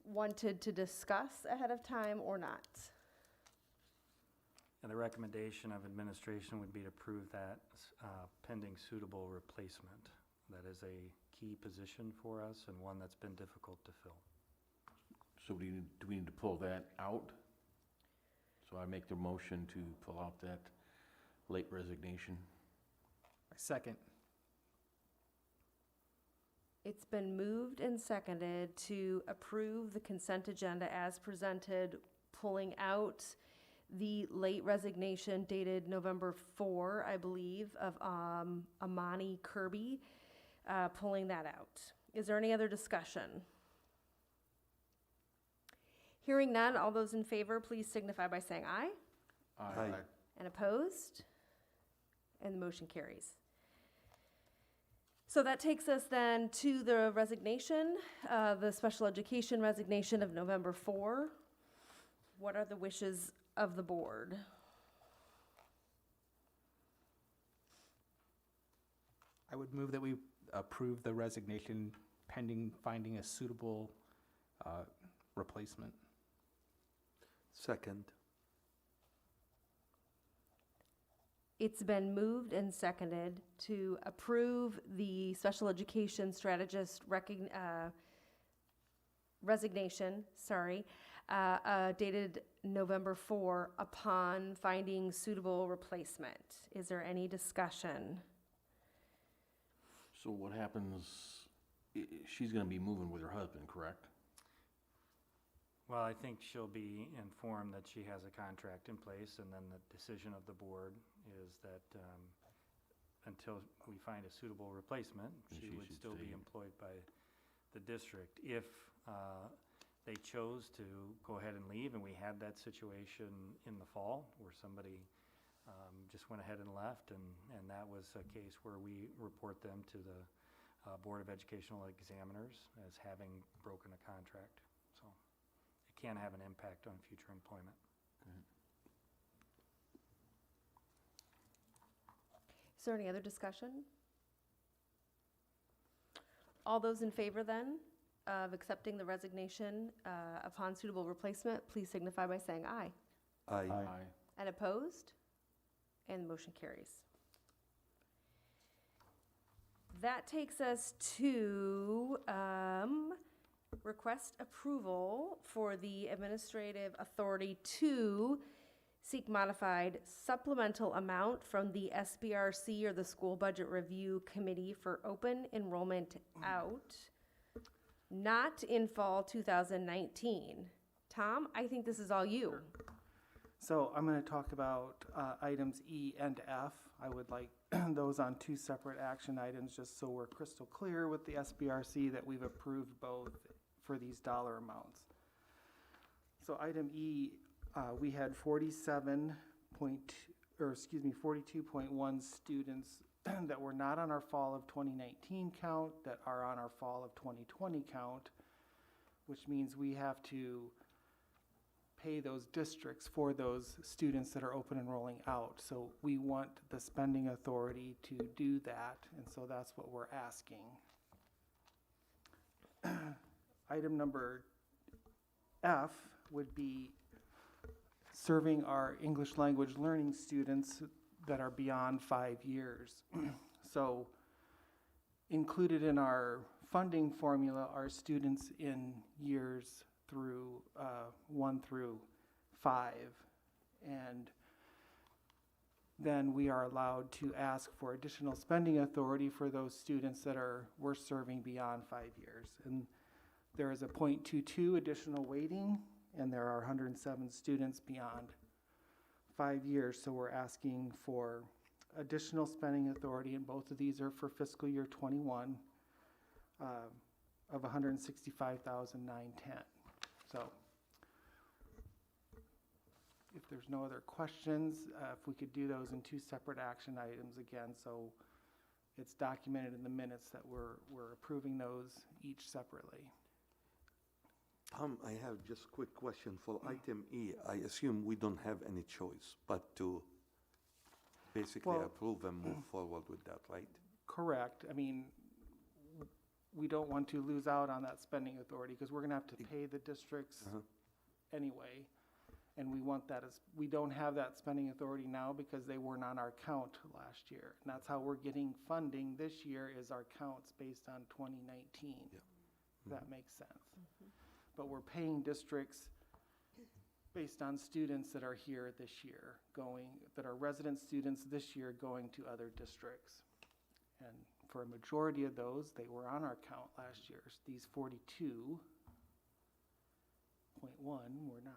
wanted to discuss ahead of time or not. And the recommendation of administration would be to approve that pending suitable replacement. That is a key position for us and one that's been difficult to fill. So do we need to pull that out? So I make the motion to pull out that late resignation. Second. It's been moved and seconded to approve the consent agenda as presented, pulling out the late resignation dated November 4, I believe, of Amani Kirby, pulling that out. Is there any other discussion? Hearing none, all those in favor, please signify by saying aye. Aye. And opposed? And the motion carries. So that takes us then to the resignation, the special education resignation of November 4. What are the wishes of the board? I would move that we approve the resignation pending finding a suitable replacement. Second. It's been moved and seconded to approve the special education strategist resignation, dated November 4 upon finding suitable replacement. Is there any discussion? So what happens, she's gonna be moving with her husband, correct? Well, I think she'll be informed that she has a contract in place, and then the decision of the board is that until we find a suitable replacement, And she she would should still be stay. employed by the district. If they chose to go ahead and leave, and we had that situation in the fall where somebody just went ahead and left, and that was a case where we report them to the Board of Educational Examiners as having broken a contract. So it can have an impact on future employment. there any other discussion? All those in favor then of accepting the resignation upon suitable replacement, please signify by saying aye. Aye. And opposed? And the motion carries. That takes us to request approval for the administrative authority to seek modified supplemental amount from the SBRC or the School Budget Review Committee for open enrollment out, not in fall 2019. Tom, I think this is all you. So I'm going to talk about items E and F. I would like those on two separate action items, just so we're crystal clear with the SBRC that we've approved both for these dollar amounts. So item E, we had 42.1 students that were not on our fall of 2019 count that are on our fall of 2020 count, which means we have to pay those districts for those students that are open enrolling out. So we want the spending authority to do that, and so that's what we're asking. Item number F would be serving our English language learning students that are beyond 5 years. So included in our funding formula are students in years through 1 through 5, and then we are allowed to ask for additional spending authority for those students that we're serving beyond 5 years. And there is a 0.22 additional weighting, and there are 107 students beyond 5 years, so we're asking for additional spending authority, and both of these are for fiscal year 21 of $165,910. So if there's no other questions, if we could do those in two separate action items again, so it's documented in the minutes that we're approving those each separately. Tom, I have just a quick question for item E. I assume we don't have any choice but to basically Well, approve and move forward with that, right? Correct. I mean, we don't want to lose out on that spending authority because we're going to have to pay the districts anyway. And we want that we don't have that spending authority now because they weren't on our count last year. And that's how we're getting funding this year, is our counts based on 2019. Yeah. If that makes sense. But we're paying districts based on students that are here this year, that are resident students this year going to other districts. And for a majority of those, they were on our count last year. These 42.1 were not.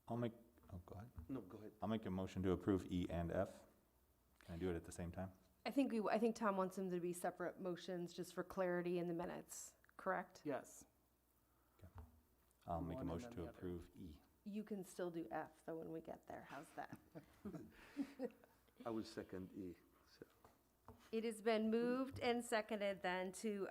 Go ahead. No, go ahead. I'll make a motion to approve E and F. Can I do it at the same time? I think Tom wants them to be separate motions just for clarity in the minutes, correct? Yes. I'll make a One and motion then to the other. approve E. You can still do F though when we get there. How's that? I will second E. So. It has been moved and seconded then to,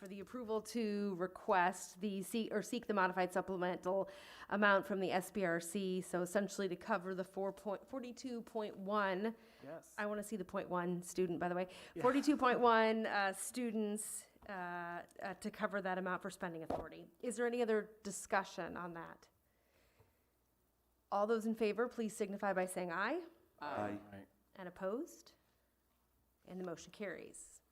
for the approval to request seek the modified supplemental amount from the SBRC. So essentially to cover the 42.1. Yes. I want to see the 0.1 student, by the way. Yeah. 42.1 students to cover that amount for spending authority. Is there any other discussion on that? All those in favor, please signify by saying aye. Aye. And opposed? And the motion carries.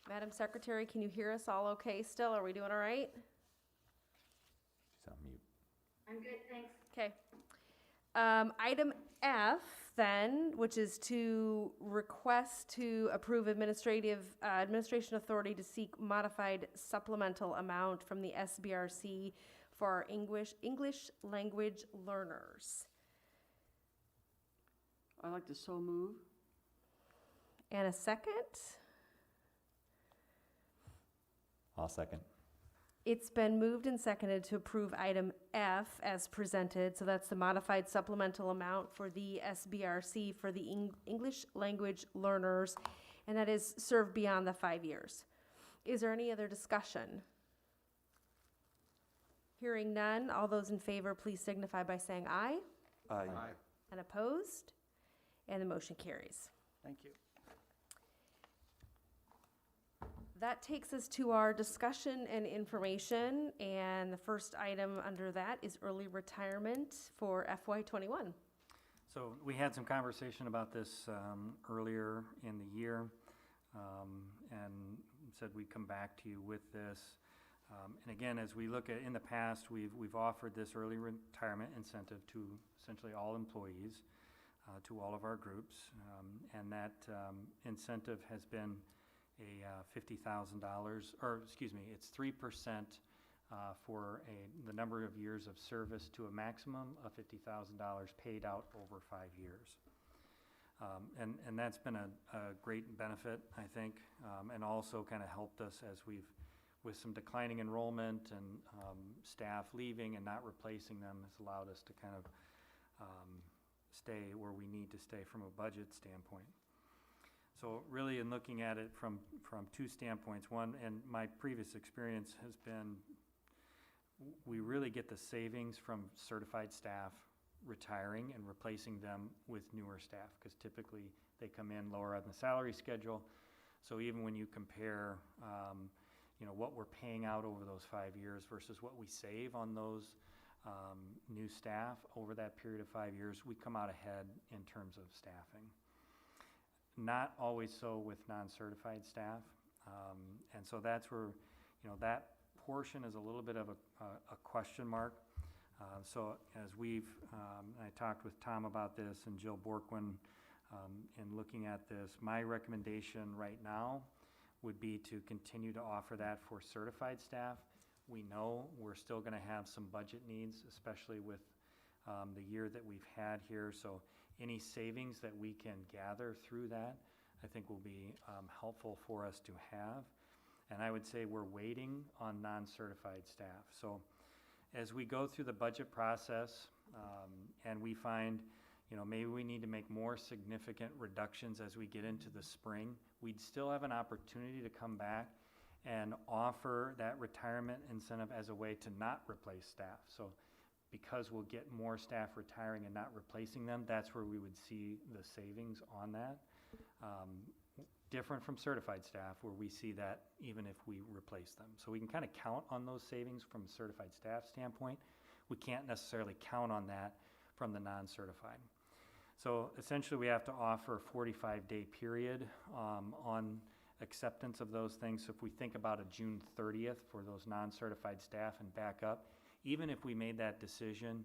Madam Secretary, can you hear us all okay still? Are we doing all right? She's on mute. I'm good, thanks. Okay. Item F then, which is to request to approve administration authority to seek modified supplemental amount from the SBRC for our English language learners. I'd like to so move. And a second? I'll second. It's been moved and seconded to approve item F as presented. So that's the modified supplemental amount for the SBRC for the English language learners, and that is served beyond the 5 years. Is there any other discussion? Hearing none, all those in favor, please signify by saying aye. Aye. And opposed? And the motion carries. Thank you. That takes us to our discussion and information, and the first item under that is early retirement for FY21. So we had some conversation about this earlier in the year, and said we'd come back to you with this. And again, as we look at, in the past, we've offered this early retirement incentive to essentially all employees, to all of our groups, and that incentive has been a $50,000, or excuse me, it's 3% for the number of years of service to a maximum of $50,000 paid out over 5 years. And that's been a great benefit, I think, and also kind of helped us as with some declining enrollment and staff leaving and not replacing them, has allowed us to kind of stay where we need to stay from a budget standpoint. So really, in looking at it from two standpoints, one, and my previous experience has been, we really get the savings from certified staff retiring and replacing them with newer staff, because typically they come in lower on the salary schedule. So even when you compare, what we're paying out over those 5 years versus what we save on those new staff over that period of 5 years, we come out ahead in terms of staffing. Not always so with non-certified staff, and so that's where, that portion is a little bit of a question mark. So as I talked with Tom about this and Jill Borkwin in looking at this, my recommendation right now would be to continue to offer that for certified staff. We know we're still going to have some budget needs, especially with the year that we've had here. So any savings that we can gather through that, I think will be helpful for us to have. And I would say we're waiting on non-certified staff. So as we go through the budget process and we find, maybe we need to make more significant reductions as we get into the spring, we'd still have an opportunity to come back and offer that retirement incentive as a way to not replace staff. So because we'll get more staff retiring and not replacing them, that's where we would see the savings on that. Different from certified staff, where we see that even if we replace them. So we can kind of count on those savings from a certified staff standpoint. We can't necessarily count on that from the non-certified. So essentially we have to offer a 45-day period on acceptance of those things. So if we think about a June 30th for those non-certified staff and back up, even if we made that decision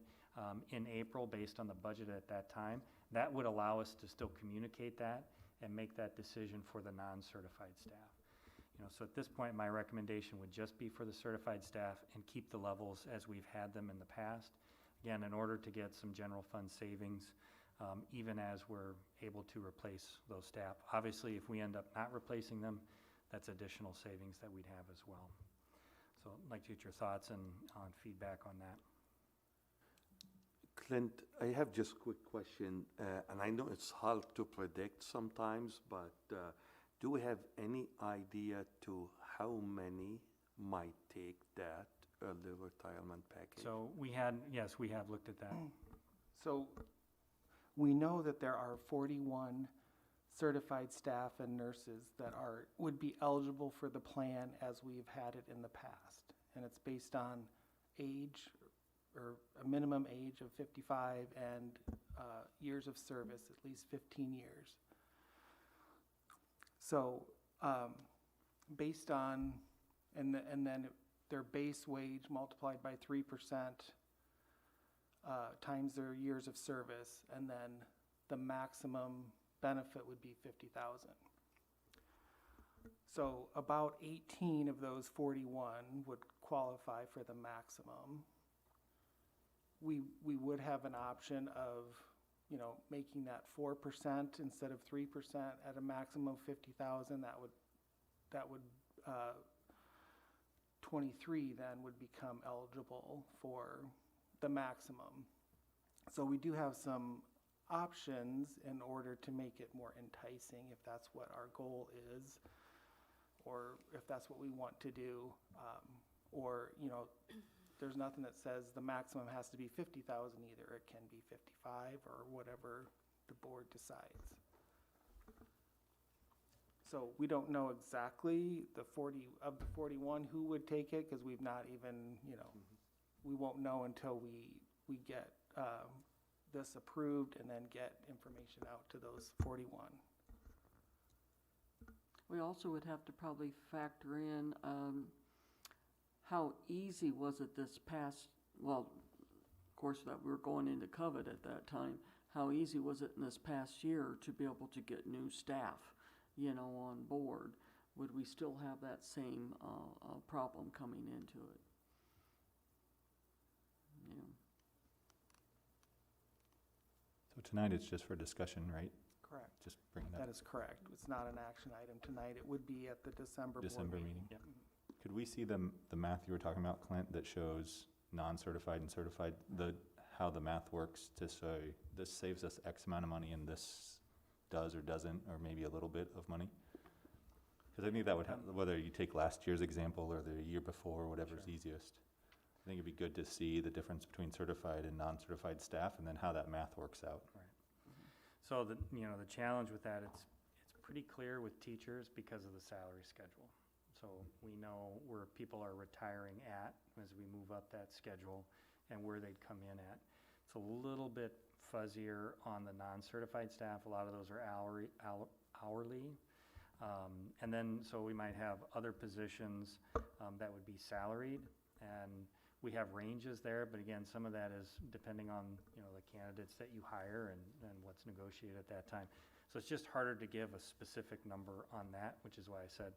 in April based on the budget at that time, that would allow us to still communicate that and make that decision for the non-certified staff. So at this point, my recommendation would just be for the certified staff and keep the levels as we've had them in the past. Again, in order to get some general fund savings, even as we're able to replace those staff. Obviously, if we end up not replacing them, that's additional savings that we'd have as well. So I'd like to get your thoughts and on feedback on that. Clint, I have just a quick question, and I know it's hard to predict sometimes, but do we have any idea to how many might take that early retirement package? So we have looked at that. So we know that there are 41 certified staff and nurses that would be eligible for the plan as we've had it in the past. And it's based on age, or a minimum age of 55 and years of service, at least 15 years. So based on, and then their base wage multiplied by 3% times their years of service, and then the maximum benefit would be $50,000. So about 18 of those 41 would qualify for the maximum. We would have an option of, making that 4% instead of 3% at a maximum of 50,000. That would 23 then would become eligible for the maximum. So we do have some options in order to make it more enticing, if that's what our goal is, or if that's what we want to do, or there's nothing that says the maximum has to be 50,000 either. It can be 55 or whatever the board decides. So we don't know exactly the 41 who would take it, because we've not even, we won't know until we get this approved and then get information out to those 41. We also would have to probably factor in how easy was it this past, well, of course that we were going into COVID at that time, how easy was it in this past year to be able to get new staff, on board? Would we still have that same problem coming into it? So tonight it's just for discussion, right? Correct. Just bring it up. That is correct. It's not an action item tonight. It would be at the December board meeting. Yep. Could we see the math you were talking about, Clint, that shows non-certified and certified, how the math works to say this saves us X amount of money and this does or doesn't, or maybe a little bit of money? Because I think that would have, whether you take last year's example or the year before, whatever's easiest. I think it'd be good to see the difference between certified and non-certified staff, and then how that math works out. Right. So the challenge with that, it's pretty clear with teachers because of the salary schedule. So we know where people are retiring at as we move up that schedule and where they'd come in at. It's a little bit fuzzier on the non-certified staff. A lot of those are hourly. And then, so we might have other positions that would be salaried, and we have ranges there, but again, some of that is depending on, the candidates that you hire and what's negotiated at that time. So it's just harder to give a specific number on that, which is why I said,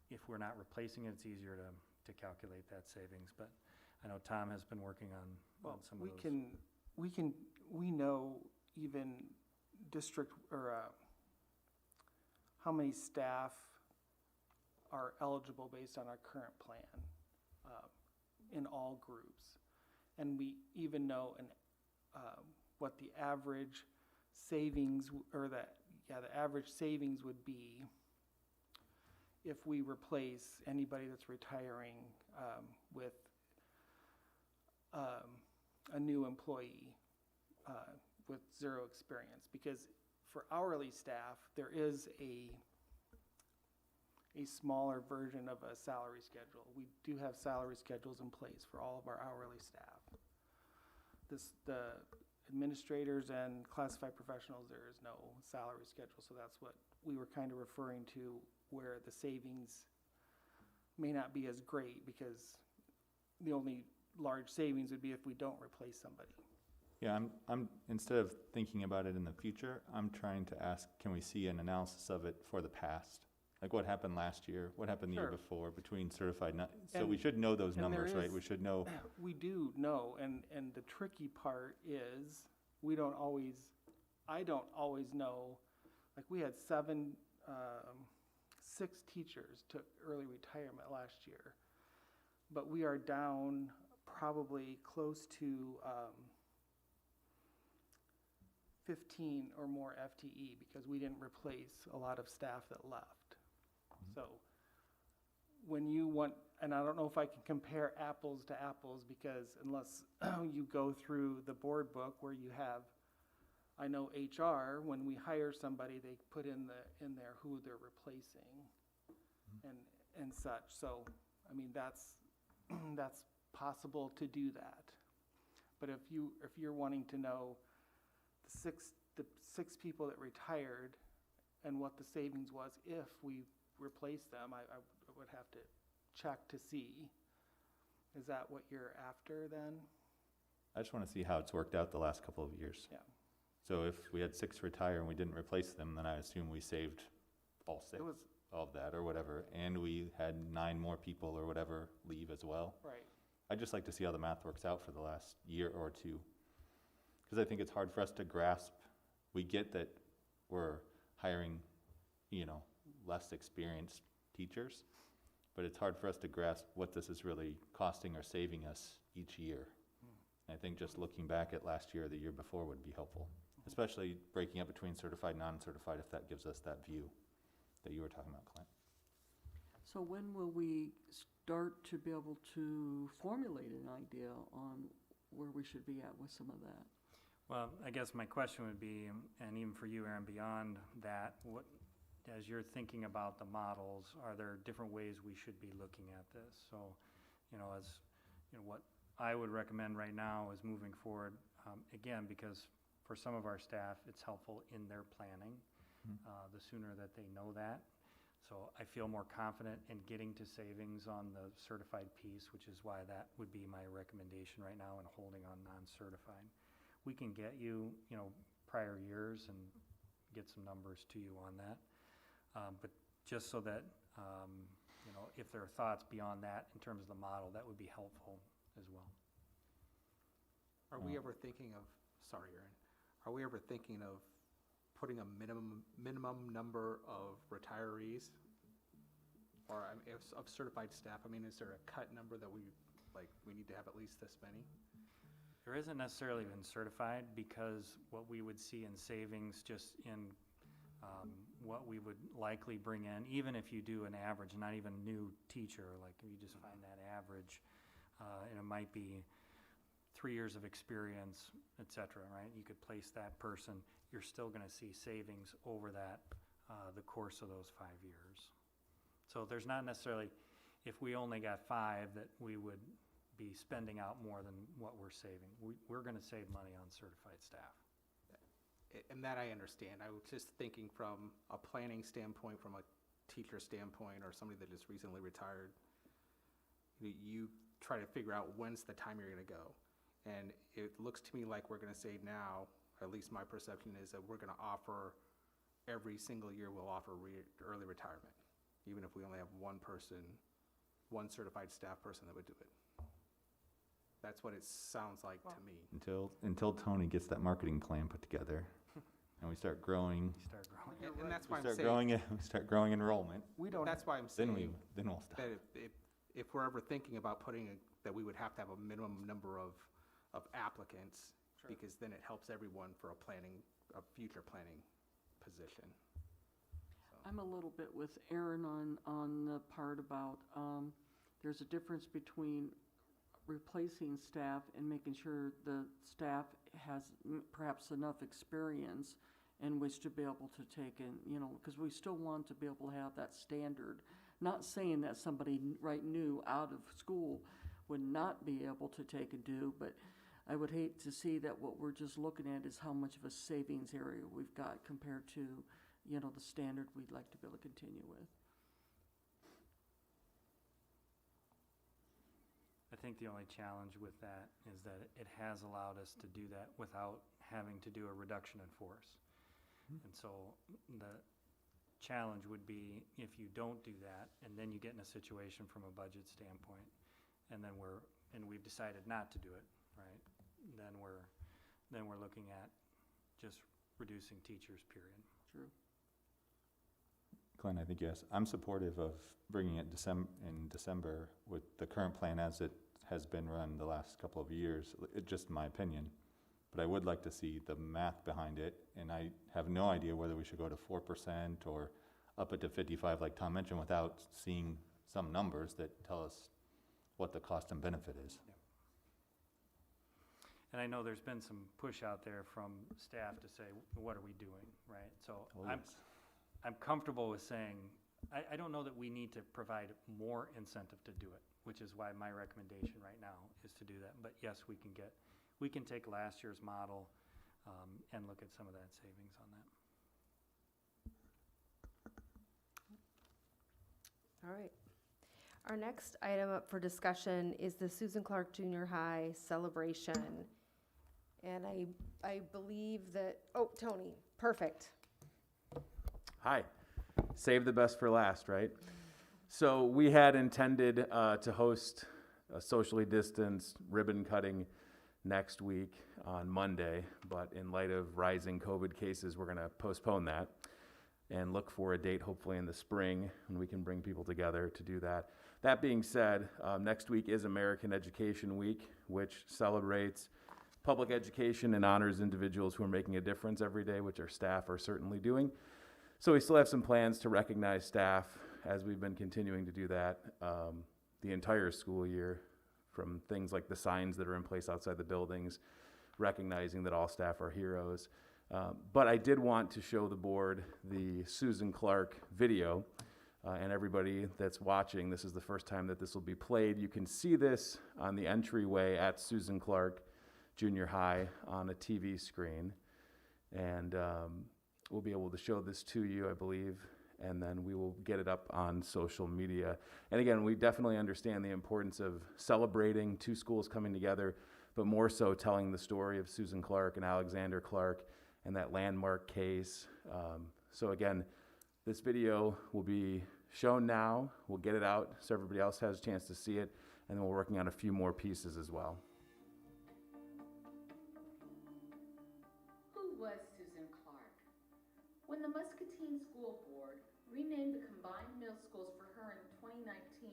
if we're not replacing it, it's easier to calculate that savings. But I know Tom has been working on some of those. We know even district, or how many staff are eligible based on our current plan in all groups. And we even know what the average savings, the average savings would be if we replace anybody that's retiring with a new employee with zero experience. Because for hourly staff, there is a smaller version of a salary schedule. We do have salary schedules in place for all of our hourly staff. The administrators and classified professionals, there is no salary schedule, so that's what we were kind of referring to, where the savings may not be as great, because the only large savings would be if we don't replace somebody. Yeah, I'm instead of thinking about it in the future, I'm trying to ask, can we see an analysis of it for the past? Like what happened last year, what happened the year before between certified, so we should know those numbers, right? We should know. We do know, and the tricky part is I don't always know. Like we had 6 teachers took early retirement last year, but we are down probably close to 15 or more FTE because we didn't replace a lot of staff that left. So when you want, and I don't know if I can compare apples to apples, because unless you go through the board book where you have, I know HR, when we hire somebody, they put in there who they're replacing and such. So, I mean, that's possible to do that. But if you're wanting to know the six people that retired and what the savings was if we replaced them, I would have to check to see. Is that what you're after then? I just want to see how it's worked out the last couple of years. Yeah. So if we had 6 retire and we didn't replace them, then I assume we saved all 6 of that or whatever, and we had 9 more people or whatever leave as well. Right. I'd just like to see how the math works out for the last year or two, because I think it's hard for us to grasp. We get that we're hiring, less experienced teachers, but it's hard for us to grasp what this is really costing or saving us each year. And I think just looking back at last year or the year before would be helpful, especially breaking up between certified and non-certified, if that gives us that view that you were talking about, Clint. So when will we start to be able to formulate an idea on where we should be at with some of that? Well, I guess my question would be, and even for you, Aaron, beyond that, what, as you're thinking about the models, are there different ways we should be looking at this? So, what I would recommend right now is moving forward, again, because for some of our staff, it's helpful in their planning, the sooner that they know that. So I feel more confident in getting to savings on the certified piece, which is why that would be my recommendation right now, and holding on non-certified. We can get you, prior years and get some numbers to you on that. But just so that, if there are thoughts beyond that in terms of the model, that would be helpful as well. Are we ever thinking of, sorry, Aaron, are we ever thinking of putting a minimum number of retirees? Or of certified staff? I mean, is there a cut number that we need to have at least this many? There isn't necessarily been certified, because what we would see in savings just in what we would likely bring in, even if you do an average, not even new teacher, like if you just find that average, and it might be 3 years of experience, et cetera, right? You could place that person, you're still gonna see savings over that, the course of those 5 years. So there's not necessarily, if we only got 5, that we would be spending out more than what we're saving. We're gonna save money on certified staff. And that I understand. I was just thinking from a planning standpoint, from a teacher standpoint, or somebody that just recently retired. You try to figure out when's the time you're gonna go. And it looks to me like we're gonna say now, at least my perception is that we're gonna offer, every single year we'll offer early retirement, even if we only have one person, one certified staff person that would do it. That's what it sounds like to me. Until Tony gets that marketing plan put together, and we start growing. And that's why I'm We saying. start growing enrollment. That's why I'm saying. Then we'll stop. That if we're ever thinking about that we would have to have a minimum number of applicants, because then it helps everyone for a future planning position. So. I'm a little bit with Aaron on the part about, there's a difference between replacing staff and making sure the staff has perhaps enough experience in which to be able to take in, because we still want to be able to have that standard. Not saying that somebody right new out of school would not be able to take and do, but I would hate to see that what we're just looking at is how much of a savings area we've got compared to, the standard we'd like to be able to continue with. I think the only challenge with that is that it has allowed us to do that without having to do a reduction in force. And so the challenge would be if you don't do that, and then you get in a situation from a budget standpoint, and then we've decided not to do it, right? Then we're looking at just reducing teachers, period. True. Glenn, I think yes. I'm supportive of bringing it in December with the current plan as it has been run the last couple of years. It's just my opinion. But I would like to see the math behind it, and I have no idea whether we should go to 4% or up it to 55 like Tom mentioned without seeing some numbers that tell us what the cost and benefit is. Yeah. And I know there's been some push out there from staff to say, what are we doing, right? So I'm comfortable with saying, I don't know that we need to provide more incentive to do it, which is why my recommendation right now is to do that. But yes, we can take last year's model and look at some of that savings on that. All right. Our next item up for discussion is the Susan Clark Junior High celebration. And I believe that, Tony, perfect. Hi. Save the best for last, right? So we had intended to host a socially distanced ribbon cutting next week on Monday, but in light of rising COVID cases, we're going to postpone that and look for a date hopefully in the spring when we can bring people together to do that. That being said, next week is American Education Week, which celebrates public education and honors individuals who are making a difference every day, which our staff are certainly doing. So we still have some plans to recognize staff as we've been continuing to do that the entire school year, from things like the signs that are in place outside the buildings, recognizing that all staff are heroes. But I did want to show the board the Susan Clark video, and everybody that's watching, this is the first time that this will be played. You can see this on the entryway at Susan Clark Junior High on a TV screen, and we'll be able to show this to you, I believe, and then we will get it up on social media. And again, we definitely understand the importance of celebrating two schools coming together, but more so telling the story of Susan Clark and Alexander Clark and that landmark case. So again, this video will be shown now. We'll get it out so everybody else has a chance to see it, and then we're working on a few more pieces as well. Who was Susan Clark? When the Muscatine School Board renamed the combined middle schools for her in 2019,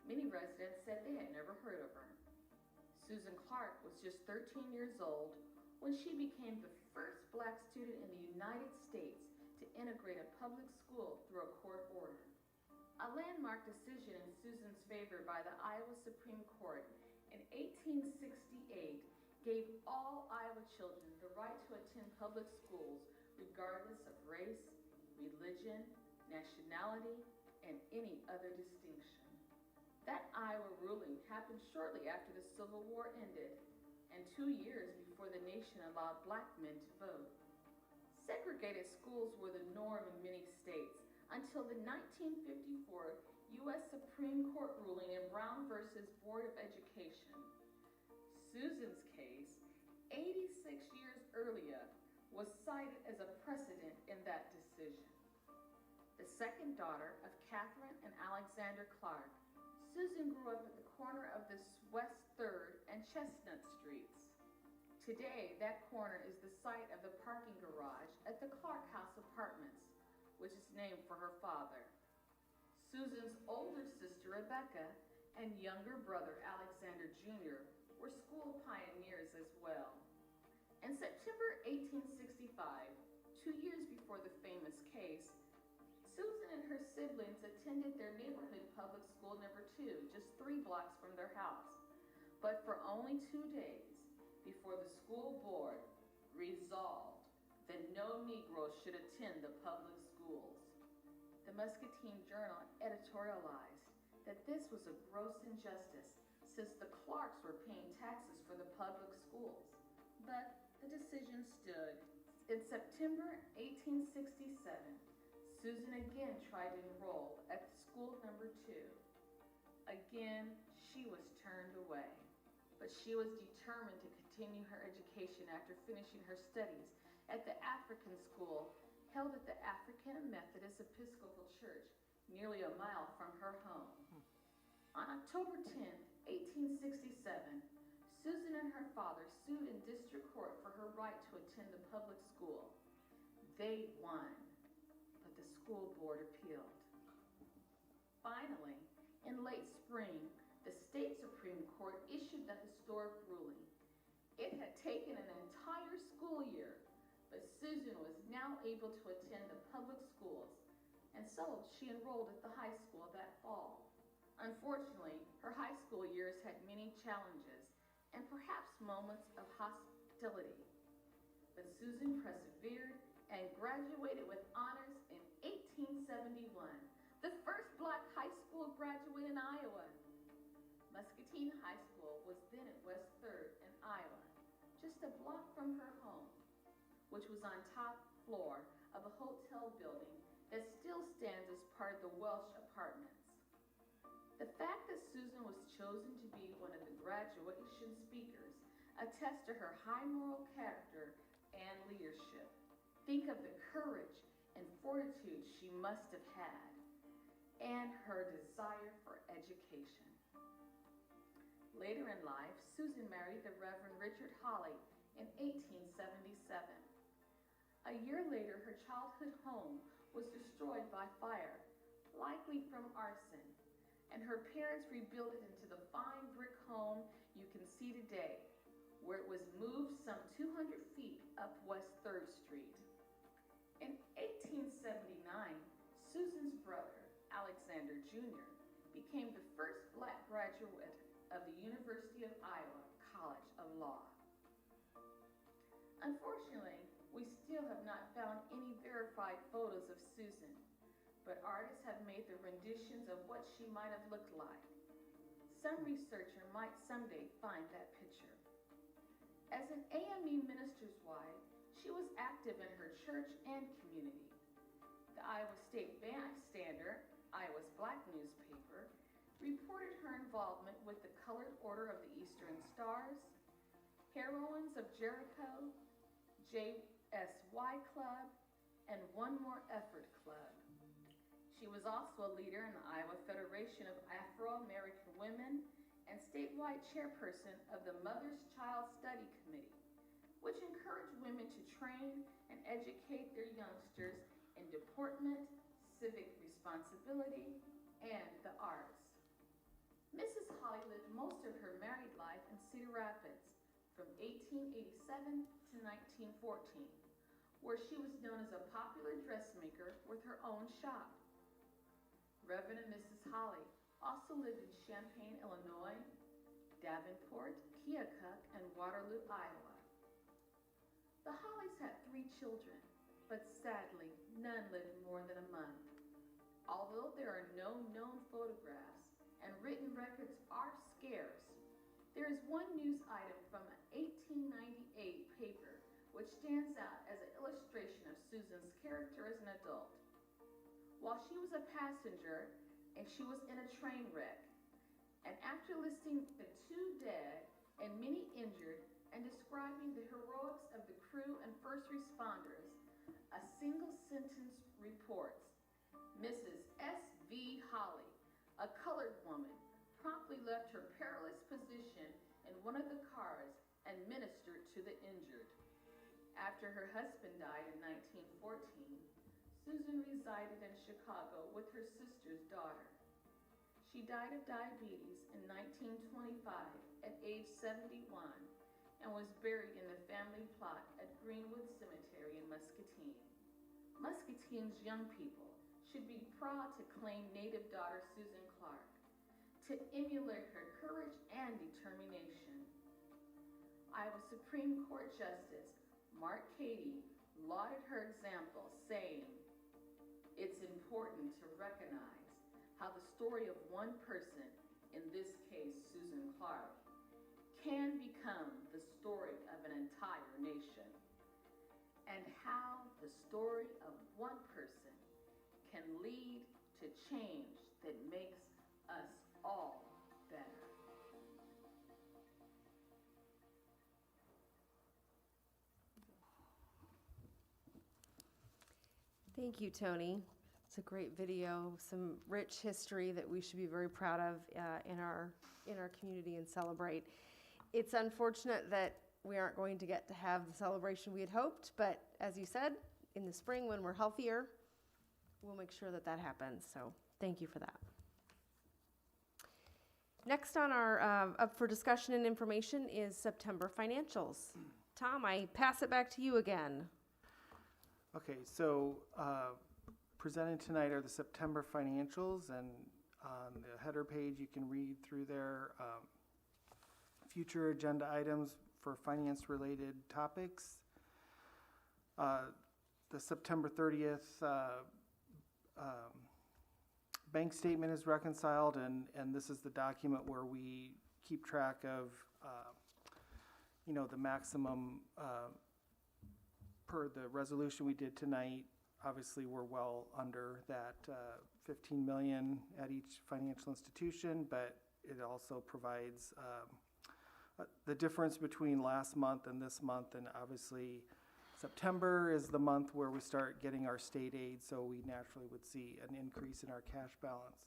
many residents said they had never heard of her. Susan Clark was just 13 years old when she became the first black student in the United States to integrate a public school through a court order. A landmark decision in Susan's favor by the Iowa Supreme Court in 1868 gave all Iowa children the right to attend public schools regardless of race, religion, nationality, and any other distinction. That Iowa ruling happened shortly after the Civil War ended and 2 years before the nation allowed black men to vote. Segregated schools were the norm in many states until the 1954 U.S. Supreme Court ruling in Brown versus Board of Education. Susan's case, 86 years earlier, was cited as a precedent in that decision. The second daughter of Catherine and Alexander Clark, Susan grew up at the corner of the West 3rd and Chestnut Streets. Today, that corner is the site of the parking garage at the Clark House Apartments, which is named for her father. Susan's older sister, Rebecca, and younger brother, Alexander Jr., were school pioneers as well. In September 1865, 2 years before the famous case, Susan and her siblings attended their neighborhood public school number 2, just 3 blocks from their house. But for only 2 days before the school board resolved that no Negro should attend the public schools. The Muscatine Journal editorialized that this was a gross injustice since the Clarks were paying taxes for the public schools. But the decision stood. In September 1867, Susan again tried to enroll at school number 2. Again, she was turned away, but she was determined to continue her education after finishing her studies at the African school held at the African Methodist Episcopal Church, nearly a mile from her home. On October 10, 1867, Susan and her father sued in district court for her right to attend the public school. They won, but the school board appealed. Finally, in late spring, the state Supreme Court issued the historic ruling. It had taken an entire school year, but Susan was now able to attend the public schools, and so she enrolled at the high school that fall. Unfortunately, her high school years had many challenges and perhaps moments of hostility. But Susan persevered and graduated with honors in 1871, the first black high school graduate in Iowa. Muscatine High School was then at West 3rd in Iowa, just a block from her home, which was on top floor of a hotel building that still stands as part of the Welsh Apartments. The fact that Susan was chosen to be one of the graduation speakers attests to her high moral character and leadership. Think of the courage and fortitude she must have had, and her desire for education. Later in life, Susan married the Reverend Richard Hawley in 1877. A year later, her childhood home was destroyed by fire, likely from arson, and her parents rebuilt it into the fine brick home you can see today, where it was moved some 200 feet up West 3rd Street. In 1879, Susan's brother, Alexander Jr., became the first Black graduate of the University of Iowa College of Law. Unfortunately, we still have not found any verified photos of Susan, but artists have made the renditions of what she might have looked like. Some researcher might someday find that picture. As an AME minister's wife, she was active in her church and community. The Iowa State Bystander, Iowa's Black newspaper, reported her involvement with the Colored Order of the Eastern Stars, Heroines of Jericho, JSY Club, and One More Effort Club. She was also a leader in the Iowa Federation of Afro-American Women and statewide chairperson of the Mother's Child Study Committee, which encouraged women to train and educate their youngsters in deportment, civic responsibility, and the arts. Mrs. Holly lived most of her married life in Cedar Rapids from 1887 to 1914, where she was known as a popular dressmaker with her own shop. Reverend and Mrs. Holly also lived in Champaign, Illinois, Davenport, Keokuk, and Waterloo, Iowa. The Hollies had 3 children, but sadly, none lived more than a month. Although there are no known photographs and written records are scarce, there is one news item from an 1898 paper which stands out as an illustration of Susan's character as an adult. While she was a passenger and she was in a train wreck, and after listing the 2 dead and many injured and describing the heroics of the crew and first responders, a single sentence reports, Mrs. S.V. Holly, a colored woman, promptly left her perilous position in one of the cars and ministered to the injured. After her husband died in 1914, Susan resided in Chicago with her sister's daughter. She died of diabetes in 1925 at age 71 and was buried in the family plot at Greenwood Cemetery in Muscatine. Muscatine's young people should be proud to claim native daughter Susan Clark, to emulate her courage and determination. Iowa Supreme Court Justice Mark Cady lauded her example, saying, "It's important to recognize how the story of one person, in this case Susan Clark, can become the story of an entire nation, and how the story of one person can lead to change that makes us all better." Thank you, Tony. It's a great video, some rich history that we should be very proud of in our community and celebrate. It's unfortunate that we aren't going to get to have the celebration we had hoped, but as you said, in the spring when we're healthier, we'll make sure that that happens. So thank you for that. Next on our up for discussion and information is September financials. Tom, I pass it back to you again. Okay, so presented tonight are the September financials, and on the header page you can read through their future agenda items for finance-related topics. The September 30th bank statement is reconciled, and this is the document where we keep track of, the maximum per the resolution we did tonight. Obviously, we're well under that 15 million at each financial institution, but it also provides the difference between last month and this month, and obviously September is the month where we start getting our state aid, so we naturally would see an increase in our cash balance.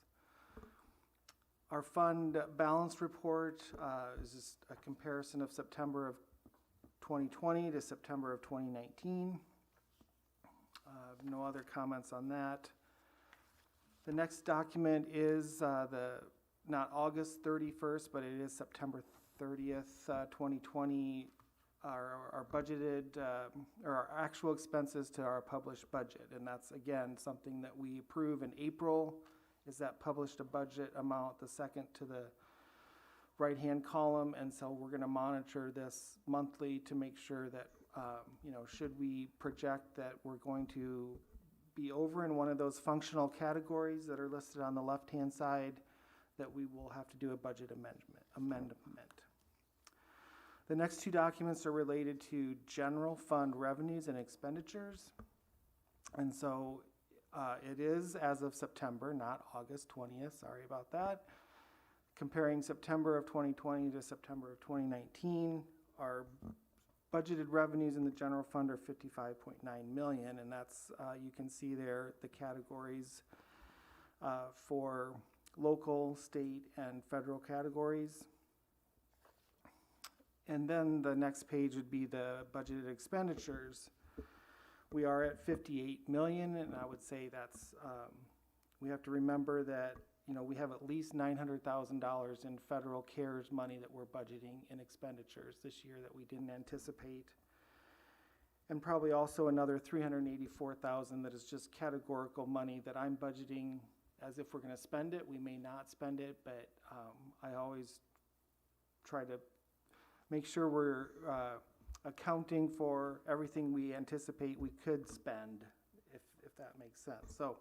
Our fund balance report is just a comparison of September of 2020 to September of 2019. No other comments on that. The next document is not August 31st, but it is September 30th, 2020, our budgeted, or our actual expenses to our published budget. And that's, again, something that we approve in April. is that published a budget amount, the second to the right-hand column, and so we're gonna monitor this monthly to make sure that, should we project that we're going to be over in one of those functional categories that are listed on the left-hand side, that we will have to do a budget amendment. The next two documents are related to general fund revenues and expenditures. And so it is as of September, not August 20th, sorry about that. Comparing September of 2020 to September of 2019, our budgeted revenues in the general fund are $55.9 million, and that's, you can see there the categories for local, state, and federal categories. And then the next page would be the budgeted expenditures. We are at 58 million, and I would say that's, we have to remember that, we have at least $900,000 in federal CARES money that we're budgeting in expenditures this year that we didn't anticipate. And probably also another $384,000 that is just categorical money that I'm budgeting as if we're gonna spend it. We may not spend it, but I always try to make sure we're accounting for everything we anticipate we could spend, if that makes sense. So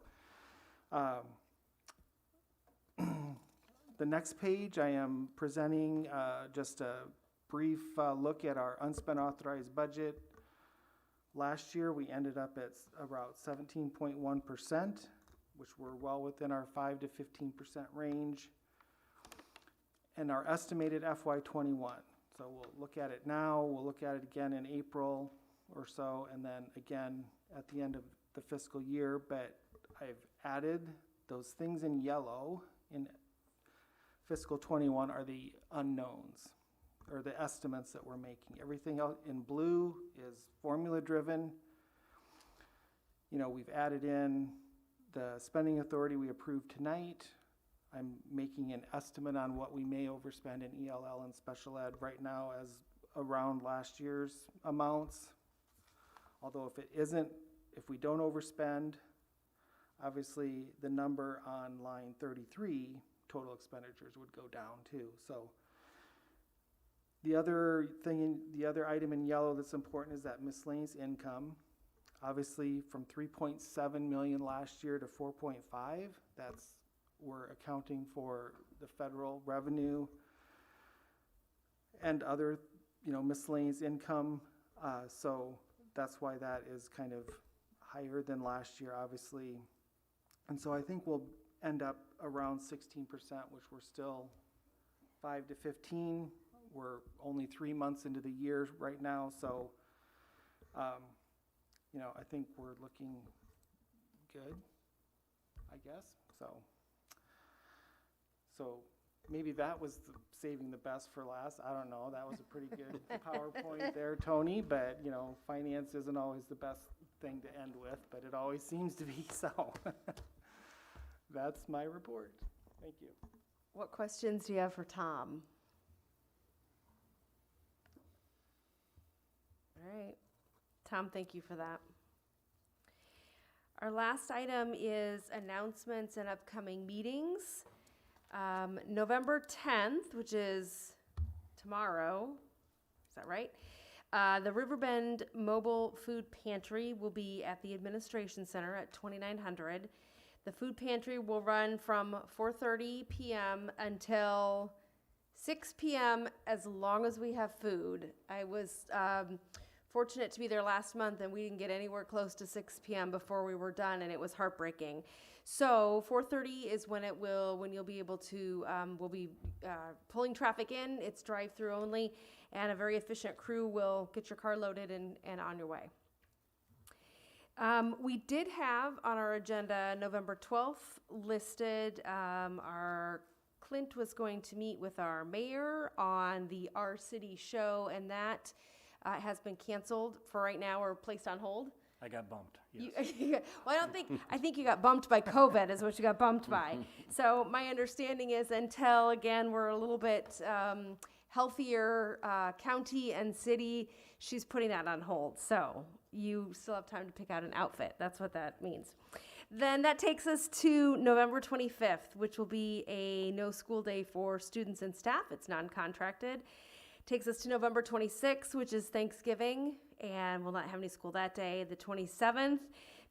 the next page, I am presenting just a brief look at our unspent authorized budget. Last year, we ended up at about 17.1%, which we're well within our 5 to 15% range, and our estimated FY21. So we'll look at it now, we'll look at it again in April or so, and then again at the end of the fiscal year. But I've added those things in yellow in fiscal 21 are the unknowns, or the estimates that we're making. Everything else in blue is formula driven. We've added in the spending authority we approved tonight. I'm making an estimate on what we may overspend in ELL and special ed right now as around last year's amounts. Although if we don't overspend, obviously the number on line 33, total expenditures, would go down too. So the other item in yellow that's important is that miscellaneous income. Obviously from 3.7 million last year to 4.5, we're accounting for the federal revenue and other, miscellaneous income. So that's why that is kind of higher than last year, obviously. And so I think we'll end up around 16%, which we're still 5 to 15. We're only 3 months into the year right now, so I think we're looking good, I guess. So maybe that was saving the best for last. I don't know. That was a pretty good PowerPoint there, Tony. But finance isn't always the best thing to end with, but it always seems to be. So that's my report. Thank you. What questions do you have for Tom? All right. Tom, thank you for that. Our last item is announcements and upcoming meetings. November 10th, which is tomorrow, is that right? The Riverbend Mobile Food Pantry will be at the Administration Center at 2900. The food pantry will run from 4:30 p.m. until 6 p.m. as long as we have food. I was fortunate to be there last month, and we didn't get anywhere close to 6 p.m. before we were done, and it was heartbreaking. So 4:30 is when you'll be able to, we'll be pulling traffic in. It's drive-through only, and a very efficient crew will get your car loaded and on your way. We did have on our agenda November 12th listed. Our Clint was going to meet with our mayor on the Our City show, and that has been canceled for right now or placed on hold. I got bumped, yes. Well, I think you got bumped by COVID is what you got bumped by. So my understanding is until, again, we're a little bit healthier county and city, she's putting that on hold. So you still have time to pick out an outfit. That's what that means. Then that takes us to November 25th, which will be a no school day for students and staff. It's non-contracted. Takes us to November 26th, which is Thanksgiving, and we'll not have any school that day. The 27th,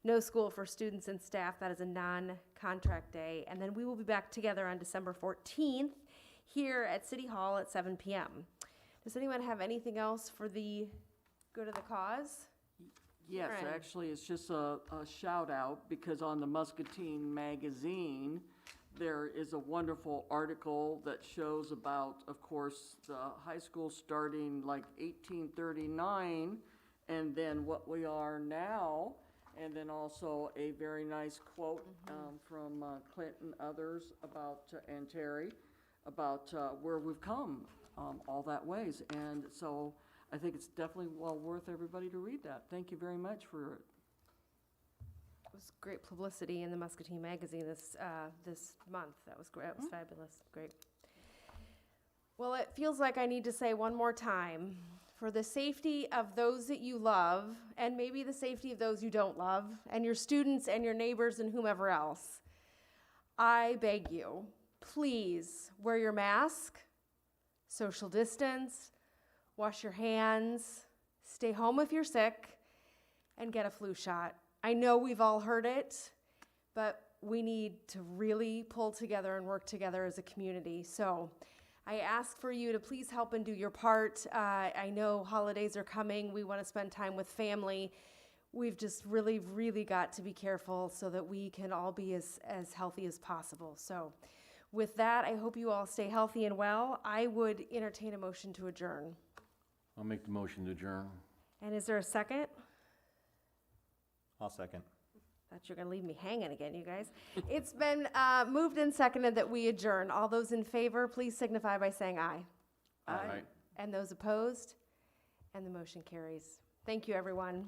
no school for students and staff. That is a non-contract day. And then we will be back together on December 14th here at City Hall at 7 p.m. Does anyone have anything else for the good of the cause? Yes, Karen. actually, it's just a shout out because on the Muscatine magazine, there is a wonderful article that shows about, of course, the high school starting like 1839 and then what we are now. And then also a very nice quote from Clint and others about, and Terry, about where we've come all that ways. And so I think it's definitely well worth everybody to read that. Thank you very much for it. It was great publicity in the Muscatine magazine this month. That was great. It was fabulous. Great. Well, it feels like I need to say one more time, for the safety of those that you love, and maybe the safety of those you don't love, and your students and your neighbors and whomever else, I beg you, please wear your mask, social distance, wash your hands, stay home if you're sick, and get a flu shot. I know we've all heard it, but we need to really pull together and work together as a community. So I ask for you to please help and do your part. I know holidays are coming. We want to spend time with family. We've just really, really got to be careful so that we can all be as healthy as possible. So with that, I hope you all stay healthy and well. I would entertain a motion to adjourn. I'll make the motion to adjourn. And is there a second? I'll second. Thought you were going to leave me hanging again, you guys. It's been moved and seconded that we adjourn. All those in favor, please signify by saying aye. Aye. And those opposed? And the motion carries. Thank you, everyone.